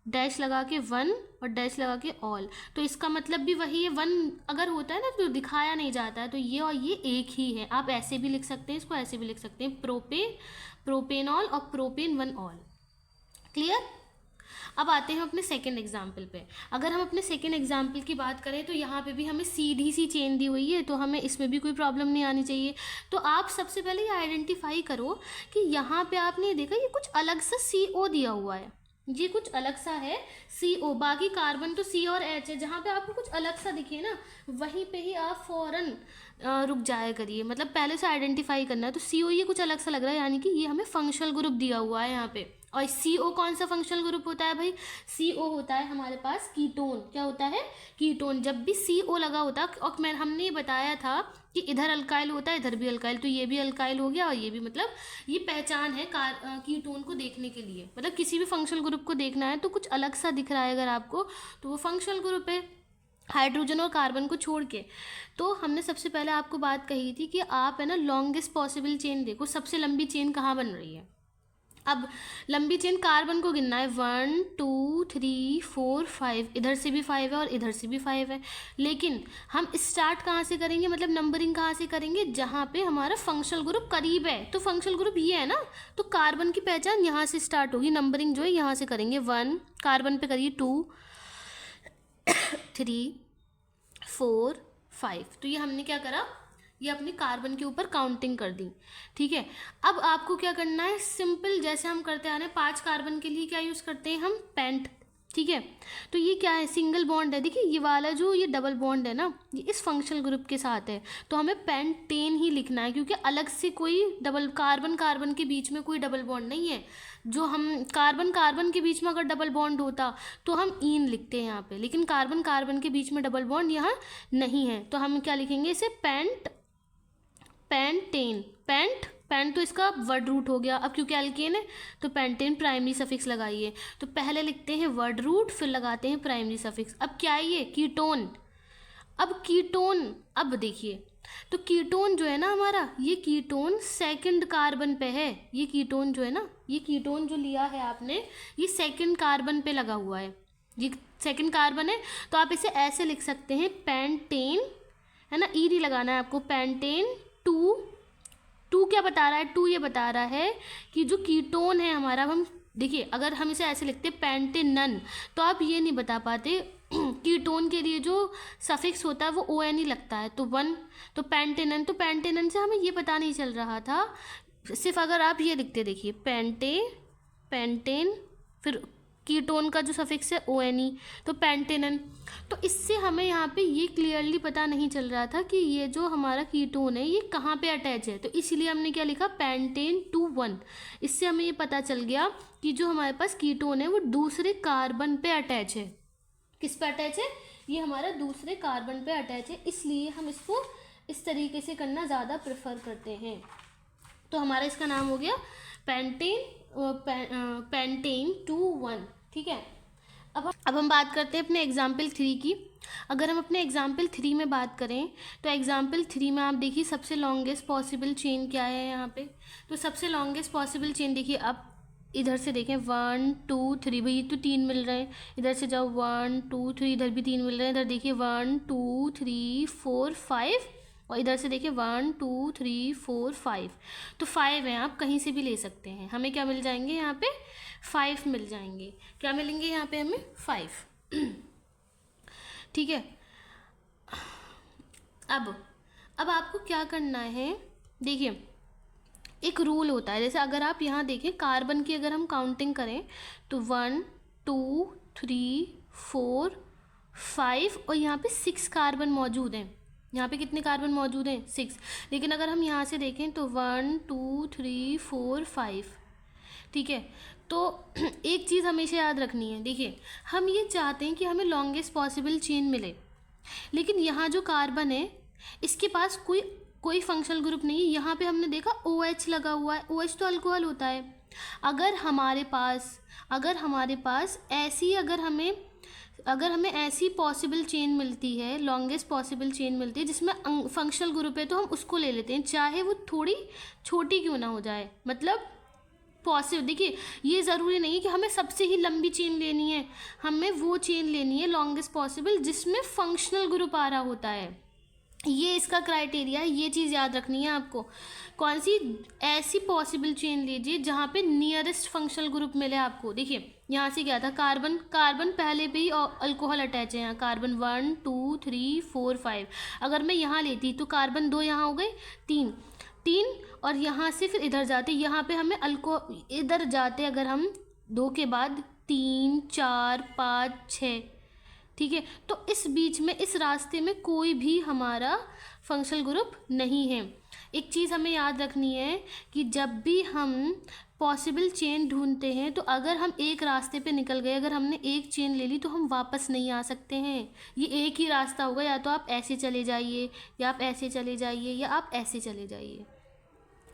डैश लगा के 1 और डैश लगा के ऑल। तो इसका मतलब भी वही है, 1 अगर होता है ना तो दिखाया नहीं जाता है, तो ये और ये एक ही है। आप ऐसे भी लिख सकते हैं, इसको ऐसे भी लिख सकते हैं, प्रोपेनॉल और प्रोपेन 1 ऑल। क्लियर। अब आते हैं अपने सेकेंड एग्जाम्पल पे। अगर हम अपने सेकेंड एग्जाम्पल की बात करें तो यहाँ पे भी हमें सीधी सी चेन दी हुई है, तो हमें इसमें भी कोई प्रॉब्लम नहीं आनी चाहिए। तो आप सबसे पहले ये आइडेंटिफाई करो कि यहाँ पे आपने देखा ये कुछ अलग सा CO दिया हुआ है, ये कुछ अलग सा है CO, बाकी कार्बन तो C और H है। जहाँ पे आपको कुछ अलग सा दिखे ना वहीं पे ही आप फ़ौरन रुक जाया करिए, मतलब पहले से आइडेंटिफाई करना है। तो CO ये कुछ अलग सा लग रहा है, यानी कि ये हमें फंक्शनल ग्रुप दिया हुआ है यहाँ पे। और CO कौन सा फंक्शनल ग्रुप होता है भाई, CO होता है हमारे पास कीटोन। क्या होता है, कीटोन। जब भी CO लगा होता है, और हमने ये बताया था कि इधर अल्काइल होता है इधर भी अल्काइल, तो ये भी अल्काइल हो गया और ये भी, मतलब ये पहचान है कीटोन को देखने के लिए। मतलब किसी भी फंक्शनल ग्रुप को देखना है तो कुछ अलग सा दिख रहा है अगर आपको, तो वो फंक्शनल ग्रुप है, हाइड्रोजन और कार्बन को छोड़ के। तो हमने सबसे पहले आपको बात कही थी कि आप है ना लॉन्गेस्ट पॉसिबल चेन देखो, सबसे लंबी चेन कहाँ बन रही है। अब लंबी चेन कार्बन को गिनना है, 1 2 3 4 5, इधर से भी 5 है और इधर से भी 5 है। लेकिन हम स्टार्ट कहाँ से करेंगे, मतलब नंबरिंग कहाँ से करेंगे, जहाँ पे हमारा फंक्शनल ग्रुप करीब है। तो फंक्शनल ग्रुप ये है ना, तो कार्बन की पहचान यहाँ से स्टार्ट होगी, नंबरिंग जो है यहाँ से करेंगे। 1 कार्बन पे करिए, 2 3 4 5। तो ये हमने क्या करा, ये अपने कार्बन के ऊपर काउंटिंग कर दी। ठीक है, अब आपको क्या करना है, सिंपल जैसे हम करते आ रहे हैं, 5 कार्बन के लिए क्या यूज़ करते हैं हम, पेंट। ठीक है, तो ये क्या है, सिंगल बॉन्ड है। देखिए ये वाला जो ये डबल बॉन्ड है ना, ये इस फंक्शनल ग्रुप के साथ है, तो हमें पेंटेन ही लिखना है, क्योंकि अलग से कोई डबल कार्बन कार्बन के बीच में कोई डबल बॉन्ड नहीं है। जो हम कार्बन कार्बन के बीच में अगर डबल बॉन्ड होता तो हम ईन लिखते हैं यहाँ पे, लेकिन कार्बन कार्बन के बीच में डबल बॉन्ड यहाँ नहीं है, तो हम क्या लिखेंगे इसे, पेंटेन। पेंट तो इसका वर्ड रूट हो गया। अब क्योंकि एल्केन है तो पेंटेन प्राइमरी सफिक्स लगाइए, तो पहले लिखते हैं वर्ड रूट, फिर लगाते हैं प्राइमरी सफिक्स। अब क्या है ये, कीटोन। अब कीटोन, अब देखिए, तो कीटोन जो है ना हमारा, ये कीटोन सेकंड कार्बन पे है। ये कीटोन जो है ना, ये कीटोन जो लिया है आपने, ये सेकंड कार्बन पे लगा हुआ है, ये सेकंड कार्बन है। तो आप इसे ऐसे लिख सकते हैं, पेंटेन, है ना, ई डी लगाना है आपको, पेंटेन टू क्या बता रहा है, टू ये बता रहा है कि जो कीटोन है हमारा, हम देखिए अगर हम इसे ऐसे लिखते पेंटेनन, तो आप ये नहीं बता पाते कीटोन के लिए जो सफिक्स होता है वो ओ एन ही लगता है, तो 1, तो पेंटेनन से हमें ये पता नहीं चल रहा था। सिर्फ अगर आप ये लिखते, देखिए पेंटेन, फिर कीटोन का जो सफिक्स है ओ एन ई, तो पेंटेनन। तो इससे हमें यहाँ पे ये क्लियरली पता नहीं चल रहा था कि ये जो हमारा कीटोन है ये कहाँ पे अटैच है, तो इसीलिए हमने क्या लिखा, पेंटेन 2 1। इससे हमें ये पता चल गया कि जो हमारे पास कीटोन है वो दूसरे कार्बन पे अटैच है। किस पे अटैच है, ये हमारा दूसरे कार्बन पे अटैच है, इसलिए हम इसको इस तरीके से करना ज़्यादा प्रेफर करते हैं। तो हमारा इसका नाम हो गया पेंटेन 2 1। ठीक है, अब हम बात करते हैं अपने एग्जाम्पल 3 की। अगर हम अपने एग्जाम्पल 3 में बात करें तो एग्जाम्पल 3 में आप देखिए सबसे लॉन्गेस्ट पॉसिबल चेन क्या है यहाँ पे। तो सबसे लॉन्गेस्ट पॉसिबल चेन देखिए, अब इधर से देखें 1 2 3, भाई तो 3 मिल रहे हैं, इधर से जाओ 1 2 3, इधर भी 3 मिल रहे हैं, इधर देखिए 1 2 3 4 5, और इधर से देखिए 1 2 3 4 5, तो 5 हैं, आप कहीं से भी ले सकते हैं। हमें क्या मिल जाएंगे यहाँ पे, 5 मिल जाएंगे। क्या मिलेंगे यहाँ पे हमें, 5। ठीक है, अब आपको क्या करना है, देखिए एक रूल होता है, जैसे अगर आप यहाँ देखें कार्बन की अगर हम काउंटिंग करें तो 1 2 3 4 5, और यहाँ पे 6 कार्बन मौजूद हैं। यहाँ पे कितने कार्बन मौजूद हैं, 6। लेकिन अगर हम यहाँ से देखें तो 1 2 3 4 5। ठीक है, तो एक चीज़ हमेशा याद रखनी है, देखिए हम ये चाहते हैं कि हमें लॉन्गेस्ट पॉसिबल चेन मिले, लेकिन यहाँ जो कार्बन है इसके पास कोई फंक्शनल ग्रुप नहीं है। यहाँ पे हमने देखा OH लगा हुआ है, OH तो अल्कोहल होता है। अगर हमारे पास ऐसी अगर हमें ऐसी पॉसिबल चेन मिलती है, लॉन्गेस्ट पॉसिबल चेन मिलती है जिसमें फंक्शनल ग्रुप है, तो हम उसको ले लेते हैं, चाहे वो थोड़ी छोटी क्यों ना हो जाए। मतलब पॉसिबल, देखिए ये ज़रूरी नहीं है कि हमें सबसे ही लंबी चेन लेनी है, हमें वो चेन लेनी है लॉन्गेस्ट पॉसिबल जिसमें फंक्शनल ग्रुप आ रहा होता है। ये इसका क्राइटेरिया है, ये चीज़ याद रखनी है आपको। कौन सी, ऐसी पॉसिबल चेन लीजिए जहाँ पे नियरेस्ट फंक्शनल ग्रुप मिले आपको। देखिए यहाँ से क्या था, कार्बन पहले भी अल्कोहल अटैच है, यहाँ कार्बन 1 2 3 4 5। अगर मैं यहाँ लेती तो कार्बन 2 यहाँ हो गए, 3 और यहाँ से फिर इधर जाते, यहाँ पे हमें इधर जाते अगर हम 2 के बाद 3 4 5 6। ठीक है, तो इस बीच में इस रास्ते में कोई भी हमारा फंक्शनल ग्रुप नहीं है। एक चीज़ हमें याद रखनी है कि जब भी हम पॉसिबल चेन ढूंढते हैं तो अगर हम एक रास्ते पे निकल गए, अगर हमने एक चेन ले ली तो हम वापस नहीं आ सकते हैं। ये एक ही रास्ता होगा, या तो आप ऐसे चले जाइए, या आप ऐसे चले जाइए, या आप ऐसे चले जाइए।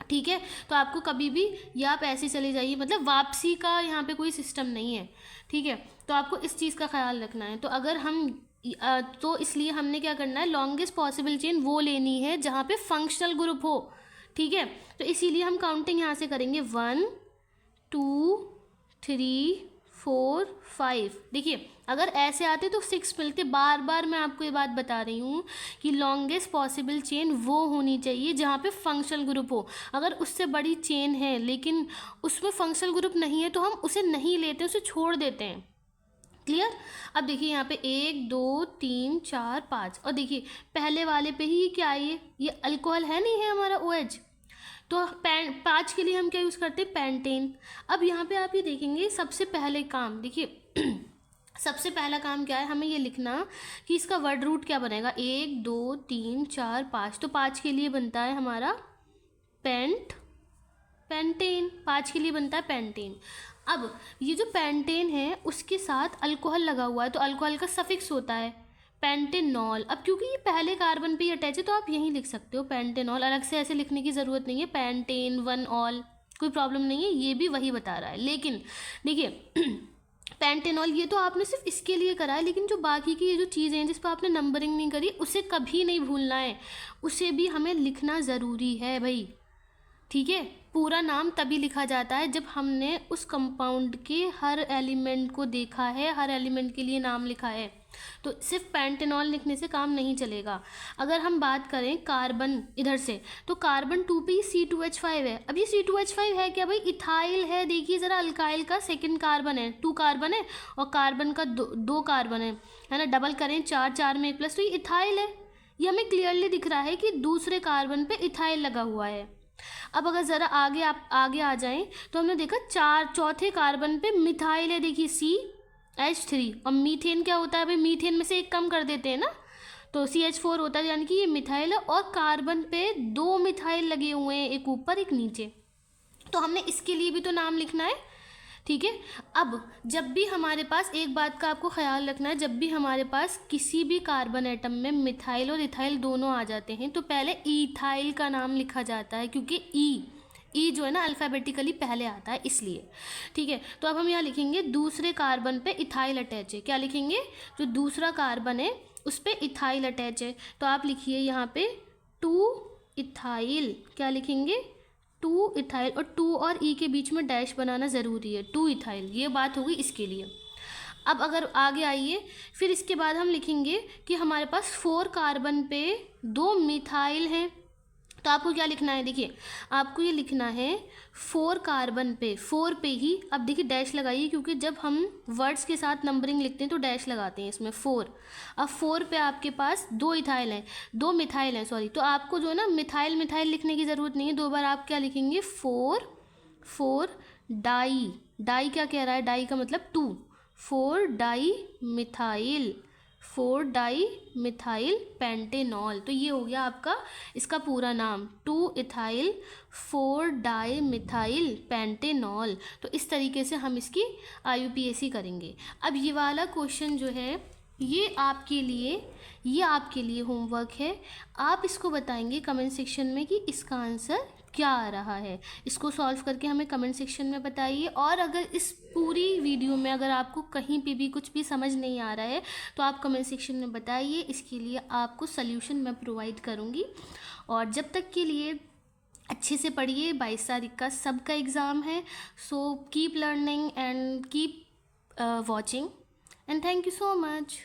ठीक है, तो आपको कभी भी या आप ऐसे चले जाइए, मतलब वापसी का यहाँ पे कोई सिस्टम नहीं है। ठीक है, तो आपको इस चीज़ का ख्याल रखना है। तो अगर हम तो इसलिए हमने क्या करना है, लॉन्गेस्ट पॉसिबल चेन वो लेनी है जहाँ पे फंक्शनल ग्रुप हो। ठीक है, तो इसीलिए हम काउंटिंग यहाँ से करेंगे 1 2 3 4 5। देखिए अगर ऐसे आते तो 6 मिलते। बार बार मैं आपको ये बात बता रही हूँ कि लॉन्गेस्ट पॉसिबल चेन वो होनी चाहिए जहाँ पे फंक्शनल ग्रुप हो। अगर उससे बड़ी चेन है लेकिन उसमें फंक्शनल ग्रुप नहीं है तो हम उसे नहीं लेते, उसे छोड़ देते हैं। क्लियर। अब देखिए यहाँ पे 1 2 3 4 5 और देखिए पहले वाले पे ही क्या है, ये अल्कोहल है नहीं है हमारा OH। तो 5 के लिए हम क्या यूज़ करते हैं, पेंटेन। अब यहाँ पे आप ये देखेंगे सबसे पहले काम देखिए सबसे पहला काम क्या है, हमें ये लिखना कि इसका वर्ड रूट क्या बनेगा, 1 2 3 4 5। तो 5 के लिए बनता है हमारा पेंटेन, 5 के लिए बनता है पेंटेन। अब ये जो पेंटेन है उसके साथ अल्कोहल लगा हुआ है तो अल्कोहल का सफिक्स होता है पेंटेनॉल। अब क्योंकि ये पहले कार्बन पे ही अटैच है तो आप यहीं लिख सकते हो पेंटेनॉल, अलग से ऐसे लिखने की ज़रूरत नहीं है, पेंटेन 1 ऑल, कोई प्रॉब्लम नहीं है, ये भी वही बता रहा है। लेकिन देखिए पेंटेनॉल ये तो आपने सिर्फ इसके लिए करा है, लेकिन जो बाकी की ये जो चीज़ें हैं जिस पर आपने नंबरिंग नहीं करी उसे कभी नहीं भूलना है, उसे भी हमें लिखना ज़रूरी है भाई, ठीक है। पूरा नाम तभी लिखा जाता है जब हमने उस कंपाउंड के हर एलिमेंट को देखा है, हर एलिमेंट के लिए नाम लिखा है। तो सिर्फ पेंटेनॉल लिखने से काम नहीं चलेगा। अगर हम बात करें कार्बन इधर से, तो कार्बन 2 पे C2H5 है। अब ये C2H5 है क्या भाई, इथाइल है। देखिए ज़रा, अल्काइल का सेकंड कार्बन है, 2 कार्बन है, और कार्बन का दो कार्बन है ना, डबल करें 4 4 में 1 प्लस, तो ये इथाइल है। ये हमें क्लियरली दिख रहा है कि दूसरे कार्बन पे इथाइल लगा हुआ है। अब अगर ज़रा आप आगे आ जाएं तो हमने देखा चौथे कार्बन पे मिथाइल है, देखिए CH3। और मीथेन क्या होता है भाई, मीथेन में से एक कम कर देते हैं ना, तो CH4 होता है, यानी कि ये मिथाइल है। और कार्बन पे 2 मिथाइल लगे हुए हैं, एक ऊपर एक नीचे, तो हमने इसके लिए भी तो नाम लिखना है, ठीक है। अब जब भी हमारे पास, एक बात का आपको ख्याल रखना है, जब भी हमारे पास किसी भी कार्बन एटम में मिथाइल और इथाइल दोनों आ जाते हैं तो पहले इथाइल का नाम लिखा जाता है, क्योंकि ई जो है ना अल्फ़ाबेटिकली पहले आता है, इसलिए, ठीक है। तो अब हम यहाँ लिखेंगे दूसरे कार्बन पे इथाइल अटैच है, क्या लिखेंगे, जो दूसरा कार्बन है उस पर इथाइल अटैच है, तो आप लिखिए यहाँ पे 2 इथाइल, क्या लिखेंगे, 2 इथाइल। और 2 और ई के बीच में डैश बनाना ज़रूरी है, 2 इथाइल, ये बात होगी इसके लिए। अब अगर आगे आइए, फिर इसके बाद हम लिखेंगे कि हमारे पास 4 कार्बन पे 2 मिथाइल हैं, तो आपको क्या लिखना है, देखिए आपको ये लिखना है 4 कार्बन पे, 4 पे ही, अब देखिए डैश लगाइए, क्योंकि जब हम वर्ड्स के साथ नंबरिंग लिखते हैं तो डैश लगाते हैं इसमें 4। अब 4 पे आपके पास 2 इथाइल हैं, 2 मिथाइल हैं सॉरी, तो आपको जो है ना मिथाइल लिखने की ज़रूरत नहीं है, 2 बार आप क्या लिखेंगे 4 डाई क्या कह रहा है, डाई का मतलब 2, 4 डाई मिथाइल पेंटेनॉल। तो ये हो गया आपका इसका पूरा नाम, 2 इथाइल 4 डाई मिथाइल पेंटेनॉल। तो इस तरीके से हम इसकी IUPAC करेंगे। अब ये वाला क्वेश्चन जो है ये आपके लिए होमवर्क है, आप इसको बताएंगे कमेंट सेक्शन में कि इसका आंसर क्या आ रहा है। इसको सॉल्व करके हमें कमेंट सेक्शन में बताइए। और अगर इस पूरी वीडियो में अगर आपको कहीं पे भी कुछ भी समझ नहीं आ रहा है तो आप कमेंट सेक्शन में बताइए, इसके लिए आपको सल्यूशन मैं प्रोवाइड करूँगी। और जब तक के लिए अच्छे से पढ़िए, 22 तारीख का सबका एग्ज़ाम है। So keep learning and keep watching and thank you so much.